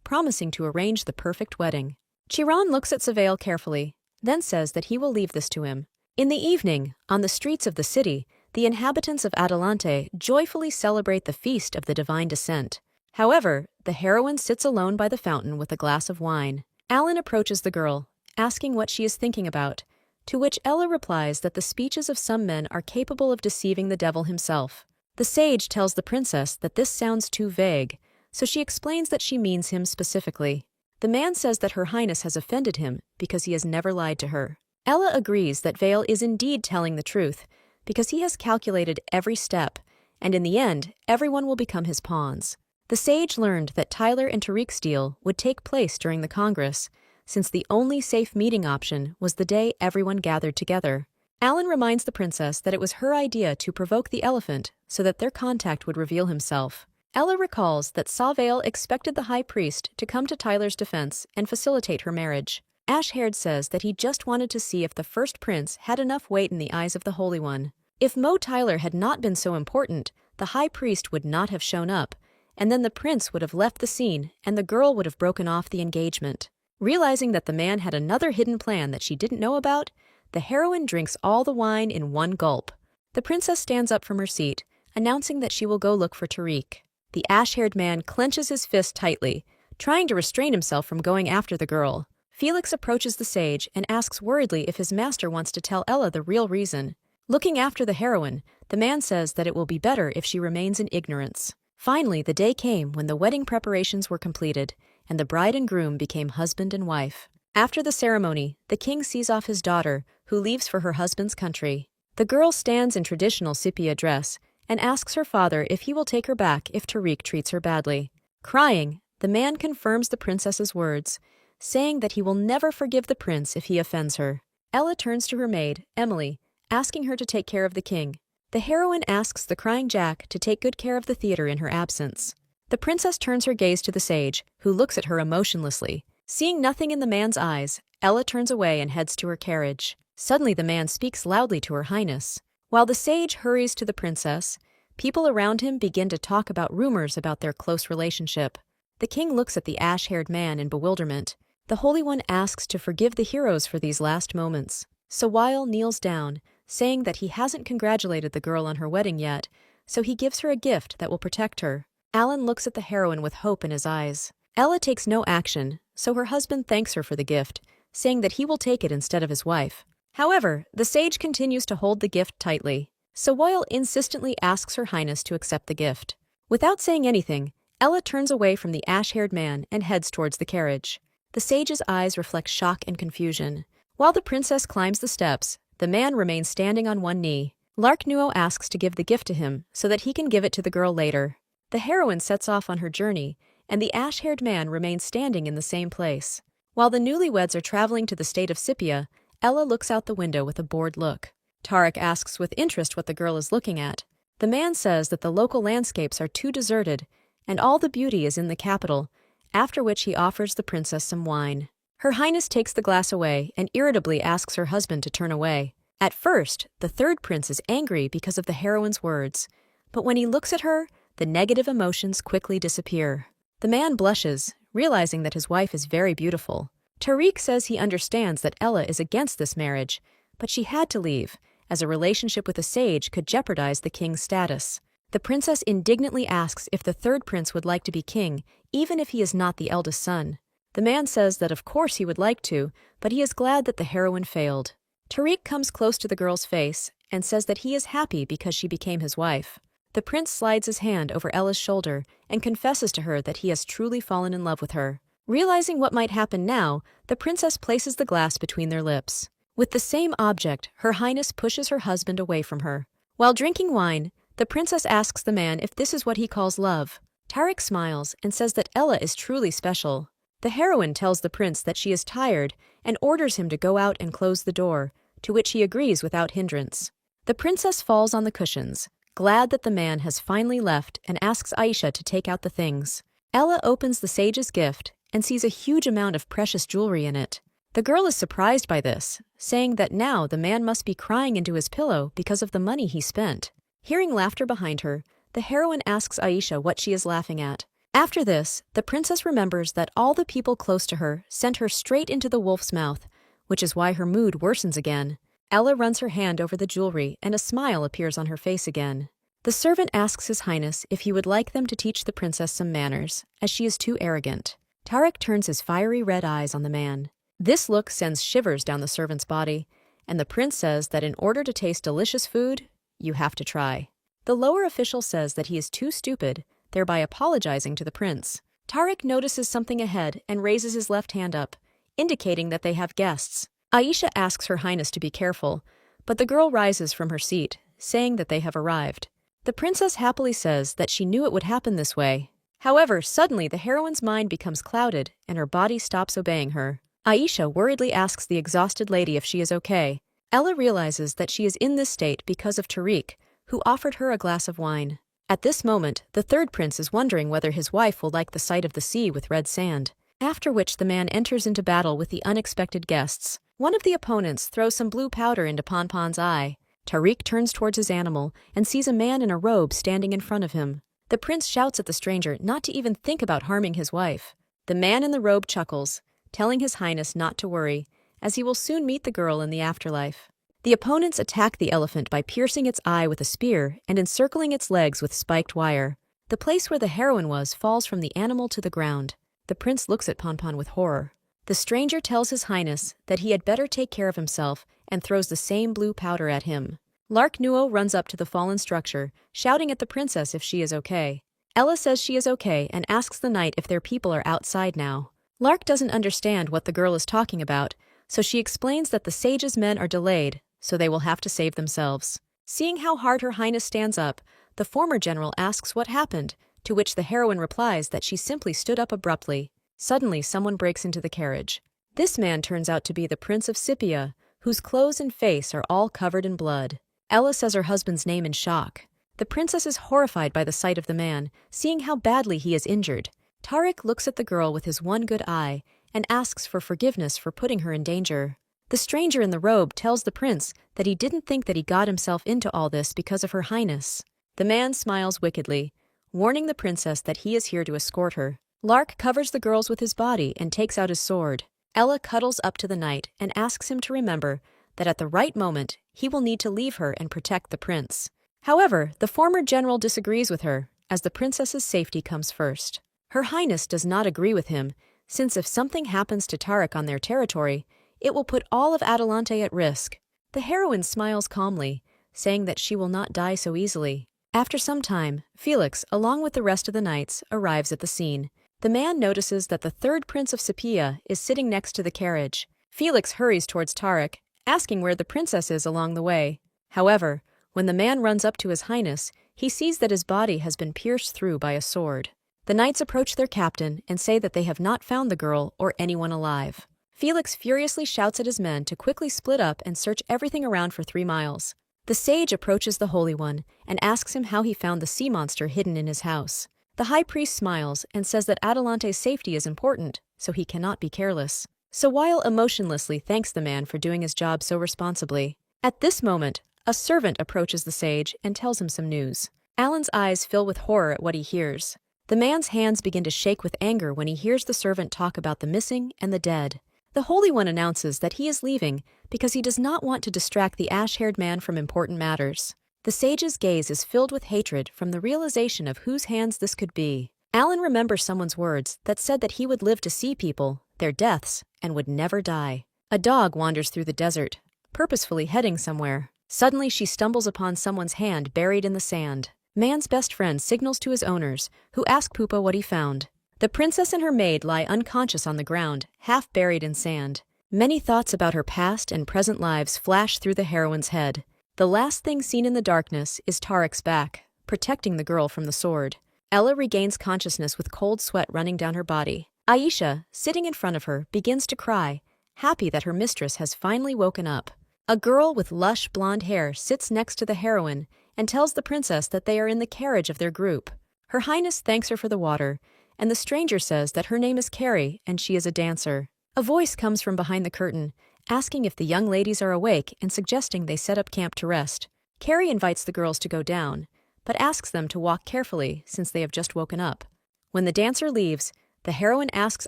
A: promising to arrange the perfect wedding. Chiron looks at Sawale carefully, then says that he will leave this to him. In the evening, on the streets of the city, the inhabitants of Adelante joyfully celebrate the Feast of the Divine Descent. However, the heroine sits alone by the fountain with a glass of wine. Alan approaches the girl, asking what she is thinking about, to which Ella replies that the speeches of some men are capable of deceiving the devil himself. The sage tells the princess that this sounds too vague, so she explains that she means him specifically. The man says that Her Highness has offended him because he has never lied to her. Ella agrees that Vale is indeed telling the truth, because he has calculated every step, and in the end, everyone will become his pawns. The sage learned that Tyler and Tariq's deal would take place during the Congress, since the only safe meeting option was the day everyone gathered together. Alan reminds the princess that it was her idea to provoke the elephant so that their contact would reveal himself. Ella recalls that Sawale expected the high priest to come to Tyler's defense and facilitate her marriage. Ashhaird says that he just wanted to see if the first prince had enough weight in the eyes of the Holy One. If Mo Tyler had not been so important, the high priest would not have shown up, and then the prince would have left the scene and the girl would have broken off the engagement. Realizing that the man had another hidden plan that she didn't know about, the heroine drinks all the wine in one gulp. The princess stands up from her seat, announcing that she will go look for Tariq. The ash-haired man clenches his fist tightly, trying to restrain himself from going after the girl. Felix approaches the sage and asks worriedly if his master wants to tell Ella the real reason. Looking after the heroine, the man says that it will be better if she remains in ignorance. Finally, the day came when the wedding preparations were completed, and the bride and groom became husband and wife. After the ceremony, the king sees off his daughter, who leaves for her husband's country. The girl stands in traditional sepia dress and asks her father if he will take her back if Tariq treats her badly. Crying, the man confirms the princess's words, saying that he will never forgive the prince if he offends her. Ella turns to her maid, Emily, asking her to take care of the king. The heroine asks the crying Jack to take good care of the theater in her absence. The princess turns her gaze to the sage, who looks at her emotionlessly. Seeing nothing in the man's eyes, Ella turns away and heads to her carriage. Suddenly the man speaks loudly to Her Highness. While the sage hurries to the princess, people around him begin to talk about rumors about their close relationship. The king looks at the ash-haired man in bewilderment. The Holy One asks to forgive the heroes for these last moments. Sawale kneels down, saying that he hasn't congratulated the girl on her wedding yet, so he gives her a gift that will protect her. Alan looks at the heroine with hope in his eyes. Ella takes no action, so her husband thanks her for the gift, saying that he will take it instead of his wife. However, the sage continues to hold the gift tightly. Sawale insistently asks Her Highness to accept the gift. Without saying anything, Ella turns away from the ash-haired man and heads towards the carriage. The sage's eyes reflect shock and confusion. While the princess climbs the steps, the man remains standing on one knee. Lark Nuo asks to give the gift to him so that he can give it to the girl later. The heroine sets off on her journey, and the ash-haired man remains standing in the same place. While the newlyweds are traveling to the state of Scipia, Ella looks out the window with a bored look. Tarek asks with interest what the girl is looking at. The man says that the local landscapes are too deserted, and all the beauty is in the capital, after which he offers the princess some wine. Her Highness takes the glass away and irritably asks her husband to turn away. At first, the third prince is angry because of the heroine's words, but when he looks at her, the negative emotions quickly disappear. The man blushes, realizing that his wife is very beautiful. Tariq says he understands that Ella is against this marriage, but she had to leave, as a relationship with a sage could jeopardize the king's status. The princess indignantly asks if the third prince would like to be king, even if he is not the eldest son. The man says that of course he would like to, but he is glad that the heroine failed. Tariq comes close to the girl's face and says that he is happy because she became his wife. The prince slides his hand over Ella's shoulder and confesses to her that he has truly fallen in love with her. Realizing what might happen now, the princess places the glass between their lips. With the same object, Her Highness pushes her husband away from her. While drinking wine, the princess asks the man if this is what he calls love. Tariq smiles and says that Ella is truly special. The heroine tells the prince that she is tired and orders him to go out and close the door, to which he agrees without hindrance. The princess falls on the cushions, glad that the man has finally left, and asks Aisha to take out the things. Ella opens the sage's gift and sees a huge amount of precious jewelry in it. The girl is surprised by this, saying that now the man must be crying into his pillow because of the money he spent. Hearing laughter behind her, the heroine asks Aisha what she is laughing at. After this, the princess remembers that all the people close to her sent her straight into the wolf's mouth, which is why her mood worsens again. Ella runs her hand over the jewelry and a smile appears on her face again. The servant asks His Highness if he would like them to teach the princess some manners, as she is too arrogant. Tariq turns his fiery red eyes on the man. This look sends shivers down the servant's body, and the prince says that in order to taste delicious food, you have to try. The lower official says that he is too stupid, thereby apologizing to the prince. Tariq notices something ahead and raises his left hand up, indicating that they have guests. Aisha asks Her Highness to be careful, but the girl rises from her seat, saying that they have arrived. The princess happily says that she knew it would happen this way. However, suddenly the heroine's mind becomes clouded and her body stops obeying her. Aisha worriedly asks the exhausted lady if she is okay. Ella realizes that she is in this state because of Tariq, who offered her a glass of wine. At this moment, the third prince is wondering whether his wife will like the sight of the sea with red sand. After which the man enters into battle with the unexpected guests. One of the opponents throws some blue powder into Ponpon's eye. Tariq turns towards his animal and sees a man in a robe standing in front of him. The prince shouts at the stranger not to even think about harming his wife. The man in the robe chuckles, telling His Highness not to worry, as he will soon meet the girl in the afterlife. The opponents attack the elephant by piercing its eye with a spear and encircling its legs with spiked wire. The place where the heroine was falls from the animal to the ground. The prince looks at Ponpon with horror. The stranger tells His Highness that he had better take care of himself and throws the same blue powder at him. Lark Nuo runs up to the fallen structure, shouting at the princess if she is okay. Ella says she is okay and asks the knight if their people are outside now. Lark doesn't understand what the girl is talking about, so she explains that the sage's men are delayed, so they will have to save themselves. Seeing how hard Her Highness stands up, the former general asks what happened, to which the heroine replies that she simply stood up abruptly. Suddenly, someone breaks into the carriage. This man turns out to be the Prince of Scipia, whose clothes and face are all covered in blood. Ella says her husband's name in shock. The princess is horrified by the sight of the man, seeing how badly he is injured. Tariq looks at the girl with his one good eye and asks for forgiveness for putting her in danger. The stranger in the robe tells the prince that he didn't think that he got himself into all this because of Her Highness. The man smiles wickedly, warning the princess that he is here to escort her. Lark covers the girls with his body and takes out his sword. Ella cuddles up to the knight and asks him to remember that at the right moment, he will need to leave her and protect the prince. However, the former general disagrees with her, as the princess's safety comes first. Her Highness does not agree with him, since if something happens to Tariq on their territory, it will put all of Adelante at risk. The heroine smiles calmly, saying that she will not die so easily. After some time, Felix, along with the rest of the knights, arrives at the scene. The man notices that the third prince of Sepia is sitting next to the carriage. Felix hurries towards Tarek, asking where the princess is along the way. However, when the man runs up to His Highness, he sees that his body has been pierced through by a sword. The knights approach their captain and say that they have not found the girl or anyone alive. Felix furiously shouts at his men to quickly split up and search everything around for 3 miles. The sage approaches the Holy One and asks him how he found the sea monster hidden in his house. The high priest smiles and says that Adelante's safety is important, so he cannot be careless. Sawile emotionlessly thanks the man for doing his job so responsibly. At this moment, a servant approaches the sage and tells him some news. Alan's eyes fill with horror at what he hears. The man's hands begin to shake with anger when he hears the servant talk about the missing and the dead. The Holy One announces that he is leaving because he does not want to distract the ash-haired man from important matters. The sage's gaze is filled with hatred from the realization of whose hands this could be. Alan remembers someone's words that said that he would live to see people, their deaths, and would never die. A dog wanders through the desert, purposefully heading somewhere. Suddenly she stumbles upon someone's hand buried in the sand. Man's best friend signals to his owners, who ask Pupa what he found. The princess and her maid lie unconscious on the ground, half buried in sand. Many thoughts about her past and present lives flash through the heroine's head. The last thing seen in the darkness is Tarek's back, protecting the girl from the sword. Ella regains consciousness with cold sweat running down her body. Aisha, sitting in front of her, begins to cry, happy that her mistress has finally woken up. A girl with lush blonde hair sits next to the heroine and tells the princess that they are in the carriage of their group. Her Highness thanks her for the water, and the stranger says that her name is Carrie and she is a dancer. A voice comes from behind the curtain, asking if the young ladies are awake and suggesting they set up camp to rest. Carrie invites the girls to go down, but asks them to walk carefully since they have just woken up. When the dancer leaves, the heroine asks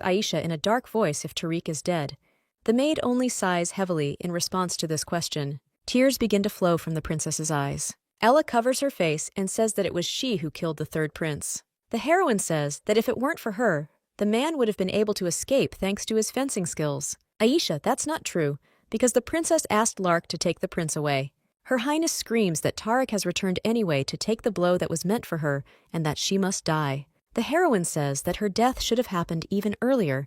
A: Aisha in a dark voice if Tariq is dead. The maid only sighs heavily in response to this question. Tears begin to flow from the princess's eyes. Ella covers her face and says that it was she who killed the third prince. The heroine says that if it weren't for her, the man would have been able to escape thanks to his fencing skills. Aisha, that's not true, because the princess asked Lark to take the prince away. Her Highness screams that Tarek has returned anyway to take the blow that was meant for her and that she must die. The heroine says that her death should have happened even earlier,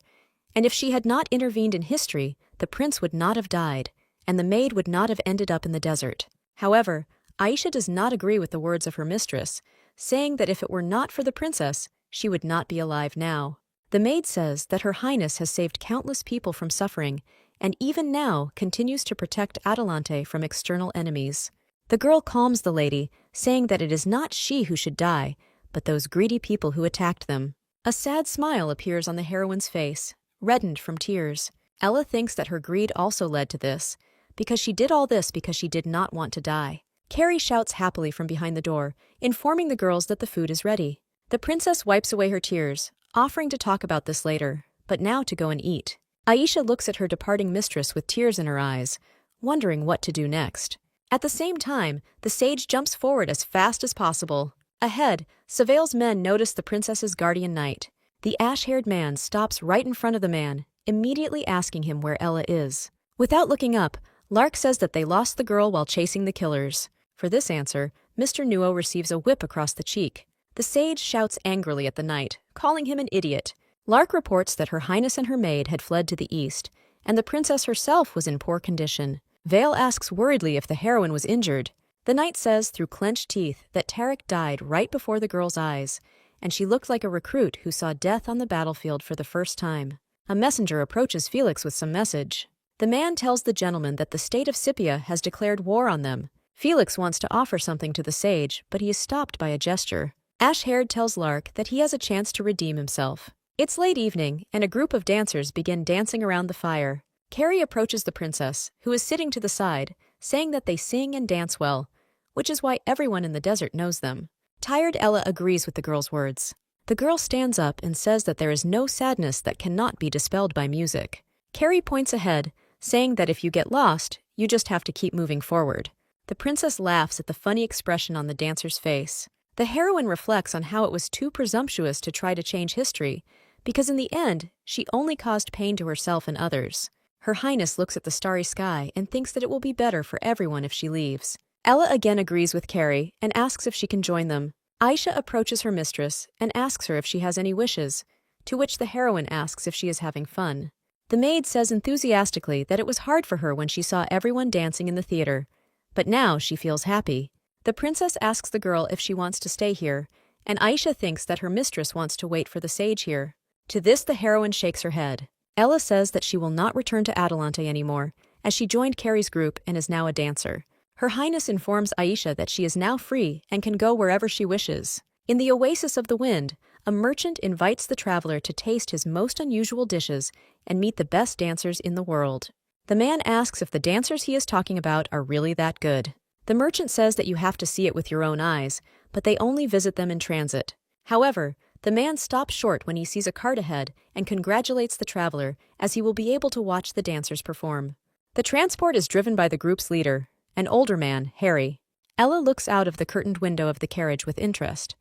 A: and if she had not intervened in history, the prince would not have died, and the maid would not have ended up in the desert. However, Aisha does not agree with the words of her mistress, saying that if it were not for the princess, she would not be alive now. The maid says that her Highness has saved countless people from suffering, and even now continues to protect Adelante from external enemies. The girl calms the lady, saying that it is not she who should die, but those greedy people who attacked them. A sad smile appears on the heroine's face, reddened from tears. Ella thinks that her greed also led to this, because she did all this because she did not want to die. Carrie shouts happily from behind the door, informing the girls that the food is ready. The princess wipes away her tears, offering to talk about this later, but now to go and eat. Aisha looks at her departing mistress with tears in her eyes, wondering what to do next. At the same time, the sage jumps forward as fast as possible. Ahead, Savale's men notice the princess's guardian knight. The ash-haired man stops right in front of the man, immediately asking him where Ella is. Without looking up, Lark says that they lost the girl while chasing the killers. For this answer, Mr. Nuo receives a whip across the cheek. The sage shouts angrily at the knight, calling him an idiot. Lark reports that her Highness and her maid had fled to the east, and the princess herself was in poor condition. Vale asks worriedly if the heroine was injured. The knight says through clenched teeth that Tarek died right before the girl's eyes, and she looked like a recruit who saw death on the battlefield for the first time. A messenger approaches Felix with some message. The man tells the gentleman that the state of Scipia has declared war on them. Felix wants to offer something to the sage, but he is stopped by a gesture. Ash-haired tells Lark that he has a chance to redeem himself. It's late evening, and a group of dancers begin dancing around the fire. Carrie approaches the princess, who is sitting to the side, saying that they sing and dance well, which is why everyone in the desert knows them. Tired Ella agrees with the girl's words. The girl stands up and says that there is no sadness that cannot be dispelled by music. Carrie points ahead, saying that if you get lost, you just have to keep moving forward. The princess laughs at the funny expression on the dancer's face. The heroine reflects on how it was too presumptuous to try to change history, because in the end, she only caused pain to herself and others. Her Highness looks at the starry sky and thinks that it will be better for everyone if she leaves. Ella again agrees with Carrie and asks if she can join them. Aisha approaches her mistress and asks her if she has any wishes, to which the heroine asks if she is having fun. The maid says enthusiastically that it was hard for her when she saw everyone dancing in the theater, but now she feels happy. The princess asks the girl if she wants to stay here, and Aisha thinks that her mistress wants to wait for the sage here. To this the heroine shakes her head. Ella says that she will not return to Adelante anymore, as she joined Carrie's group and is now a dancer. Her Highness informs Aisha that she is now free and can go wherever she wishes. In the oasis of the wind, a merchant invites the traveler to taste his most unusual dishes and meet the best dancers in the world. The man asks if the dancers he is talking about are really that good. The merchant says that you have to see it with your own eyes, but they only visit them in transit. However, the man stops short when he sees a cart ahead and congratulates the traveler, as he will be able to watch the dancers perform. The transport is driven by the group's leader, an older man, Harry. Ella looks out of the curtained window of the carriage with interest.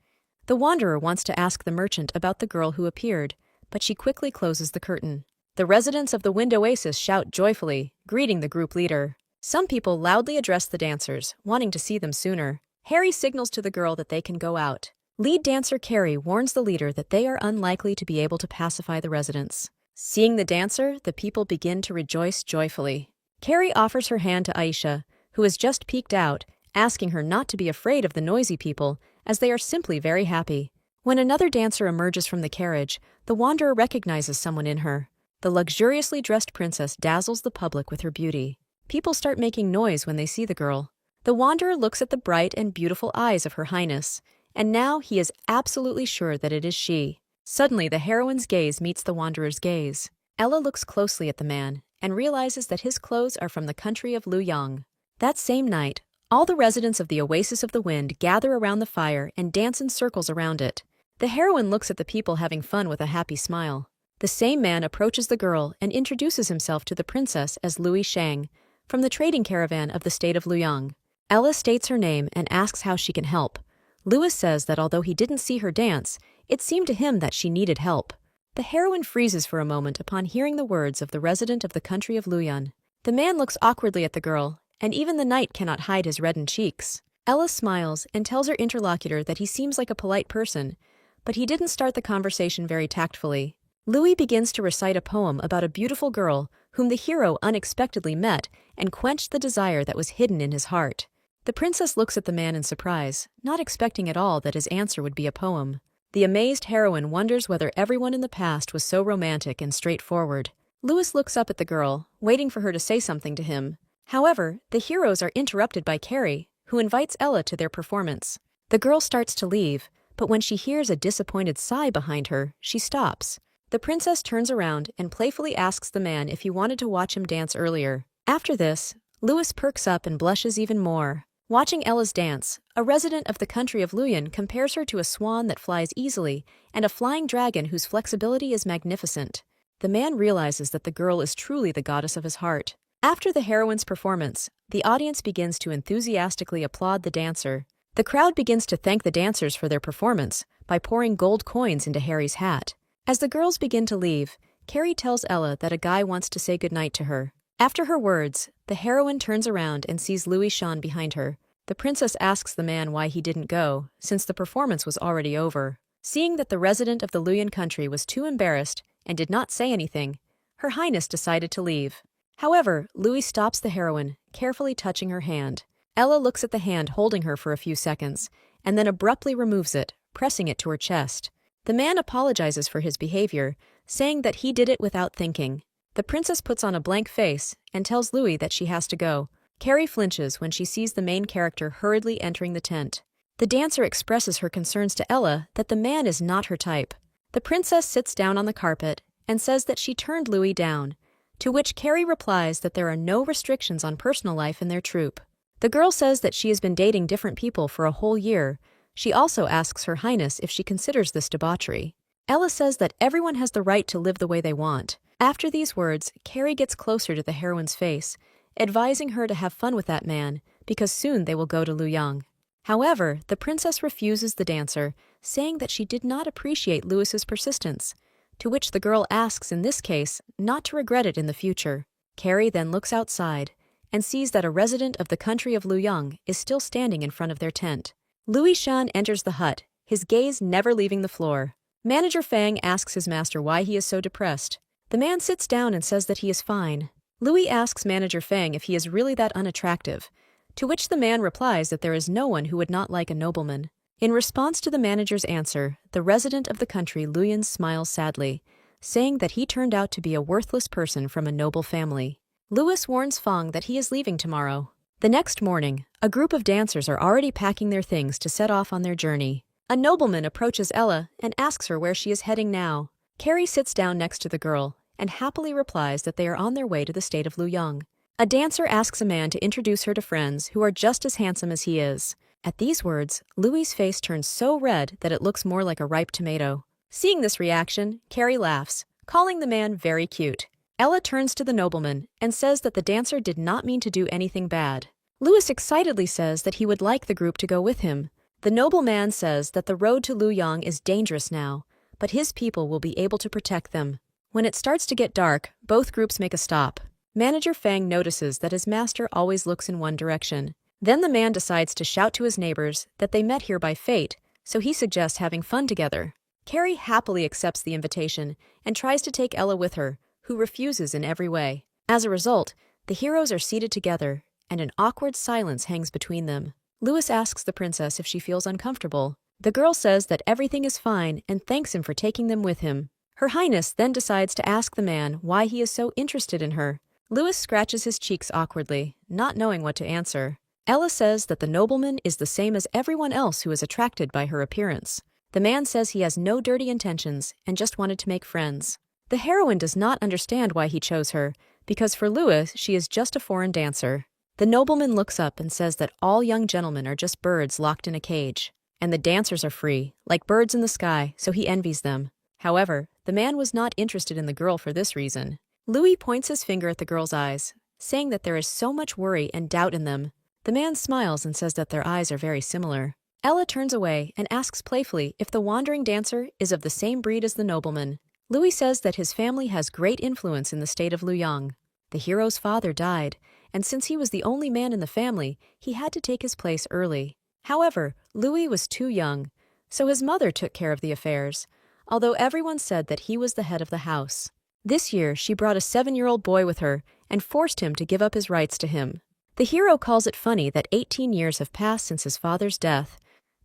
A: The wanderer wants to ask the merchant about the girl who appeared, but she quickly closes the curtain. The residents of the wind oasis shout joyfully, greeting the group leader. Some people loudly address the dancers, wanting to see them sooner. Harry signals to the girl that they can go out. Lead dancer Carrie warns the leader that they are unlikely to be able to pacify the residents. Seeing the dancer, the people begin to rejoice joyfully. Carrie offers her hand to Aisha, who has just peeked out, asking her not to be afraid of the noisy people, as they are simply very happy. When another dancer emerges from the carriage, the wanderer recognizes someone in her. The luxuriously dressed princess dazzles the public with her beauty. People start making noise when they see the girl. The wanderer looks at the bright and beautiful eyes of her highness, and now he is absolutely sure that it is she. Suddenly, the heroine's gaze meets the wanderer's gaze. Ella looks closely at the man and realizes that his clothes are from the country of Luyang. That same night, all the residents of the Oasis of the Wind gather around the fire and dance in circles around it. The heroine looks at the people having fun with a happy smile. The same man approaches the girl and introduces himself to the princess as Louis Shang, from the trading caravan of the state of Luyang. Ella states her name and asks how she can help. Louis says that although he didn't see her dance, it seemed to him that she needed help. The heroine freezes for a moment upon hearing the words of the resident of the country of Luyan. The man looks awkwardly at the girl, and even the knight cannot hide his reddened cheeks. Ella smiles and tells her interlocutor that he seems like a polite person, but he didn't start the conversation very tactfully. Louis begins to recite a poem about a beautiful girl whom the hero unexpectedly met and quenched the desire that was hidden in his heart. The princess looks at the man in surprise, not expecting at all that his answer would be a poem. The amazed heroine wonders whether everyone in the past was so romantic and straightforward. Louis looks up at the girl, waiting for her to say something to him. However, the heroes are interrupted by Carrie, who invites Ella to their performance. The girl starts to leave, but when she hears a disappointed sigh behind her, she stops. The princess turns around and playfully asks the man if he wanted to watch him dance earlier. After this, Louis perks up and blushes even more. Watching Ella's dance, a resident of the country of Luyan compares her to a swan that flies easily and a flying dragon whose flexibility is magnificent. The man realizes that the girl is truly the goddess of his heart. After the heroine's performance, the audience begins to enthusiastically applaud the dancer. The crowd begins to thank the dancers for their performance by pouring gold coins into Harry's hat. As the girls begin to leave, Carrie tells Ella that a guy wants to say goodnight to her. After her words, the heroine turns around and sees Louis Shan behind her. The princess asks the man why he didn't go, since the performance was already over. Seeing that the resident of the Luyan country was too embarrassed and did not say anything, Her Highness decided to leave. However, Louis stops the heroine, carefully touching her hand. Ella looks at the hand holding her for a few seconds, and then abruptly removes it, pressing it to her chest. The man apologizes for his behavior, saying that he did it without thinking. The princess puts on a blank face and tells Louis that she has to go. Carrie flinches when she sees the main character hurriedly entering the tent. The dancer expresses her concerns to Ella that the man is not her type. The princess sits down on the carpet and says that she turned Louis down, to which Carrie replies that there are no restrictions on personal life in their troupe. The girl says that she has been dating different people for a whole year. She also asks Her Highness if she considers this debauchery. Ella says that everyone has the right to live the way they want. After these words, Carrie gets closer to the heroine's face, advising her to have fun with that man, because soon they will go to Luyang. However, the princess refuses the dancer, saying that she did not appreciate Louis's persistence, to which the girl asks in this case not to regret it in the future. Carrie then looks outside and sees that a resident of the country of Luyang is still standing in front of their tent. Louis Shan enters the hut, his gaze never leaving the floor. Manager Fang asks his master why he is so depressed. The man sits down and says that he is fine. Louis asks Manager Fang if he is really that unattractive, to which the man replies that there is no one who would not like a nobleman. In response to the manager's answer, the resident of the country Luyan smiles sadly, saying that he turned out to be a worthless person from a noble family. Louis warns Fang that he is leaving tomorrow. The next morning, a group of dancers are already packing their things to set off on their journey. A nobleman approaches Ella and asks her where she is heading now. Carrie sits down next to the girl and happily replies that they are on their way to the state of Luoyang. A dancer asks a man to introduce her to friends who are just as handsome as he is. At these words, Louis's face turns so red that it looks more like a ripe tomato. Seeing this reaction, Carrie laughs, calling the man very cute. Ella turns to the nobleman and says that the dancer did not mean to do anything bad. Louis excitedly says that he would like the group to go with him. The nobleman says that the road to Luoyang is dangerous now, but his people will be able to protect them. When it starts to get dark, both groups make a stop. Manager Fang notices that his master always looks in one direction. Then the man decides to shout to his neighbors that they met here by fate, so he suggests having fun together. Carrie happily accepts the invitation and tries to take Ella with her, who refuses in every way. As a result, the heroes are seated together, and an awkward silence hangs between them. Louis asks the princess if she feels uncomfortable. The girl says that everything is fine and thanks him for taking them with him. Her Highness then decides to ask the man why he is so interested in her. Louis scratches his cheeks awkwardly, not knowing what to answer. Ella says that the nobleman is the same as everyone else who is attracted by her appearance. The man says he has no dirty intentions and just wanted to make friends. The heroine does not understand why he chose her, because for Louis she is just a foreign dancer. The nobleman looks up and says that all young gentlemen are just birds locked in a cage, and the dancers are free, like birds in the sky, so he envies them. However, the man was not interested in the girl for this reason. Louis points his finger at the girl's eyes, saying that there is so much worry and doubt in them. The man smiles and says that their eyes are very similar. Ella turns away and asks playfully if the wandering dancer is of the same breed as the nobleman. Louis says that his family has great influence in the state of Luoyang. The hero's father died, and since he was the only man in the family, he had to take his place early. However, Louis was too young, so his mother took care of the affairs, although everyone said that he was the head of the house. This year, she brought a 7-year-old boy with her and forced him to give up his rights to him. The hero calls it funny that 18 years have passed since his father's death,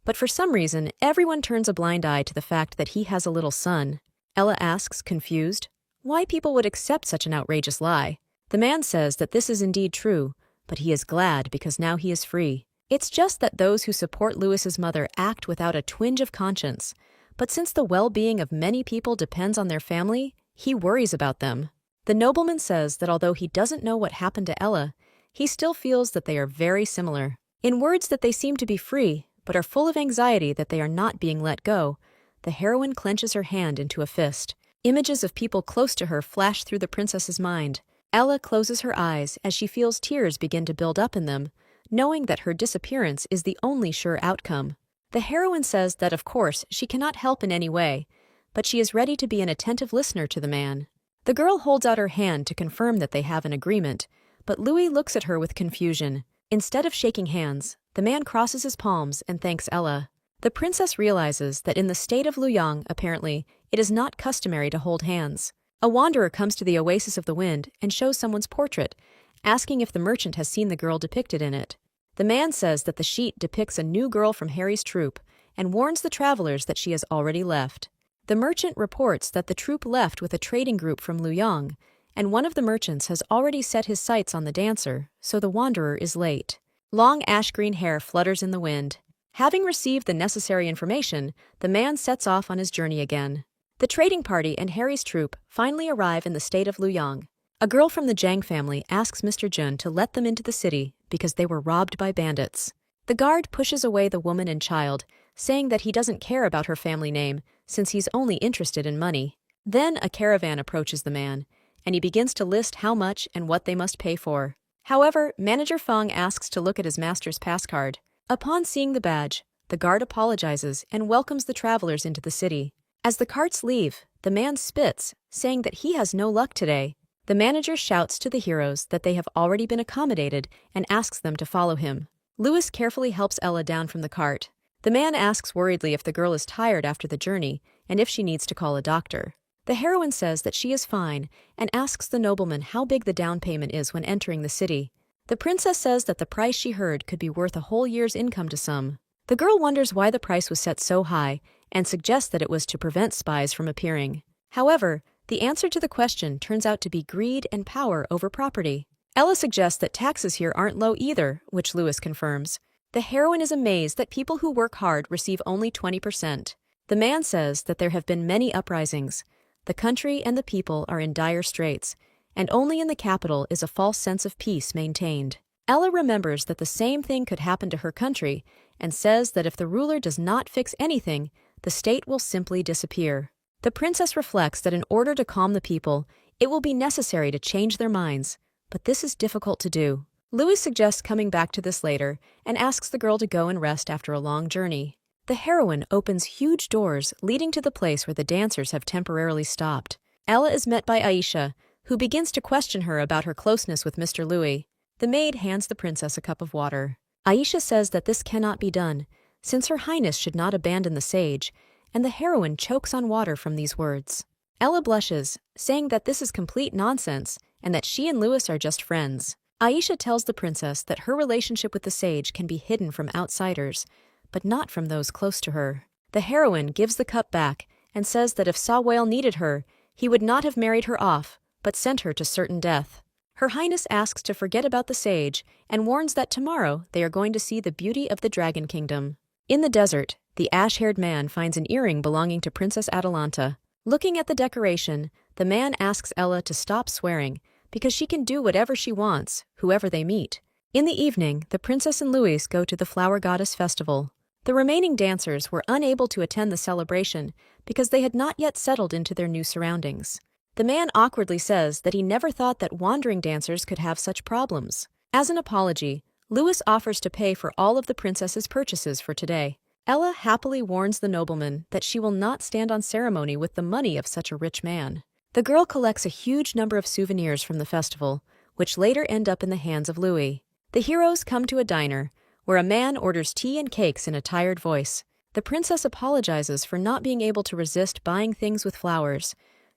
A: but for some reason, everyone turns a blind eye to the fact that he has a little son. Ella asks, confused, why people would accept such an outrageous lie. The man says that this is indeed true, but he is glad because now he is free. It's just that those who support Louis's mother act without a twinge of conscience, but since the well-being of many people depends on their family, he worries about them. The nobleman says that although he doesn't know what happened to Ella, he still feels that they are very similar. In words that they seem to be free, but are full of anxiety that they are not being let go, the heroine clenches her hand into a fist. Images of people close to her flash through the princess's mind. Ella closes her eyes as she feels tears begin to build up in them, knowing that her disappearance is the only sure outcome. The heroine says that of course she cannot help in any way, but she is ready to be an attentive listener to the man. The girl holds out her hand to confirm that they have an agreement, but Louis looks at her with confusion. Instead of shaking hands, the man crosses his palms and thanks Ella. The princess realizes that in the state of Luoyang, apparently, it is not customary to hold hands. A wanderer comes to the Oasis of the Wind and shows someone's portrait, asking if the merchant has seen the girl depicted in it. The man says that the sheet depicts a new girl from Harry's troupe and warns the travelers that she has already left. The merchant reports that the troupe left with a trading group from Luoyang, and one of the merchants has already set his sights on the dancer, so the wanderer is late. Long ash-green hair flutters in the wind. Having received the necessary information, the man sets off on his journey again. The trading party and Harry's troupe finally arrive in the state of Luoyang. A girl from the Zhang family asks Mr. Jun to let them into the city because they were robbed by bandits. The guard pushes away the woman and child, saying that he doesn't care about her family name since he's only interested in money. Then a caravan approaches the man, and he begins to list how much and what they must pay for. However, Manager Fang asks to look at his master's pass card. Upon seeing the badge, the guard apologizes and welcomes the travelers into the city. As the carts leave, the man spits, saying that he has no luck today. The manager shouts to the heroes that they have already been accommodated and asks them to follow him. Louis carefully helps Ella down from the cart. The man asks worriedly if the girl is tired after the journey, and if she needs to call a doctor. The heroine says that she is fine and asks the nobleman how big the down payment is when entering the city. The princess says that the price she heard could be worth a whole year's income to some. The girl wonders why the price was set so high and suggests that it was to prevent spies from appearing. However, the answer to the question turns out to be greed and power over property. Ella suggests that taxes here aren't low either, which Lewis confirms. The heroine is amazed that people who work hard receive only 20%. The man says that there have been many uprisings. The country and the people are in dire straits, and only in the capital is a false sense of peace maintained. Ella remembers that the same thing could happen to her country and says that if the ruler does not fix anything, the state will simply disappear. The princess reflects that in order to calm the people, it will be necessary to change their minds, but this is difficult to do. Louis suggests coming back to this later and asks the girl to go and rest after a long journey. The heroine opens huge doors leading to the place where the dancers have temporarily stopped. Ella is met by Aisha, who begins to question her about her closeness with Mr. Louis. The maid hands the princess a cup of water. Aisha says that this cannot be done, since Her Highness should not abandon the sage, and the heroine chokes on water from these words. Ella blushes, saying that this is complete nonsense and that she and Louis are just friends. Aisha tells the princess that her relationship with the sage can be hidden from outsiders, but not from those close to her. The heroine gives the cup back and says that if Sawale needed her, he would not have married her off, but sent her to certain death. Her Highness asks to forget about the sage and warns that tomorrow they are going to see the beauty of the Dragon Kingdom. In the desert, the ash-haired man finds an earring belonging to Princess Atalanta. Looking at the decoration, the man asks Ella to stop swearing because she can do whatever she wants, whoever they meet. In the evening, the princess and Louis go to the Flower Goddess Festival. The remaining dancers were unable to attend the celebration because they had not yet settled into their new surroundings. The man awkwardly says that he never thought that wandering dancers could have such problems. As an apology, Louis offers to pay for all of the princess's purchases for today. Ella happily warns the nobleman that she will not stand on ceremony with the money of such a rich man. The girl collects a huge number of souvenirs from the festival, which later end up in the hands of Louis. The heroes come to a diner, where a man orders tea and cakes in a tired voice. The princess apologizes for not being able to resist buying things with flowers,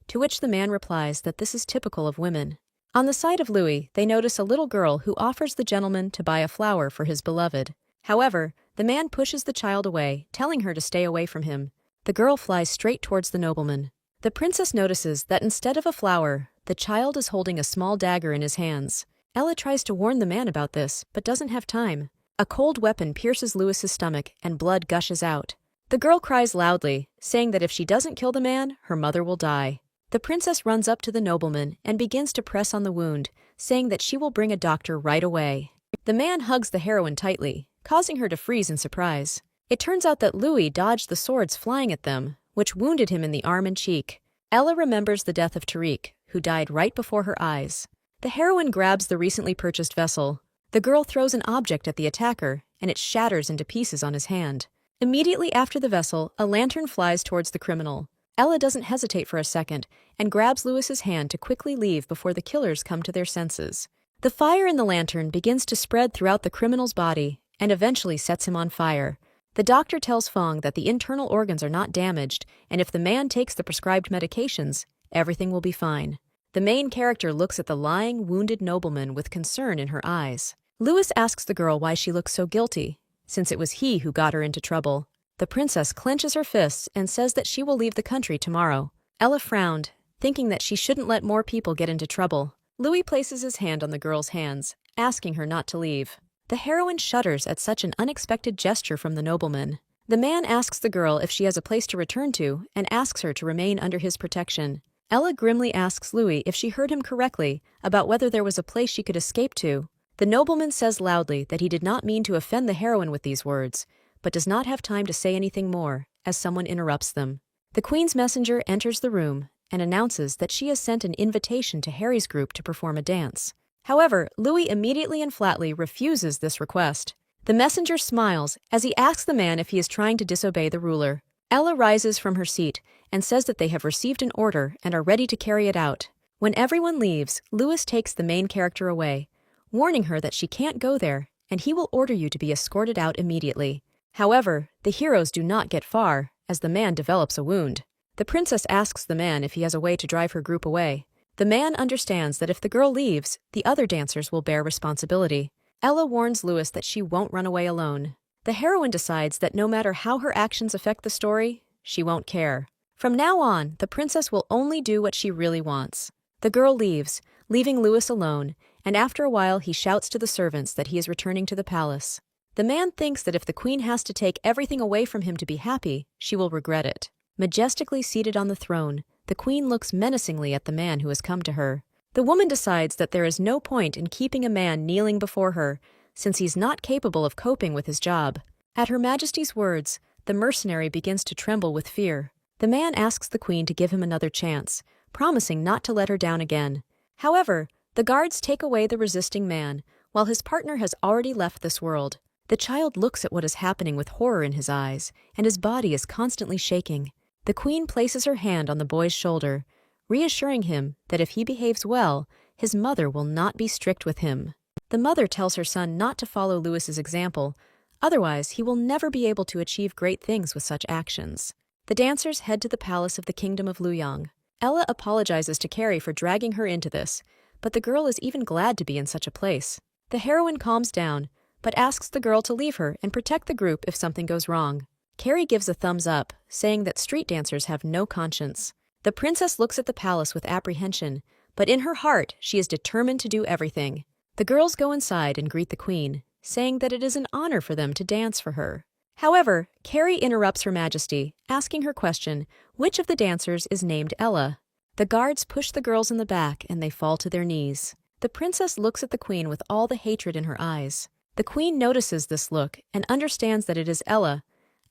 A: to which the man replies that this is typical of women. On the side of Louis, they notice a little girl who offers the gentleman to buy a flower for his beloved. However, the man pushes the child away, telling her to stay away from him. The girl flies straight towards the nobleman. The princess notices that instead of a flower, the child is holding a small dagger in his hands. Ella tries to warn the man about this, but doesn't have time. A cold weapon pierces Louis's stomach and blood gushes out. The girl cries loudly, saying that if she doesn't kill the man, her mother will die. The princess runs up to the nobleman and begins to press on the wound, saying that she will bring a doctor right away. The man hugs the heroine tightly, causing her to freeze in surprise. It turns out that Louis dodged the swords flying at them, which wounded him in the arm and cheek. Ella remembers the death of Tariq, who died right before her eyes. The heroine grabs the recently purchased vessel. The girl throws an object at the attacker, and it shatters into pieces on his hand. Immediately after the vessel, a lantern flies towards the criminal. Ella doesn't hesitate for a second and grabs Louis's hand to quickly leave before the killers come to their senses. The fire in the lantern begins to spread throughout the criminal's body and eventually sets him on fire. The doctor tells Fong that the internal organs are not damaged, and if the man takes the prescribed medications, everything will be fine. The main character looks at the lying, wounded nobleman with concern in her eyes. Louis asks the girl why she looks so guilty, since it was he who got her into trouble. The princess clenches her fists and says that she will leave the country tomorrow. Ella frowned, thinking that she shouldn't let more people get into trouble. Louis places his hand on the girl's hands, asking her not to leave. The heroine shudders at such an unexpected gesture from the nobleman. The man asks the girl if she has a place to return to and asks her to remain under his protection. Ella grimly asks Louis if she heard him correctly about whether there was a place she could escape to. The nobleman says loudly that he did not mean to offend the heroine with these words, but does not have time to say anything more, as someone interrupts them. The Queen's messenger enters the room and announces that she has sent an invitation to Harry's group to perform a dance. However, Louis immediately and flatly refuses this request. The messenger smiles as he asks the man if he is trying to disobey the ruler. Ella rises from her seat and says that they have received an order and are ready to carry it out. When everyone leaves, Louis takes the main character away, warning her that she can't go there, and he will order you to be escorted out immediately. However, the heroes do not get far, as the man develops a wound. The princess asks the man if he has a way to drive her group away. The man understands that if the girl leaves, the other dancers will bear responsibility. Ella warns Louis that she won't run away alone. The heroine decides that no matter how her actions affect the story, she won't care. From now on, the princess will only do what she really wants. The girl leaves, leaving Louis alone, and after a while he shouts to the servants that he is returning to the palace. The man thinks that if the queen has to take everything away from him to be happy, she will regret it. Majestically seated on the throne, the queen looks menacingly at the man who has come to her. The woman decides that there is no point in keeping a man kneeling before her, since he's not capable of coping with his job. At Her Majesty's words, the mercenary begins to tremble with fear. The man asks the queen to give him another chance, promising not to let her down again. However, the guards take away the resisting man, while his partner has already left this world. The child looks at what is happening with horror in his eyes, and his body is constantly shaking. The queen places her hand on the boy's shoulder, reassuring him that if he behaves well, his mother will not be strict with him. The mother tells her son not to follow Louis's example, otherwise he will never be able to achieve great things with such actions. The dancers head to the palace of the kingdom of Luyang. Ella apologizes to Carrie for dragging her into this, but the girl is even glad to be in such a place. The heroine calms down, but asks the girl to leave her and protect the group if something goes wrong. Carrie gives a thumbs up, saying that street dancers have no conscience. The princess looks at the palace with apprehension, but in her heart she is determined to do everything. The girls go inside and greet the queen, saying that it is an honor for them to dance for her. However, Carrie interrupts Her Majesty, asking her question, which of the dancers is named Ella? The guards push the girls in the back and they fall to their knees. The princess looks at the queen with all the hatred in her eyes. The queen notices this look and understands that it is Ella,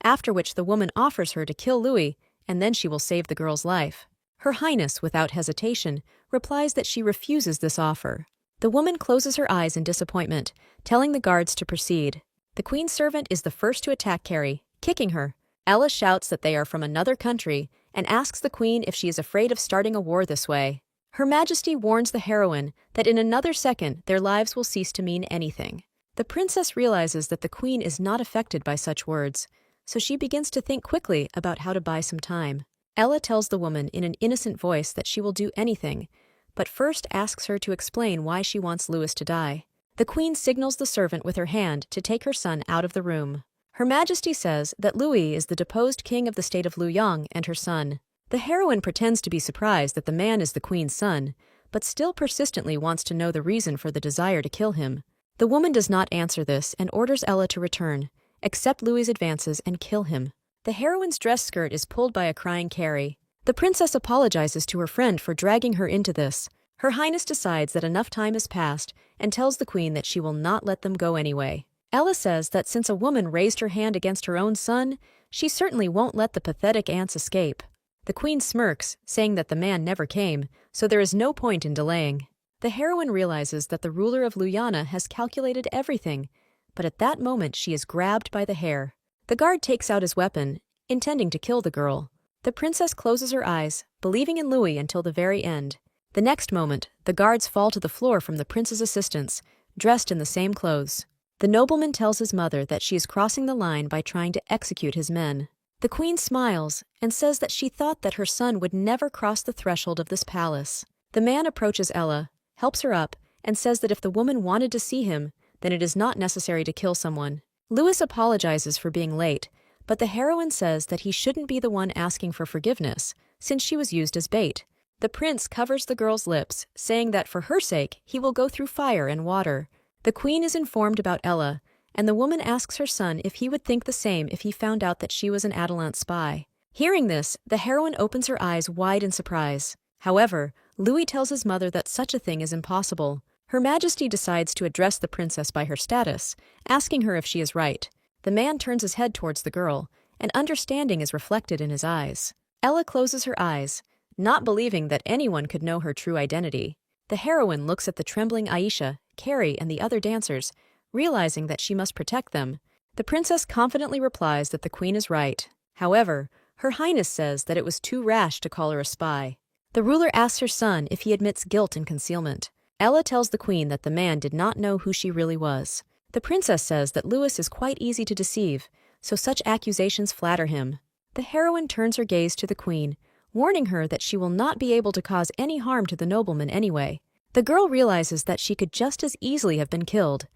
A: after which the woman offers her to kill Louis, and then she will save the girl's life. Her Highness, without hesitation, replies that she refuses this offer. The woman closes her eyes in disappointment, telling the guards to proceed. The queen's servant is the first to attack Carrie, kicking her. Ella shouts that they are from another country and asks the queen if she is afraid of starting a war this way. Her Majesty warns the heroine that in another second their lives will cease to mean anything. The princess realizes that the queen is not affected by such words, so she begins to think quickly about how to buy some time. Ella tells the woman in an innocent voice that she will do anything, but first asks her to explain why she wants Louis to die. The queen signals the servant with her hand to take her son out of the room. Her Majesty says that Louis is the deposed king of the state of Luyang and her son. The heroine pretends to be surprised that the man is the queen's son, but still persistently wants to know the reason for the desire to kill him. The woman does not answer this and orders Ella to return, accept Louis' advances, and kill him. The heroine's dress skirt is pulled by a crying Carrie. The princess apologizes to her friend for dragging her into this. Her Highness decides that enough time has passed and tells the queen that she will not let them go anyway. Ella says that since a woman raised her hand against her own son, she certainly won't let the pathetic ants escape. The queen smirks, saying that the man never came, so there is no point in delaying. The heroine realizes that the ruler of Luyana has calculated everything, but at that moment she is grabbed by the hair. The guard takes out his weapon, intending to kill the girl. The princess closes her eyes, believing in Louis until the very end. The next moment, the guards fall to the floor from the prince's assistants, dressed in the same clothes. The nobleman tells his mother that she is crossing the line by trying to execute his men. The queen smiles and says that she thought that her son would never cross the threshold of this palace. The man approaches Ella, helps her up, and says that if the woman wanted to see him, then it is not necessary to kill someone. Louis apologizes for being late, but the heroine says that he shouldn't be the one asking for forgiveness, since she was used as bait. The prince covers the girl's lips, saying that for her sake he will go through fire and water. The queen is informed about Ella, and the woman asks her son if he would think the same if he found out that she was an Adelant spy. Hearing this, the heroine opens her eyes wide in surprise. However, Louis tells his mother that such a thing is impossible. Her Majesty decides to address the princess by her status, asking her if she is right. The man turns his head towards the girl, and understanding is reflected in his eyes. Ella closes her eyes, not believing that anyone could know her true identity. The heroine looks at the trembling Aisha, Carrie, and the other dancers, realizing that she must protect them. The princess confidently replies that the queen is right. However, Her Highness says that it was too rash to call her a spy. The ruler asks her son if he admits guilt and concealment. Ella tells the queen that the man did not know who she really was. The princess says that Louis is quite easy to deceive, so such accusations flatter him. The heroine turns her gaze to the queen, warning her that she will not be able to cause any harm to the nobleman anyway. The girl realizes that she could just as easily have been killed,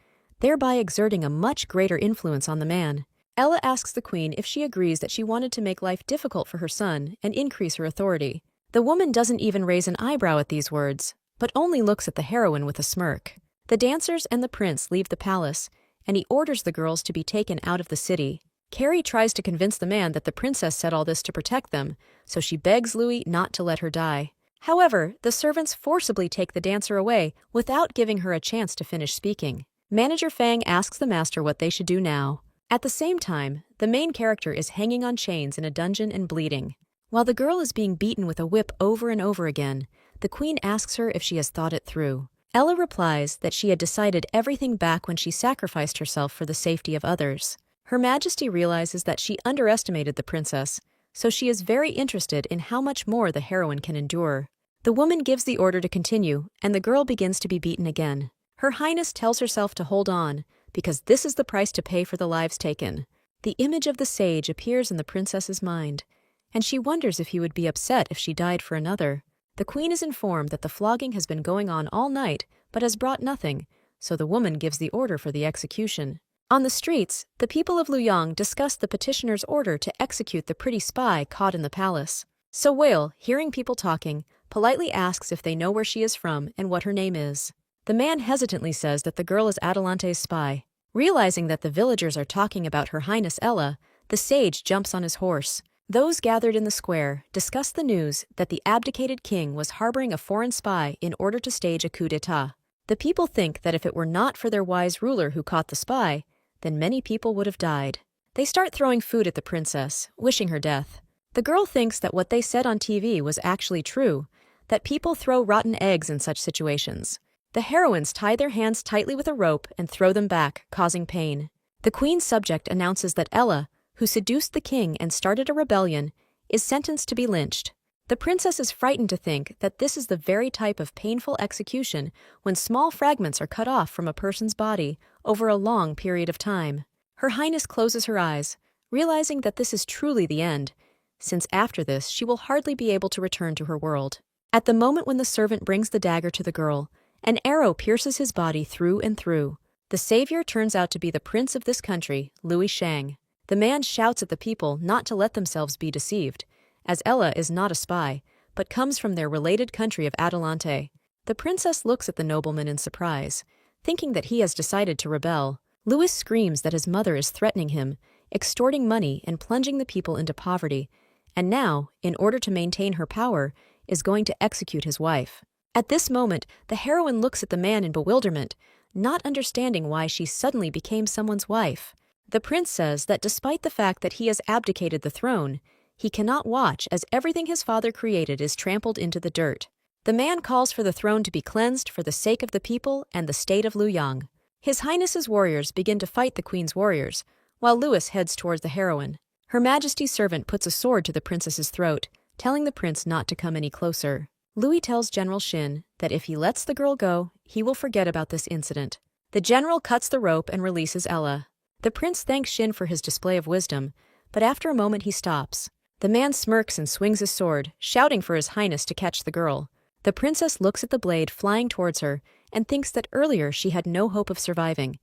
A: thereby exerting a much greater influence on the man. Ella asks the queen if she agrees that she wanted to make life difficult for her son and increase her authority. The woman doesn't even raise an eyebrow at these words, but only looks at the heroine with a smirk. The dancers and the prince leave the palace, and he orders the girls to be taken out of the city. Carrie tries to convince the man that the princess said all this to protect them, so she begs Louis not to let her die. However, the servants forcibly take the dancer away without giving her a chance to finish speaking. Manager Fang asks the master what they should do now. At the same time, the main character is hanging on chains in a dungeon and bleeding. While the girl is being beaten with a whip over and over again, the queen asks her if she has thought it through. Ella replies that she had decided everything back when she sacrificed herself for the safety of others. Her Majesty realizes that she underestimated the princess, so she is very interested in how much more the heroine can endure. The woman gives the order to continue, and the girl begins to be beaten again. Her Highness tells herself to hold on, because this is the price to pay for the lives taken. The image of the sage appears in the princess's mind, and she wonders if he would be upset if she died for another. The queen is informed that the flogging has been going on all night, but has brought nothing, so the woman gives the order for the execution. On the streets, the people of Luoyang discuss the petitioner's order to execute the pretty spy caught in the palace. So Whale, hearing people talking, politely asks if they know where she is from and what her name is. The man hesitantly says that the girl is Adelante's spy. Realizing that the villagers are talking about Her Highness Ella, the sage jumps on his horse. Those gathered in the square discuss the news that the abdicated king was harboring a foreign spy in order to stage a coup d'etat. The people think that if it were not for their wise ruler who caught the spy, then many people would have died. They start throwing food at the princess, wishing her death. The girl thinks that what they said on TV was actually true, that people throw rotten eggs in such situations. The heroines tie their hands tightly with a rope and throw them back, causing pain. The queen's subject announces that Ella, who seduced the king and started a rebellion, is sentenced to be lynched. The princess is frightened to think that this is the very type of painful execution when small fragments are cut off from a person's body over a long period of time. Her Highness closes her eyes, realizing that this is truly the end, since after this she will hardly be able to return to her world. At the moment when the servant brings the dagger to the girl, an arrow pierces his body through and through. The savior turns out to be the prince of this country, Louis Shang. The man shouts at the people not to let themselves be deceived, as Ella is not a spy, but comes from their related country of Adelante. The princess looks at the nobleman in surprise, thinking that he has decided to rebel. Louis screams that his mother is threatening him, extorting money and plunging the people into poverty, and now, in order to maintain her power, is going to execute his wife. At this moment, the heroine looks at the man in bewilderment, not understanding why she suddenly became someone's wife. The prince says that despite the fact that he has abdicated the throne, he cannot watch as everything his father created is trampled into the dirt. The man calls for the throne to be cleansed for the sake of the people and the state of Luoyang. His Highness's warriors begin to fight the queen's warriors, while Louis heads towards the heroine. Her Majesty's servant puts a sword to the princess's throat, telling the prince not to come any closer. Louis tells General Shin that if he lets the girl go, he will forget about this incident. The general cuts the rope and releases Ella. The prince thanks Shin for his display of wisdom, but after a moment he stops. The man smirks and swings his sword, shouting for his Highness to catch the girl. The princess looks at the blade flying towards her and thinks that earlier she had no hope of surviving.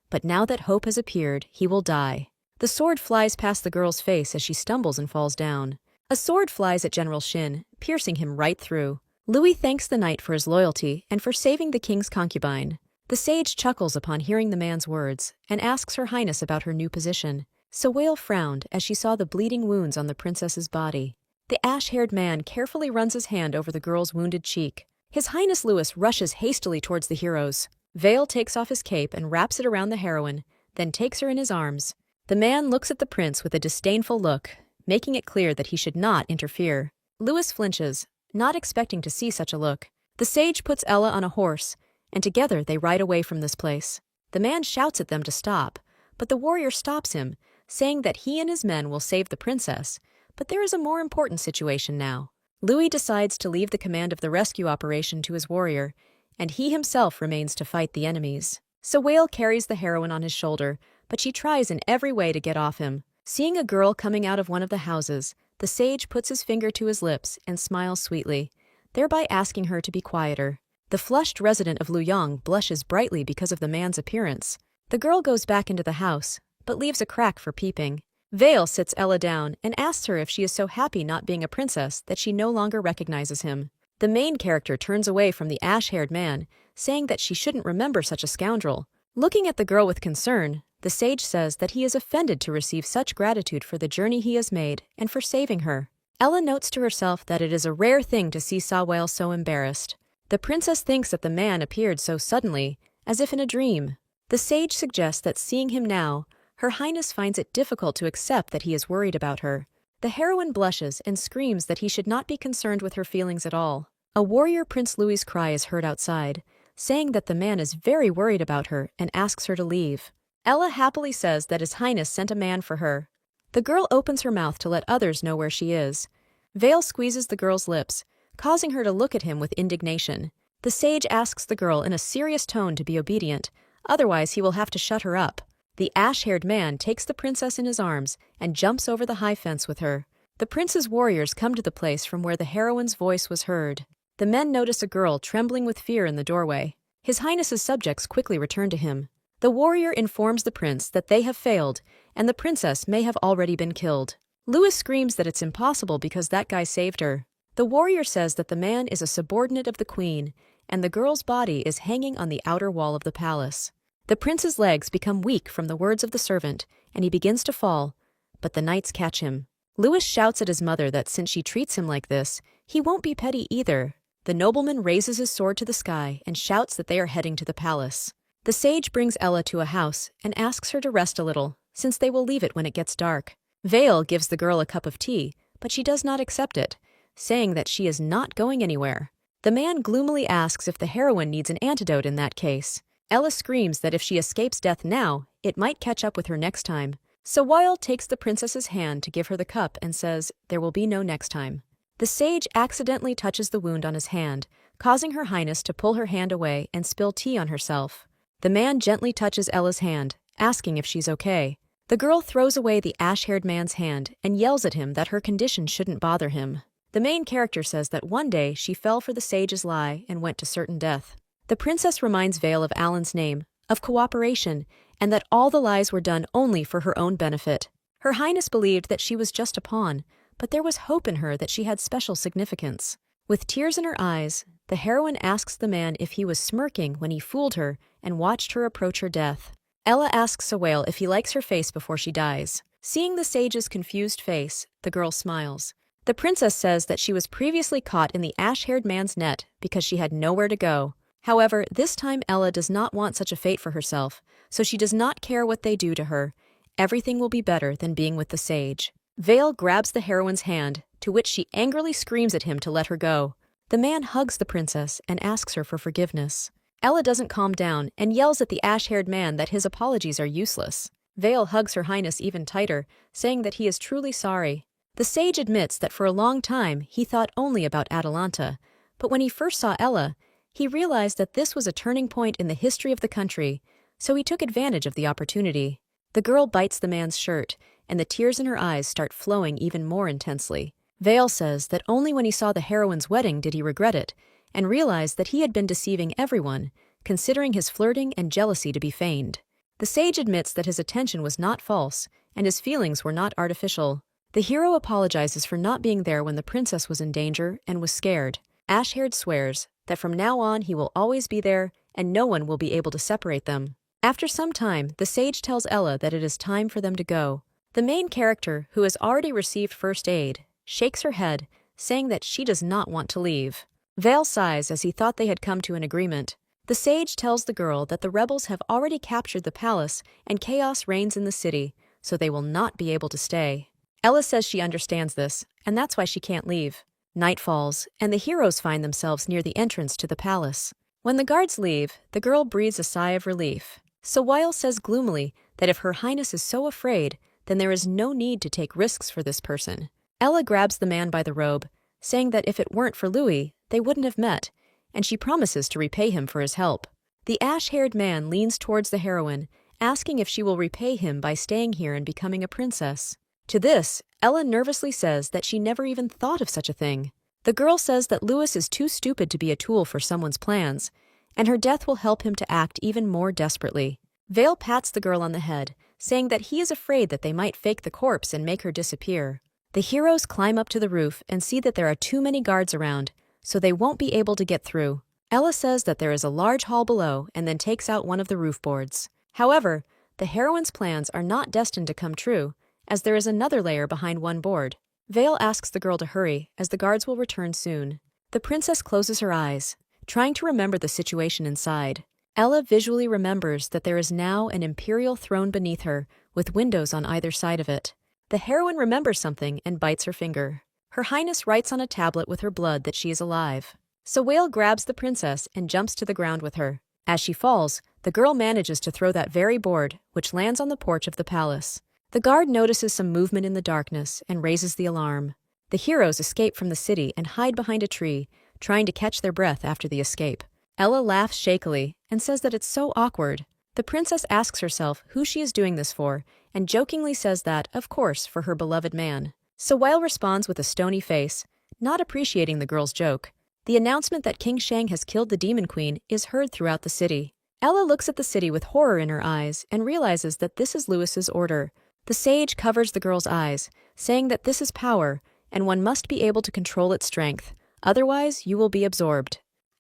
A: But now that hope has appeared, he will die. The sword flies past the girl's face as she stumbles and falls down. A sword flies at General Shin, piercing him right through. Louis thanks the knight for his loyalty and for saving the king's concubine. The sage chuckles upon hearing the man's words and asks Her Highness about her new position. Sawale frowned as she saw the bleeding wounds on the princess's body. The ash-haired man carefully runs his hand over the girl's wounded cheek. His Highness Louis rushes hastily towards the heroes. Vale takes off his cape and wraps it around the heroine, then takes her in his arms. The man looks at the prince with a disdainful look, making it clear that he should not interfere. Louis flinches, not expecting to see such a look. The sage puts Ella on a horse, and together they ride away from this place. The man shouts at them to stop, but the warrior stops him, saying that he and his men will save the princess, but there is a more important situation now. Louis decides to leave the command of the rescue operation to his warrior, and he himself remains to fight the enemies. Sawale carries the heroine on his shoulder, but she tries in every way to get off him. Seeing a girl coming out of one of the houses, the sage puts his finger to his lips and smiles sweetly, thereby asking her to be quieter. The flushed resident of Luyang blushes brightly because of the man's appearance. The girl goes back into the house, but leaves a crack for peeping. Vale sits Ella down and asks her if she is so happy not being a princess that she no longer recognizes him. The main character turns away from the ash-haired man, saying that she shouldn't remember such a scoundrel. Looking at the girl with concern, the sage says that he is offended to receive such gratitude for the journey he has made and for saving her. Ella notes to herself that it is a rare thing to see Sawale so embarrassed. The princess thinks that the man appeared so suddenly, as if in a dream. The sage suggests that seeing him now, Her Highness finds it difficult to accept that he is worried about her. The heroine blushes and screams that he should not be concerned with her feelings at all. A warrior Prince Louis's cry is heard outside, saying that the man is very worried about her and asks her to leave. Ella happily says that His Highness sent a man for her. The girl opens her mouth to let others know where she is. Vale squeezes the girl's lips, causing her to look at him with indignation. The sage asks the girl in a serious tone to be obedient, otherwise he will have to shut her up. The ash-haired man takes the princess in his arms and jumps over the high fence with her. The prince's warriors come to the place from where the heroine's voice was heard. The men notice a girl trembling with fear in the doorway. His Highness's subjects quickly return to him. The warrior informs the prince that they have failed, and the princess may have already been killed. Louis screams that it's impossible because that guy saved her. The warrior says that the man is a subordinate of the queen, and the girl's body is hanging on the outer wall of the palace. The prince's legs become weak from the words of the servant, and he begins to fall, but the knights catch him. Louis shouts at his mother that since she treats him like this, he won't be petty either. The nobleman raises his sword to the sky and shouts that they are heading to the palace. The sage brings Ella to a house and asks her to rest a little, since they will leave it when it gets dark. Vale gives the girl a cup of tea, but she does not accept it, saying that she is not going anywhere. The man gloomily asks if the heroine needs an antidote in that case. Ella screams that if she escapes death now, it might catch up with her next time. Sawale takes the princess's hand to give her the cup and says there will be no next time. The sage accidentally touches the wound on his hand, causing Her Highness to pull her hand away and spill tea on herself. The man gently touches Ella's hand, asking if she's okay. The girl throws away the ash-haired man's hand and yells at him that her condition shouldn't bother him. The main character says that one day she fell for the sage's lie and went to certain death. The princess reminds Vale of Alan's name, of cooperation, and that all the lies were done only for her own benefit. Her Highness believed that she was just a pawn, but there was hope in her that she had special significance. With tears in her eyes, the heroine asks the man if he was smirking when he fooled her and watched her approach her death. Ella asks Sawale if he likes her face before she dies. Seeing the sage's confused face, the girl smiles. The princess says that she was previously caught in the ash-haired man's net because she had nowhere to go. However, this time Ella does not want such a fate for herself, so she does not care what they do to her. Everything will be better than being with the sage. Vale grabs the heroine's hand, to which she angrily screams at him to let her go. The man hugs the princess and asks her for forgiveness. Ella doesn't calm down and yells at the ash-haired man that his apologies are useless. Vale hugs Her Highness even tighter, saying that he is truly sorry. The sage admits that for a long time he thought only about Atalanta, but when he first saw Ella, he realized that this was a turning point in the history of the country, so he took advantage of the opportunity. The girl bites the man's shirt, and the tears in her eyes start flowing even more intensely. Vale says that only when he saw the heroine's wedding did he regret it, and realized that he had been deceiving everyone, considering his flirting and jealousy to be feigned. The sage admits that his attention was not false, and his feelings were not artificial. The hero apologizes for not being there when the princess was in danger and was scared. Ash-haired swears that from now on he will always be there and no one will be able to separate them. After some time, the sage tells Ella that it is time for them to go. The main character, who has already received first aid, shakes her head, saying that she does not want to leave. Vale sighs as he thought they had come to an agreement. The sage tells the girl that the rebels have already captured the palace and chaos reigns in the city, so they will not be able to stay. Ella says she understands this, and that's why she can't leave. Night falls, and the heroes find themselves near the entrance to the palace. When the guards leave, the girl breathes a sigh of relief. Sawale says gloomily that if Her Highness is so afraid, then there is no need to take risks for this person. Ella grabs the man by the robe, saying that if it weren't for Louis, they wouldn't have met, and she promises to repay him for his help. The ash-haired man leans towards the heroine, asking if she will repay him by staying here and becoming a princess. To this, Ella nervously says that she never even thought of such a thing. The girl says that Louis is too stupid to be a tool for someone's plans, and her death will help him to act even more desperately. Vale pats the girl on the head, saying that he is afraid that they might fake the corpse and make her disappear. The heroes climb up to the roof and see that there are too many guards around, so they won't be able to get through. Ella says that there is a large hall below and then takes out one of the roof boards. However, the heroine's plans are not destined to come true, as there is another layer behind one board. Vale asks the girl to hurry, as the guards will return soon. The princess closes her eyes, trying to remember the situation inside. Ella visually remembers that there is now an imperial throne beneath her, with windows on either side of it. The heroine remembers something and bites her finger. Her Highness writes on a tablet with her blood that she is alive. Sawale grabs the princess and jumps to the ground with her. As she falls, the girl manages to throw that very board, which lands on the porch of the palace. The guard notices some movement in the darkness and raises the alarm. The heroes escape from the city and hide behind a tree, trying to catch their breath after the escape. Ella laughs shakily and says that it's so awkward. The princess asks herself who she is doing this for and jokingly says that, of course, for her beloved man. Sawale responds with a stony face, not appreciating the girl's joke. The announcement that King Shang has killed the Demon Queen is heard throughout the city. Ella looks at the city with horror in her eyes and realizes that this is Louis's order. The sage covers the girl's eyes, saying that this is power, and one must be able to control its strength, otherwise you will be absorbed.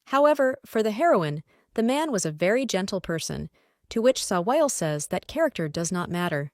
A: However, for the heroine, the man was a very gentle person, to which Sawale says that character does not matter.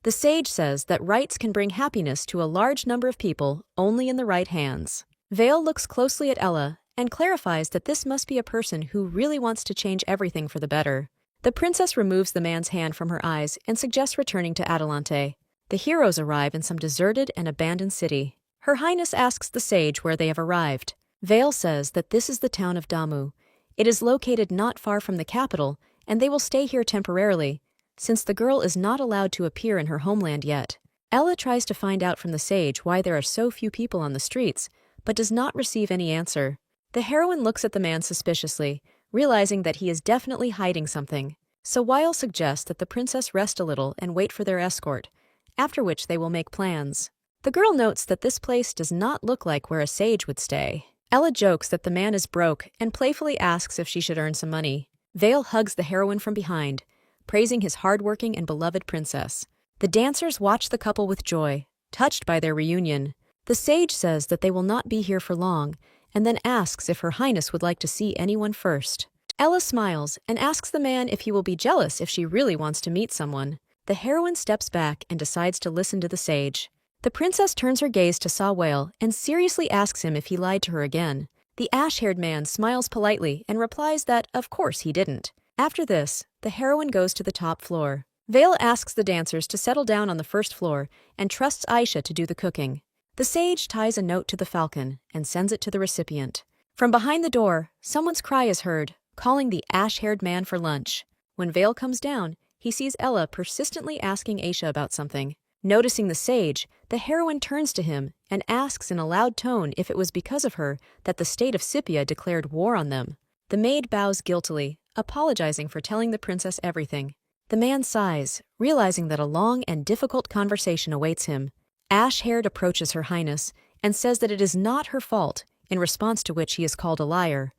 A: The sage says that rights can bring happiness to a large number of people only in the right hands. Vale looks closely at Ella and clarifies that this must be a person who really wants to change everything for the better. The princess removes the man's hand from her eyes and suggests returning to Adelante. The heroes arrive in some deserted and abandoned city. Her Highness asks the sage where they have arrived. Vale says that this is the town of Damu. It is located not far from the capital, and they will stay here temporarily, since the girl is not allowed to appear in her homeland yet. Ella tries to find out from the sage why there are so few people on the streets, but does not receive any answer. The heroine looks at the man suspiciously, realizing that he is definitely hiding something. Sawale suggests that the princess rest a little and wait for their escort, after which they will make plans. The girl notes that this place does not look like where a sage would stay. Ella jokes that the man is broke and playfully asks if she should earn some money. Vale hugs the heroine from behind, praising his hardworking and beloved princess. The dancers watch the couple with joy, touched by their reunion. The sage says that they will not be here for long, and then asks if Her Highness would like to see anyone first. Ella smiles and asks the man if he will be jealous if she really wants to meet someone. The heroine steps back and decides to listen to the sage. The princess turns her gaze to Sawale and seriously asks him if he lied to her again. The ash-haired man smiles politely and replies that, of course, he didn't. After this, the heroine goes to the top floor. Vale asks the dancers to settle down on the first floor and trusts Aisha to do the cooking. The sage ties a note to the falcon and sends it to the recipient. From behind the door, someone's cry is heard, calling the ash-haired man for lunch. When Vale comes down, he sees Ella persistently asking Aisha about something. Noticing the sage, the heroine turns to him and asks in a loud tone if it was because of her that the state of Scipia declared war on them. The maid bows guiltily, apologizing for telling the princess everything. The man sighs, realizing that a long and difficult conversation awaits him. Ash-haired approaches Her Highness and says that it is not her fault, in response to which he is called a liar.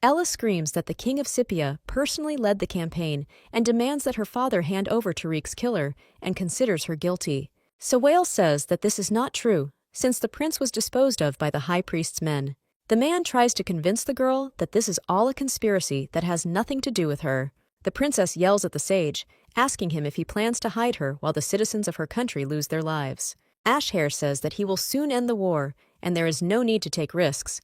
A: Ella screams that the king of Scipia personally led the campaign and demands that her father hand over Tariq's killer and considers her guilty. Sawale says that this is not true, since the prince was disposed of by the high priest's men. The man tries to convince the girl that this is all a conspiracy that has nothing to do with her. The princess yells at the sage, asking him if he plans to hide her while the citizens of her country lose their lives. Ashhair says that he will soon end the war, and there is no need to take risks.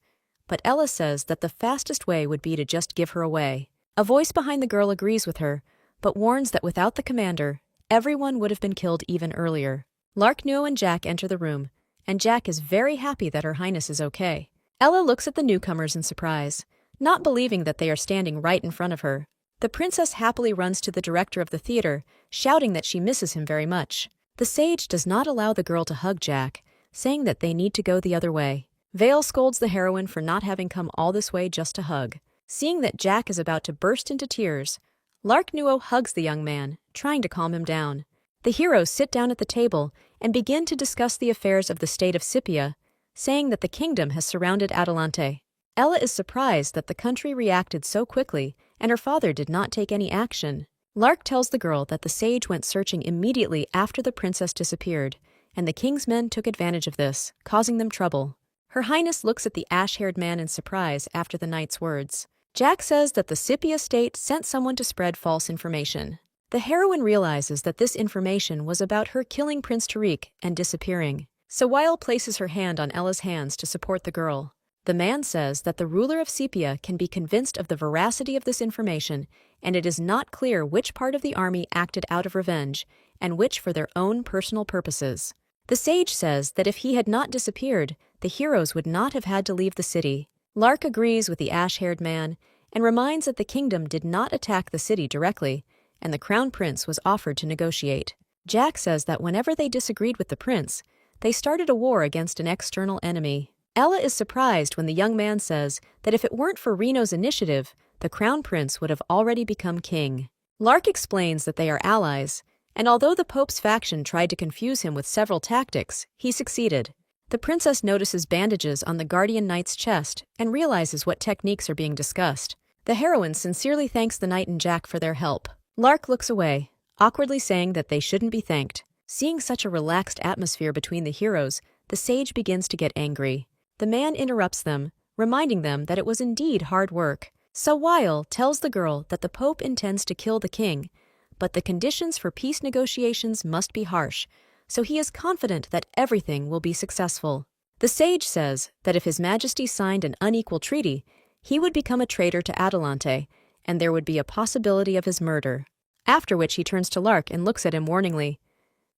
A: But Ella says that the fastest way would be to just give her away. A voice behind the girl agrees with her, but warns that without the commander, everyone would have been killed even earlier. Lark, Nuo, and Jack enter the room, and Jack is very happy that Her Highness is okay. Ella looks at the newcomers in surprise, not believing that they are standing right in front of her. The princess happily runs to the director of the theater, shouting that she misses him very much. The sage does not allow the girl to hug Jack, saying that they need to go the other way. Vale scolds the heroine for not having come all this way just to hug. Seeing that Jack is about to burst into tears, Lark Nuo hugs the young man, trying to calm him down. The heroes sit down at the table and begin to discuss the affairs of the state of Scipia, saying that the kingdom has surrounded Atalante. Ella is surprised that the country reacted so quickly and her father did not take any action. Lark tells the girl that the sage went searching immediately after the princess disappeared, and the king's men took advantage of this, causing them trouble. Her Highness looks at the ash-haired man in surprise after the knight's words. Jack says that the Scipia state sent someone to spread false information. The heroine realizes that this information was about her killing Prince Tariq and disappearing. Sawile places her hand on Ella's hands to support the girl. The man says that the ruler of Scipia can be convinced of the veracity of this information, and it is not clear which part of the army acted out of revenge and which for their own personal purposes. The sage says that if he had not disappeared, the heroes would not have had to leave the city. Lark agrees with the ash-haired man and reminds that the kingdom did not attack the city directly, and the crown prince was offered to negotiate. Jack says that whenever they disagreed with the prince, they started a war against an external enemy. Ella is surprised when the young man says that if it weren't for Reno's initiative, the crown prince would have already become king. Lark explains that they are allies, and although the Pope's faction tried to confuse him with several tactics, he succeeded. The princess notices bandages on the guardian knight's chest and realizes what techniques are being discussed. The heroine sincerely thanks the knight and Jack for their help. Lark looks away, awkwardly saying that they shouldn't be thanked. Seeing such a relaxed atmosphere between the heroes, the sage begins to get angry. The man interrupts them, reminding them that it was indeed hard work. Sawile tells the girl that the Pope intends to kill the king, but the conditions for peace negotiations must be harsh, so he is confident that everything will be successful. The sage says that if His Majesty signed an unequal treaty, he would become a traitor to Atalante, and there would be a possibility of his murder. After which he turns to Lark and looks at him warningly.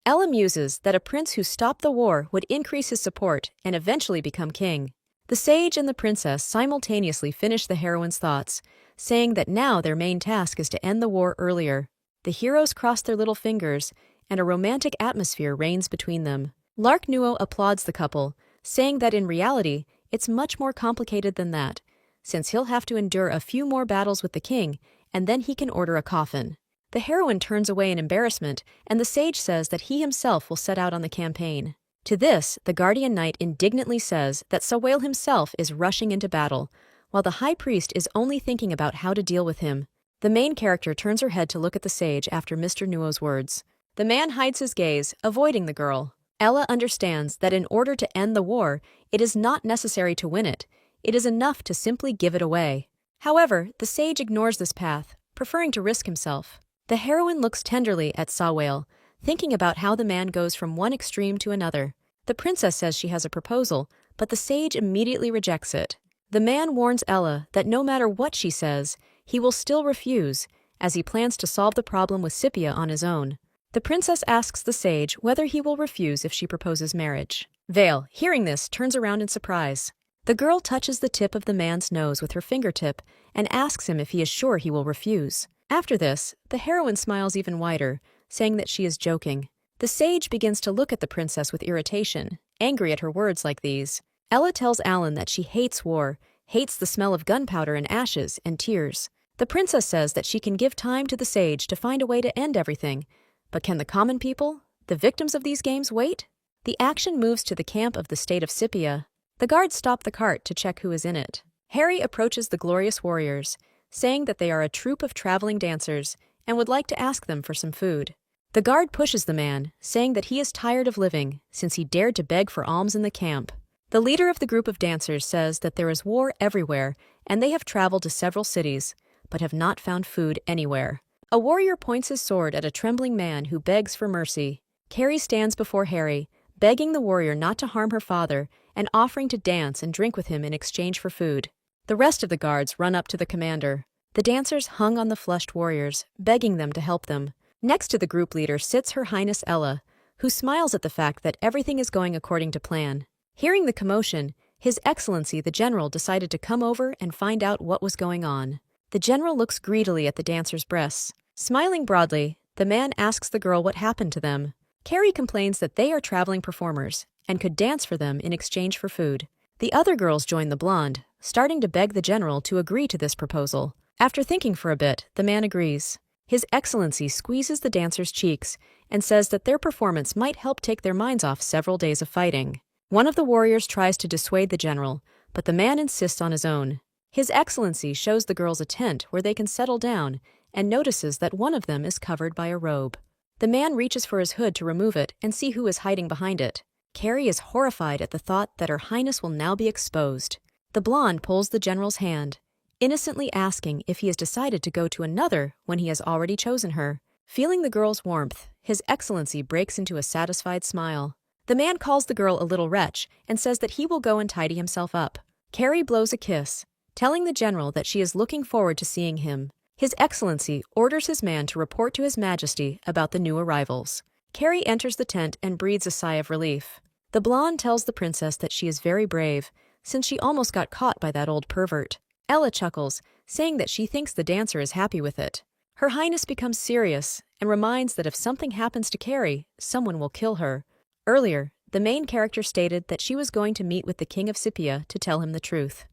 A: Ella muses that a prince who stopped the war would increase his support and eventually become king. The sage and the princess simultaneously finish the heroine's thoughts, saying that now their main task is to end the war earlier. The heroes cross their little fingers, and a romantic atmosphere reigns between them. Lark Nuo applauds the couple, saying that in reality, it's much more complicated than that, since he'll have to endure a few more battles with the king, and then he can order a coffin. The heroine turns away in embarrassment, and the sage says that he himself will set out on the campaign. To this, the guardian knight indignantly says that Sawile himself is rushing into battle, while the high priest is only thinking about how to deal with him. The main character turns her head to look at the sage after Mr. Nuo's words. The man hides his gaze, avoiding the girl. Ella understands that in order to end the war, it is not necessary to win it. It is enough to simply give it away. However, the sage ignores this path, preferring to risk himself. The heroine looks tenderly at Sawile, thinking about how the man goes from one extreme to another. The princess says she has a proposal, but the sage immediately rejects it. The man warns Ella that no matter what she says, he will still refuse, as he plans to solve the problem with Scipia on his own. The princess asks the sage whether he will refuse if she proposes marriage. Vale, hearing this, turns around in surprise. The girl touches the tip of the man's nose with her fingertip and asks him if he is sure he will refuse. After this, the heroine smiles even wider, saying that she is joking. The sage begins to look at the princess with irritation, angry at her words like these. Ella tells Alan that she hates war, hates the smell of gunpowder and ashes and tears. The princess says that she can give time to the sage to find a way to end everything, but can the common people, the victims of these games, wait? The action moves to the camp of the state of Scipia. The guards stop the cart to check who is in it. Harry approaches the glorious warriors, saying that they are a troupe of traveling dancers and would like to ask them for some food. The guard pushes the man, saying that he is tired of living since he dared to beg for alms in the camp. The leader of the group of dancers says that there is war everywhere and they have traveled to several cities, but have not found food anywhere. A warrior points his sword at a trembling man who begs for mercy. Carrie stands before Harry, begging the warrior not to harm her father and offering to dance and drink with him in exchange for food. The rest of the guards run up to the commander. The dancers hung on the flushed warriors, begging them to help them. Next to the group leader sits Her Highness Ella, who smiles at the fact that everything is going according to plan. Hearing the commotion, His Excellency the General decided to come over and find out what was going on. The general looks greedily at the dancers' breasts. Smiling broadly, the man asks the girl what happened to them. Carrie complains that they are traveling performers and could dance for them in exchange for food. The other girls join the blonde, starting to beg the general to agree to this proposal. After thinking for a bit, the man agrees. His Excellency squeezes the dancers' cheeks and says that their performance might help take their minds off several days of fighting. One of the warriors tries to dissuade the general, but the man insists on his own. His Excellency shows the girls a tent where they can settle down and notices that one of them is covered by a robe. The man reaches for his hood to remove it and see who is hiding behind it. Carrie is horrified at the thought that Her Highness will now be exposed. The blonde pulls the general's hand, innocently asking if he has decided to go to another when he has already chosen her. Feeling the girl's warmth, His Excellency breaks into a satisfied smile. The man calls the girl a little wretch and says that he will go and tidy himself up. Carrie blows a kiss, telling the general that she is looking forward to seeing him. His Excellency orders his man to report to His Majesty about the new arrivals. Carrie enters the tent and breathes a sigh of relief. The blonde tells the princess that she is very brave, since she almost got caught by that old pervert. Ella chuckles, saying that she thinks the dancer is happy with it. Her Highness becomes serious and reminds that if something happens to Carrie, someone will kill her. Earlier, the main character stated that she was going to meet with the King of Scythia to tell him the truth.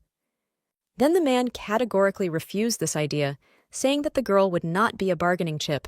A: Then the man categorically refused this idea, saying that the girl would not be a bargaining chip.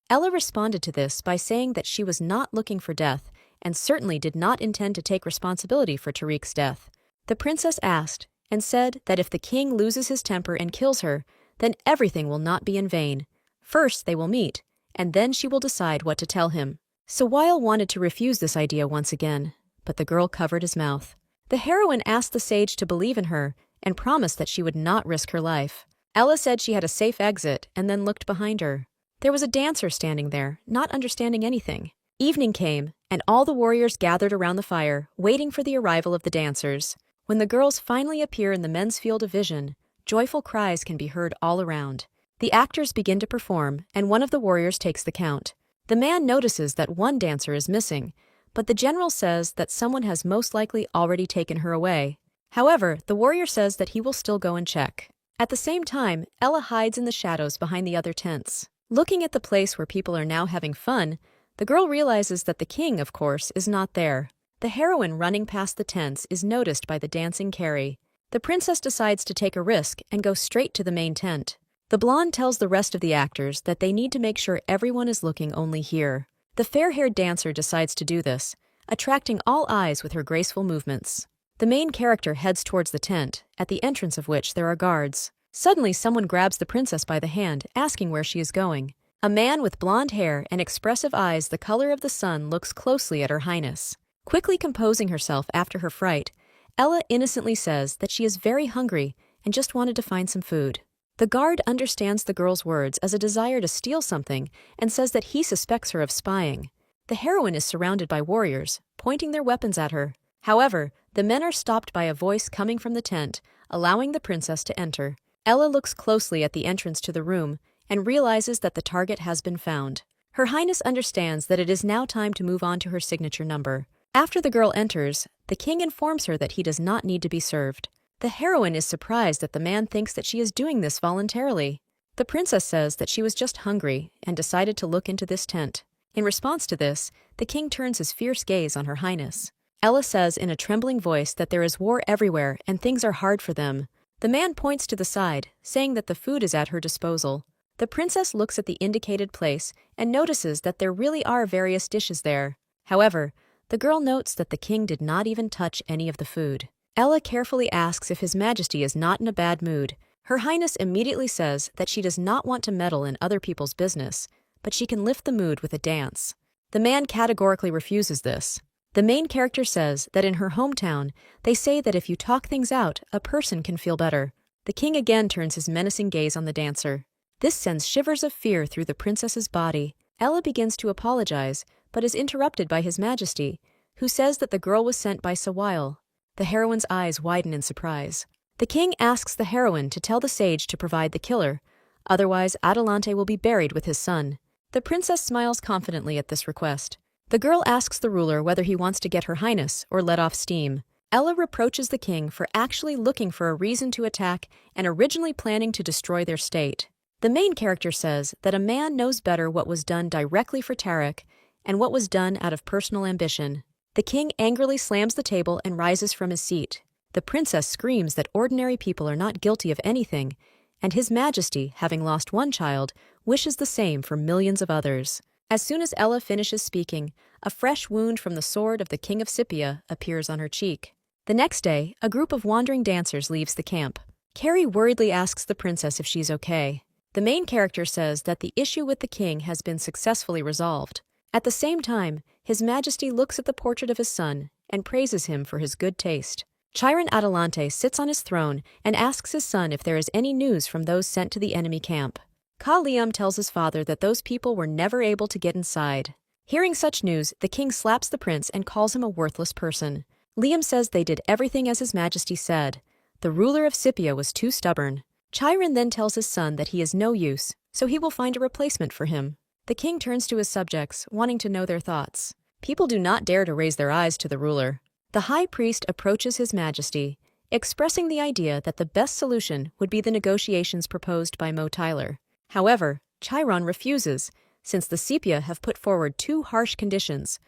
A: Ella responded to this by saying that she was not looking for death and certainly did not intend to take responsibility for Tariq's death. The princess asked and said that if the king loses his temper and kills her, then everything will not be in vain. First they will meet, and then she will decide what to tell him. Sawile wanted to refuse this idea once again, but the girl covered his mouth. The heroine asked the sage to believe in her and promised that she would not risk her life. Ella said she had a safe exit and then looked behind her. There was a dancer standing there, not understanding anything. Evening came, and all the warriors gathered around the fire, waiting for the arrival of the dancers. When the girls finally appear in the men's field of vision, joyful cries can be heard all around. The actors begin to perform, and one of the warriors takes the count. The man notices that one dancer is missing, but the general says that someone has most likely already taken her away. However, the warrior says that he will still go and check. At the same time, Ella hides in the shadows behind the other tents. Looking at the place where people are now having fun, the girl realizes that the king, of course, is not there. The heroine running past the tents is noticed by the dancing Carrie. The princess decides to take a risk and go straight to the main tent. The blonde tells the rest of the actors that they need to make sure everyone is looking only here. The fair-haired dancer decides to do this, attracting all eyes with her graceful movements. The main character heads towards the tent, at the entrance of which there are guards. Suddenly someone grabs the princess by the hand, asking where she is going. A man with blonde hair and expressive eyes the color of the sun looks closely at Her Highness. Quickly composing herself after her fright, Ella innocently says that she is very hungry and just wanted to find some food. The guard understands the girl's words as a desire to steal something and says that he suspects her of spying. The heroine is surrounded by warriors, pointing their weapons at her. However, the men are stopped by a voice coming from the tent, allowing the princess to enter. Ella looks closely at the entrance to the room and realizes that the target has been found. Her Highness understands that it is now time to move on to her signature number. After the girl enters, the king informs her that he does not need to be served. The heroine is surprised that the man thinks that she is doing this voluntarily. The princess says that she was just hungry and decided to look into this tent. In response to this, the king turns his fierce gaze on Her Highness. Ella says in a trembling voice that there is war everywhere and things are hard for them. The man points to the side, saying that the food is at her disposal. The princess looks at the indicated place and notices that there really are various dishes there. However, the girl notes that the king did not even touch any of the food. Ella carefully asks if His Majesty is not in a bad mood. Her Highness immediately says that she does not want to meddle in other people's business, but she can lift the mood with a dance. The man categorically refuses this. The main character says that in her hometown, they say that if you talk things out, a person can feel better. The king again turns his menacing gaze on the dancer. This sends shivers of fear through the princess's body. Ella begins to apologize, but is interrupted by His Majesty, who says that the girl was sent by Sawile. The heroine's eyes widen in surprise. The king asks the heroine to tell the sage to provide the killer, otherwise Adelante will be buried with his son. The princess smiles confidently at this request. The girl asks the ruler whether he wants to get Her Highness or let off steam. Ella reproaches the king for actually looking for a reason to attack and originally planning to destroy their state. The main character says that a man knows better what was done directly for Tariq and what was done out of personal ambition. The king angrily slams the table and rises from his seat. The princess screams that ordinary people are not guilty of anything and His Majesty, having lost one child, wishes the same for millions of others. As soon as Ella finishes speaking, a fresh wound from the sword of the King of Scythia appears on her cheek. The next day, a group of wandering dancers leaves the camp. Carrie worriedly asks the princess if she's okay. The main character says that the issue with the king has been successfully resolved. At the same time, His Majesty looks at the portrait of his son and praises him for his good taste. Chiron Adelante sits on his throne and asks his son if there is any news from those sent to the enemy camp. Ka Liam tells his father that those people were never able to get inside. Hearing such news, the king slaps the prince and calls him a worthless person. Liam says they did everything as His Majesty said. The ruler of Scythia was too stubborn. Chiron then tells his son that he is no use, so he will find a replacement for him. The king turns to his subjects, wanting to know their thoughts. People do not dare to raise their eyes to the ruler. The high priest approaches His Majesty, expressing the idea that the best solution would be the negotiations proposed by Mo Tyler. However, Chiron refuses, since the Sepia have put forward two harsh conditions,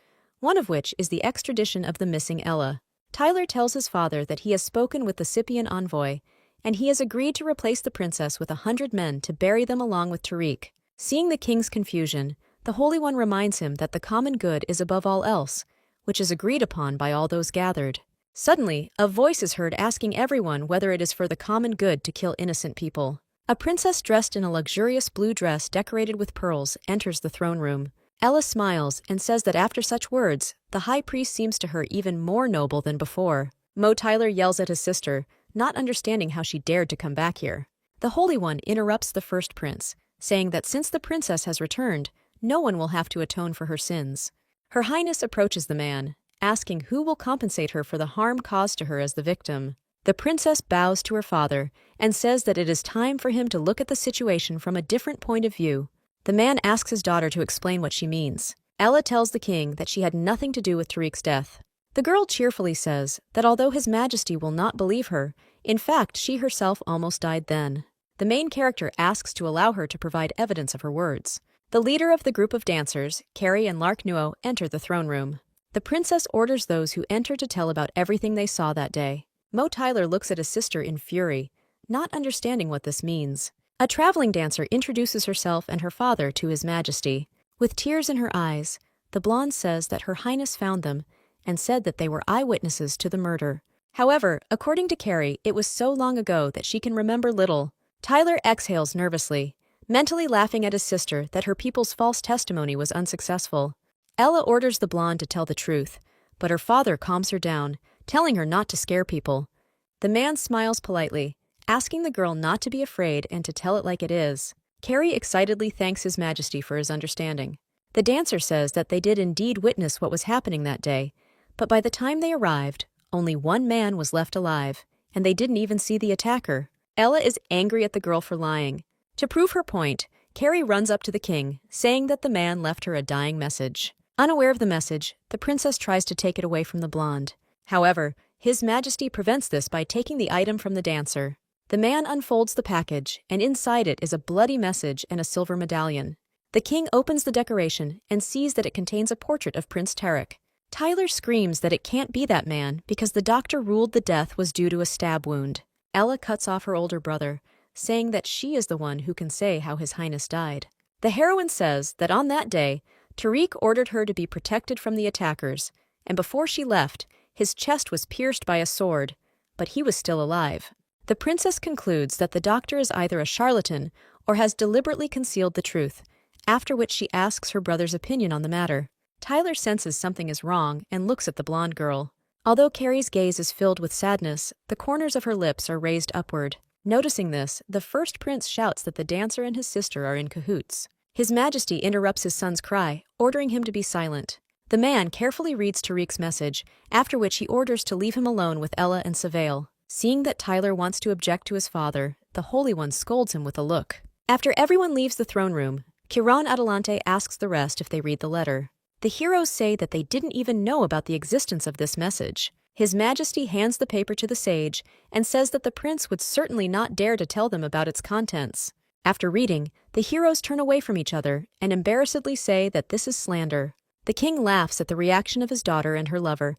A: one of which is the extradition of the missing Ella. Tyler tells his father that he has spoken with the Scythian envoy, and he has agreed to replace the princess with 100 men to bury them along with Tariq. Seeing the king's confusion, the Holy One reminds him that the common good is above all else, which is agreed upon by all those gathered. Suddenly, a voice is heard asking everyone whether it is for the common good to kill innocent people. A princess dressed in a luxurious blue dress decorated with pearls enters the throne room. Ella smiles and says that after such words, the high priest seems to her even more noble than before. Mo Tyler yells at his sister, not understanding how she dared to come back here. The Holy One interrupts the first prince, saying that since the princess has returned, no one will have to atone for her sins. Her Highness approaches the man, asking who will compensate her for the harm caused to her as the victim. The princess bows to her father and says that it is time for him to look at the situation from a different point of view. The man asks his daughter to explain what she means. Ella tells the king that she had nothing to do with Tariq's death. The girl cheerfully says that although His Majesty will not believe her, in fact she herself almost died then. The main character asks to allow her to provide evidence of her words. The leader of the group of dancers, Carrie and Lark Nuo, enter the throne room. The princess orders those who enter to tell about everything they saw that day. Mo Tyler looks at his sister in fury, not understanding what this means. A traveling dancer introduces herself and her father to His Majesty. With tears in her eyes, the blonde says that Her Highness found them and said that they were eyewitnesses to the murder. However, according to Carrie, it was so long ago that she can remember little. Tyler exhales nervously, mentally laughing at his sister that her people's false testimony was unsuccessful. Ella orders the blonde to tell the truth, but her father calms her down, telling her not to scare people. The man smiles politely, asking the girl not to be afraid and to tell it like it is. Carrie excitedly thanks His Majesty for his understanding. The dancer says that they did indeed witness what was happening that day, but by the time they arrived, only one man was left alive, and they didn't even see the attacker. Ella is angry at the girl for lying. To prove her point, Carrie runs up to the king, saying that the man left her a dying message. Unaware of the message, the princess tries to take it away from the blonde. However, His Majesty prevents this by taking the item from the dancer. The man unfolds the package, and inside it is a bloody message and a silver medallion. The king opens the decoration and sees that it contains a portrait of Prince Tariq. Tyler screams that it can't be that man because the doctor ruled the death was due to a stab wound. Ella cuts off her older brother, saying that she is the one who can say how His Highness died. The heroine says that on that day, Tariq ordered her to be protected from the attackers, and before she left, his chest was pierced by a sword, but he was still alive. The princess concludes that the doctor is either a charlatan or has deliberately concealed the truth, after which she asks her brother's opinion on the matter. Tyler senses something is wrong and looks at the blonde girl. Although Carrie's gaze is filled with sadness, the corners of her lips are raised upward. Noticing this, the first prince shouts that the dancer and his sister are in cahoots. His Majesty interrupts his son's cry, ordering him to be silent. The man carefully reads Tariq's message, after which he orders to leave him alone with Ella and Savail. Seeing that Tyler wants to object to his father, the Holy One scolds him with a look. After everyone leaves the throne room, Chiron Adelante asks the rest if they read the letter. The heroes say that they didn't even know about the existence of this message. His Majesty hands the paper to the sage and says that the prince would certainly not dare to tell them about its contents. After reading, the heroes turn away from each other and embarrassedly say that this is slander. The king laughs at the reaction of his daughter and her lover,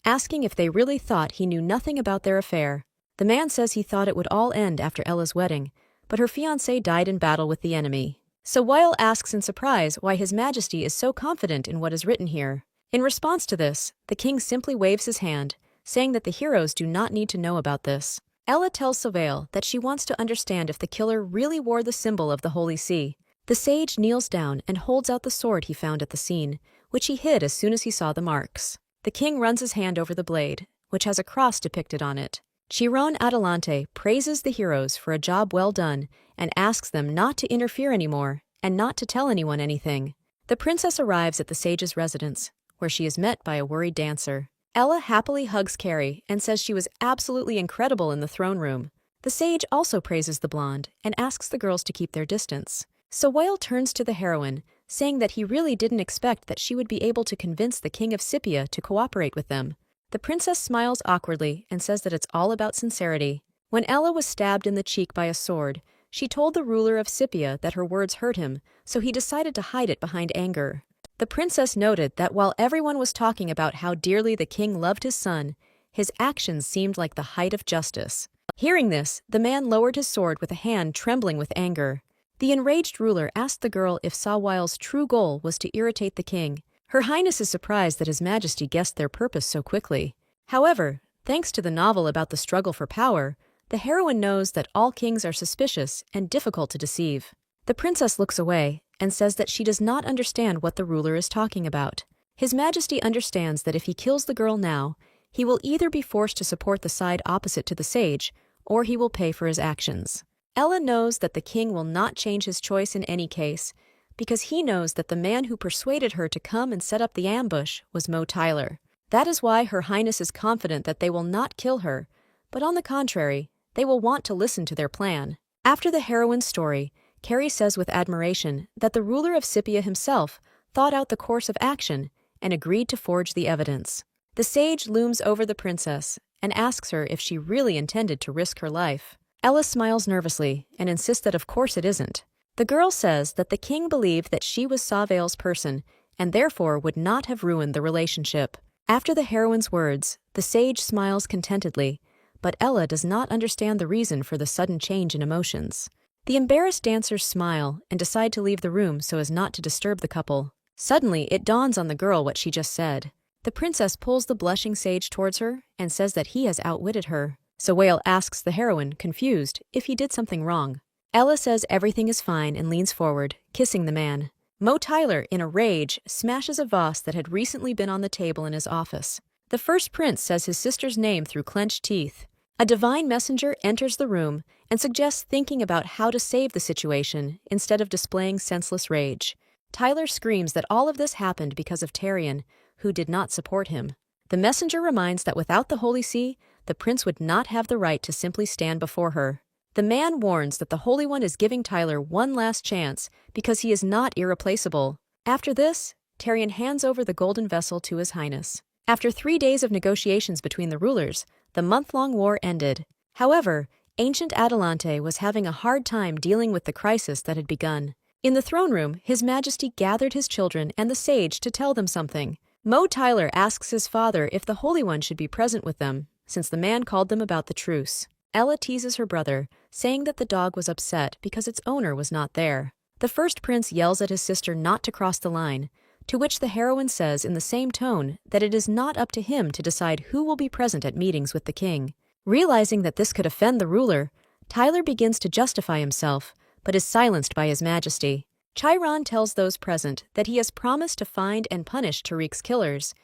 A: asking if they really thought he knew nothing about their affair. The man says he thought it would all end after Ella's wedding, but her fiancé died in battle with the enemy. Sawale asks in surprise why His Majesty is so confident in what is written here. In response to this, the king simply waves his hand, saying that the heroes do not need to know about this. Ella tells Sawale that she wants to understand if the killer really wore the symbol of the Holy See. The sage kneels down and holds out the sword he found at the scene, which he hid as soon as he saw the marks. The king runs his hand over the blade, which has a cross depicted on it. Chiron Adelante praises the heroes for a job well done and asks them not to interfere anymore and not to tell anyone anything. The princess arrives at the sage's residence, where she is met by a worried dancer. Ella happily hugs Carrie and says she was absolutely incredible in the throne room. The sage also praises the blonde and asks the girls to keep their distance. Sawale turns to the heroine, saying that he really didn't expect that she would be able to convince the king of Scythia to cooperate with them. The princess smiles awkwardly and says that it's all about sincerity. When Ella was stabbed in the cheek by a sword, she told the ruler of Scythia that her words hurt him, so he decided to hide it behind anger. The princess noted that while everyone was talking about how dearly the king loved his son, his actions seemed like the height of justice. Hearing this, the man lowered his sword with a hand trembling with anger. The enraged ruler asked the girl if Sawale's true goal was to irritate the king. Her Highness is surprised that His Majesty guessed their purpose so quickly. However, thanks to the novel about the struggle for power, the heroine knows that all kings are suspicious and difficult to deceive. The princess looks away and says that she does not understand what the ruler is talking about. His Majesty understands that if he kills the girl now, he will either be forced to support the side opposite to the sage, or he will pay for his actions. Ella knows that the king will not change his choice in any case, because he knows that the man who persuaded her to come and set up the ambush was Mo Tyler. That is why Her Highness is confident that they will not kill her, but on the contrary, they will want to listen to their plan. After the heroine's story, Carrie says with admiration that the ruler of Scythia himself thought out the course of action and agreed to forge the evidence. The sage looms over the princess and asks her if she really intended to risk her life. Ella smiles nervously and insists that of course it isn't. The girl says that the king believed that she was Sawale's person and therefore would not have ruined the relationship. After the heroine's words, the sage smiles contentedly, but Ella does not understand the reason for the sudden change in emotions. The embarrassed dancers smile and decide to leave the room so as not to disturb the couple. Suddenly, it dawns on the girl what she just said. The princess pulls the blushing sage towards her and says that he has outwitted her. Sawale asks the heroine, confused, if he did something wrong. Ella says everything is fine and leans forward, kissing the man. Mo Tyler, in a rage, smashes a vase that had recently been on the table in his office. The first prince says his sister's name through clenched teeth. A divine messenger enters the room and suggests thinking about how to save the situation instead of displaying senseless rage. Tyler screams that all of this happened because of Tyrion, who did not support him. The messenger reminds that without the Holy See, the prince would not have the right to simply stand before her. The man warns that the Holy One is giving Tyler one last chance because he is not irreplaceable. After this, Tyrion hands over the golden vessel to His Highness. After 3 days of negotiations between the rulers, the month-long war ended. However, ancient Adelante was having a hard time dealing with the crisis that had begun. In the throne room, His Majesty gathered his children and the sage to tell them something. Mo Tyler asks his father if the Holy One should be present with them, since the man called them about the truce. Ella teases her brother, saying that the dog was upset because its owner was not there. The first prince yells at his sister not to cross the line, to which the heroine says in the same tone that it is not up to him to decide who will be present at meetings with the king. Realizing that this could offend the ruler, Tyler begins to justify himself, but is silenced by His Majesty. Chiron tells those present that he has promised to find and punish Tariq's killers,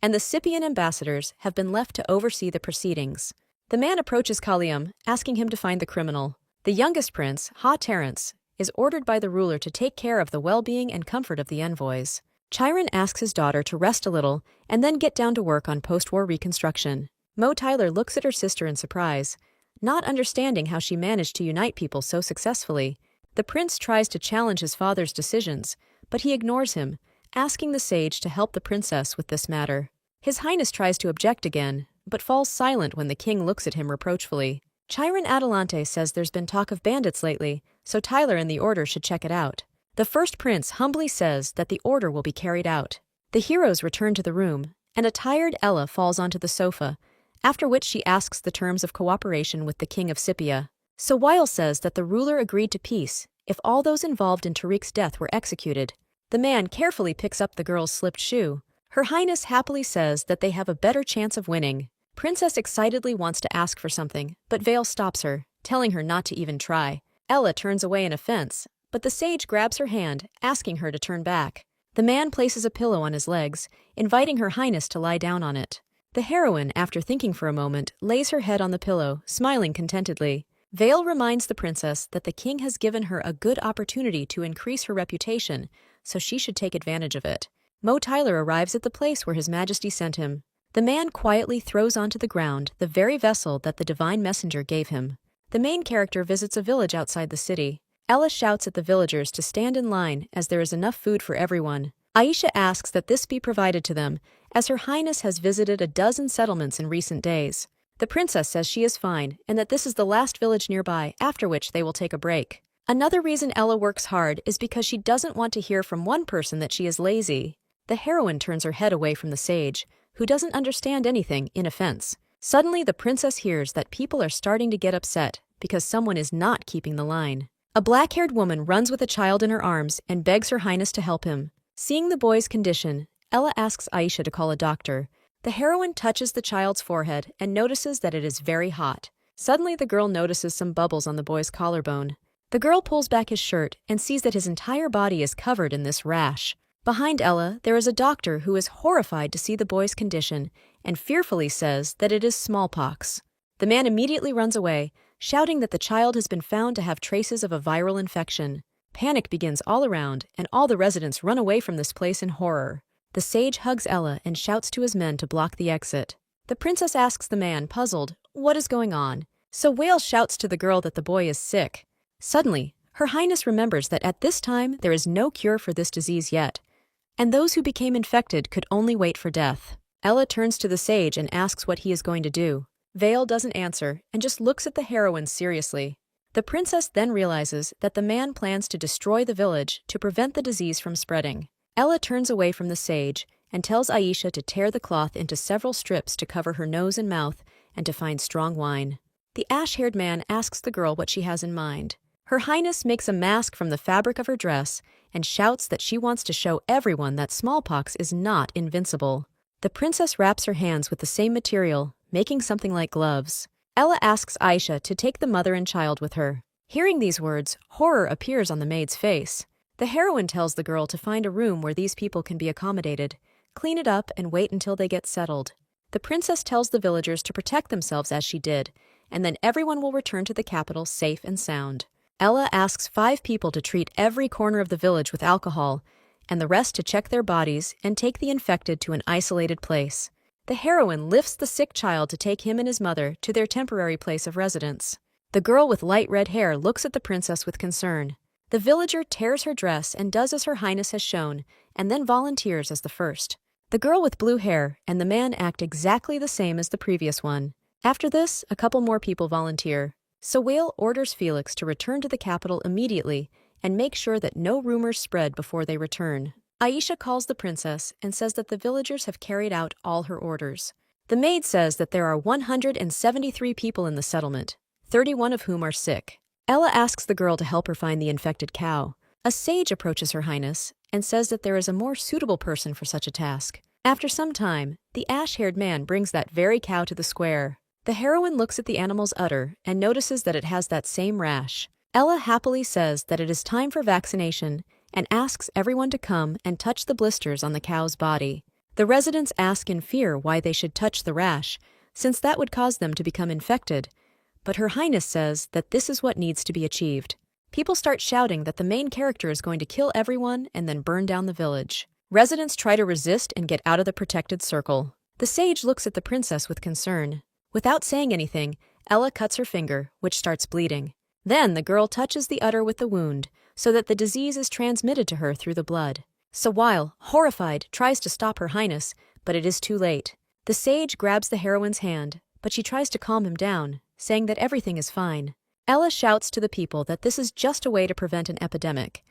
A: and the Scythian ambassadors have been left to oversee the proceedings. The man approaches Kalium, asking him to find the criminal. The youngest prince, Ha Terence, is ordered by the ruler to take care of the well-being and comfort of the envoys. Chiron asks his daughter to rest a little and then get down to work on post-war reconstruction. Mo Tyler looks at her sister in surprise, not understanding how she managed to unite people so successfully. The prince tries to challenge his father's decisions, but he ignores him, asking the sage to help the princess with this matter. His Highness tries to object again, but falls silent when the king looks at him reproachfully. Chiron Adelante says there's been talk of bandits lately, so Tyler and the order should check it out. The first prince humbly says that the order will be carried out. The heroes return to the room, and a tired Ella falls onto the sofa, after which she asks the terms of cooperation with the king of Scythia. Sawile says that the ruler agreed to peace if all those involved in Tariq's death were executed. The man carefully picks up the girl's slipped shoe. Her Highness happily says that they have a better chance of winning. Princess excitedly wants to ask for something, but Vale stops her, telling her not to even try. Ella turns away in offense, but the sage grabs her hand, asking her to turn back. The man places a pillow on his legs, inviting Her Highness to lie down on it. The heroine, after thinking for a moment, lays her head on the pillow, smiling contentedly. Vale reminds the princess that the king has given her a good opportunity to increase her reputation, so she should take advantage of it. Mo Tyler arrives at the place where His Majesty sent him. The man quietly throws onto the ground the very vessel that the divine messenger gave him. The main character visits a village outside the city. Ella shouts at the villagers to stand in line as there is enough food for everyone. Aisha asks that this be provided to them, as Her Highness has visited a dozen settlements in recent days. The princess says she is fine and that this is the last village nearby, after which they will take a break. Another reason Ella works hard is because she doesn't want to hear from one person that she is lazy. The heroine turns her head away from the sage, who doesn't understand anything, in offense. Suddenly, the princess hears that people are starting to get upset because someone is not keeping the line. A black-haired woman runs with a child in her arms and begs Her Highness to help him. Seeing the boy's condition, Ella asks Aisha to call a doctor. The heroine touches the child's forehead and notices that it is very hot. Suddenly, the girl notices some bubbles on the boy's collarbone. The girl pulls back his shirt and sees that his entire body is covered in this rash. Behind Ella, there is a doctor who is horrified to see the boy's condition and fearfully says that it is smallpox. The man immediately runs away, shouting that the child has been found to have traces of a viral infection. Panic begins all around, and all the residents run away from this place in horror. The sage hugs Ella and shouts to his men to block the exit. The princess asks the man, puzzled, what is going on? So Whale shouts to the girl that the boy is sick. Suddenly, Her Highness remembers that at this time there is no cure for this disease yet, and those who became infected could only wait for death. Ella turns to the sage and asks what he is going to do. Vale doesn't answer and just looks at the heroine seriously. The princess then realizes that the man plans to destroy the village to prevent the disease from spreading. Ella turns away from the sage and tells Aisha to tear the cloth into several strips to cover her nose and mouth and to find strong wine. The ash-haired man asks the girl what she has in mind. Her Highness makes a mask from the fabric of her dress and shouts that she wants to show everyone that smallpox is not invincible. The princess wraps her hands with the same material, making something like gloves. Ella asks Aisha to take the mother and child with her. Hearing these words, horror appears on the maid's face. The heroine tells the girl to find a room where these people can be accommodated, clean it up, and wait until they get settled. The princess tells the villagers to protect themselves as she did, and then everyone will return to the capital safe and sound. Ella asks 5 people to treat every corner of the village with alcohol, and the rest to check their bodies and take the infected to an isolated place. The heroine lifts the sick child to take him and his mother to their temporary place of residence. The girl with light red hair looks at the princess with concern. The villager tears her dress and does as Her Highness has shown, and then volunteers as the first. The girl with blue hair and the man act exactly the same as the previous one. After this, a couple more people volunteer. So Whale orders Felix to return to the capital immediately and make sure that no rumors spread before they return. Aisha calls the princess and says that the villagers have carried out all her orders. The maid says that there are 173 people in the settlement, 31 of whom are sick. Ella asks the girl to help her find the infected cow. A sage approaches Her Highness and says that there is a more suitable person for such a task. After some time, the ash-haired man brings that very cow to the square. The heroine looks at the animal's udder and notices that it has that same rash. Ella happily says that it is time for vaccination and asks everyone to come and touch the blisters on the cow's body. The residents ask in fear why they should touch the rash, since that would cause them to become infected. But Her Highness says that this is what needs to be achieved. People start shouting that the main character is going to kill everyone and then burn down the village. Residents try to resist and get out of the protected circle. The sage looks at the princess with concern. Without saying anything, Ella cuts her finger, which starts bleeding. Then the girl touches the udder with the wound, so that the disease is transmitted to her through the blood. Sawile, horrified, tries to stop Her Highness, but it is too late. The sage grabs the heroine's hand, but she tries to calm him down, saying that everything is fine. Ella shouts to the people that this is just a way to prevent an epidemic,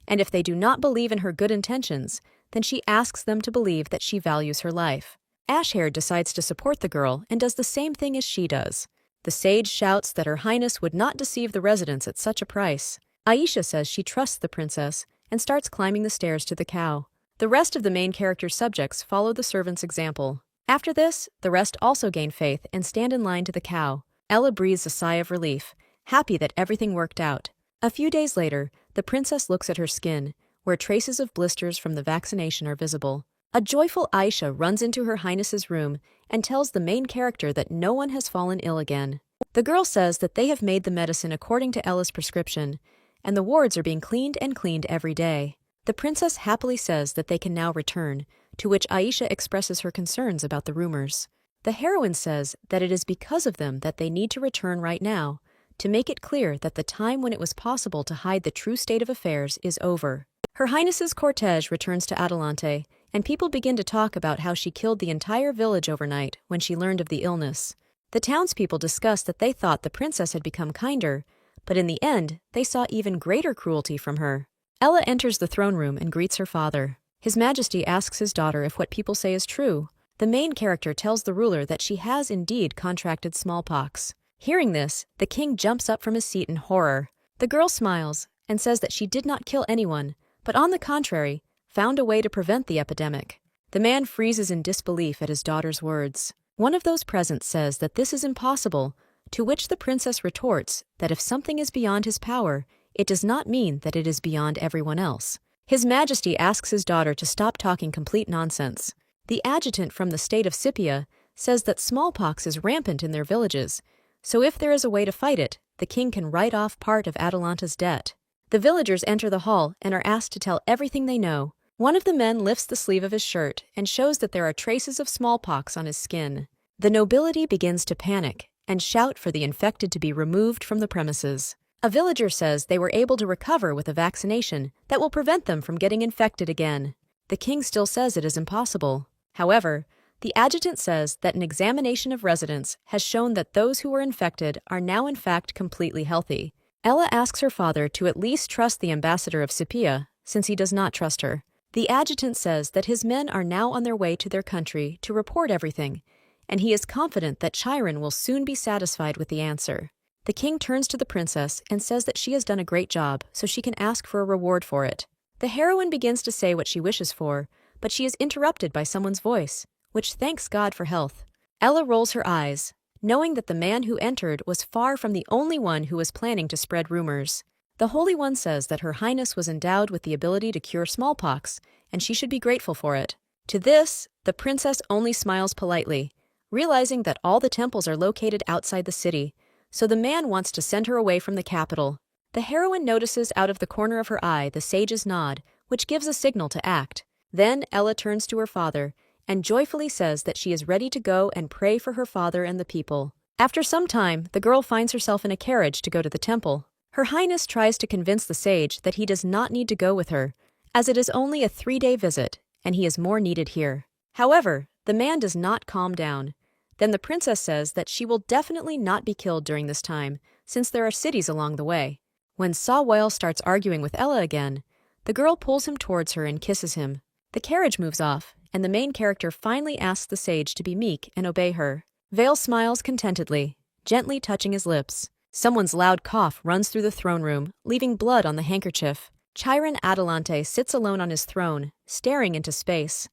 A: and if they do not believe in her good intentions, then she asks them to believe that she values her life. Ashhair decides to support the girl and does the same thing as she does. The sage shouts that Her Highness would not deceive the residents at such a price. Aisha says she trusts the princess and starts climbing the stairs to the cow. The rest of the main character's subjects follow the servant's example. After this, the rest also gain faith and stand in line to the cow. Ella breathes a sigh of relief, happy that everything worked out. A few days later, the princess looks at her skin, where traces of blisters from the vaccination are visible. A joyful Aisha runs into Her Highness's room and tells the main character that no one has fallen ill again. The girl says that they have made the medicine according to Ella's prescription, and the wards are being cleaned and cleaned every day. The princess happily says that they can now return, to which Aisha expresses her concerns about the rumors. The heroine says that it is because of them that they need to return right now, to make it clear that the time when it was possible to hide the true state of affairs is over. Her Highness's cortege returns to Adelante, and people begin to talk about how she killed the entire village overnight when she learned of the illness. The townspeople discuss that they thought the princess had become kinder, but in the end, they saw even greater cruelty from her. Ella enters the throne room and greets her father. His Majesty asks his daughter if what people say is true. The main character tells the ruler that she has indeed contracted smallpox. Hearing this, the king jumps up from his seat in horror. The girl smiles and says that she did not kill anyone, but on the contrary, found a way to prevent the epidemic. The man freezes in disbelief at his daughter's words. One of those present says that this is impossible, to which the princess retorts that if something is beyond his power, it does not mean that it is beyond everyone else. His Majesty asks his daughter to stop talking complete nonsense. The adjutant from the state of Scipia says that smallpox is rampant in their villages, so if there is a way to fight it, the king can write off part of Atalanta's debt. The villagers enter the hall and are asked to tell everything they know. One of the men lifts the sleeve of his shirt and shows that there are traces of smallpox on his skin. The nobility begins to panic and shout for the infected to be removed from the premises. A villager says they were able to recover with a vaccination that will prevent them from getting infected again. The king still says it is impossible. However, the adjutant says that an examination of residents has shown that those who were infected are now in fact completely healthy. Ella asks her father to at least trust the ambassador of Scipia, since he does not trust her. The adjutant says that his men are now on their way to their country to report everything, and he is confident that Chiron will soon be satisfied with the answer. The king turns to the princess and says that she has done a great job, so she can ask for a reward for it. The heroine begins to say what she wishes for, but she is interrupted by someone's voice, which thanks God for health. Ella rolls her eyes, knowing that the man who entered was far from the only one who was planning to spread rumors. The Holy One says that Her Highness was endowed with the ability to cure smallpox, and she should be grateful for it. To this, the princess only smiles politely, realizing that all the temples are located outside the city, so the man wants to send her away from the capital. The heroine notices out of the corner of her eye the sage's nod, which gives a signal to act. Then Ella turns to her father and joyfully says that she is ready to go and pray for her father and the people. After some time, the girl finds herself in a carriage to go to the temple. Her Highness tries to convince the sage that he does not need to go with her, as it is only a 3-day visit, and he is more needed here. However, the man does not calm down. Then the princess says that she will definitely not be killed during this time, since there are cities along the way. When Sawwell starts arguing with Ella again, the girl pulls him towards her and kisses him. The carriage moves off, and the main character finally asks the sage to be meek and obey her. Vale smiles contentedly, gently touching his lips. Someone's loud cough runs through the throne room, leaving blood on the handkerchief. Chiron Adelante sits alone on his throne, staring into space.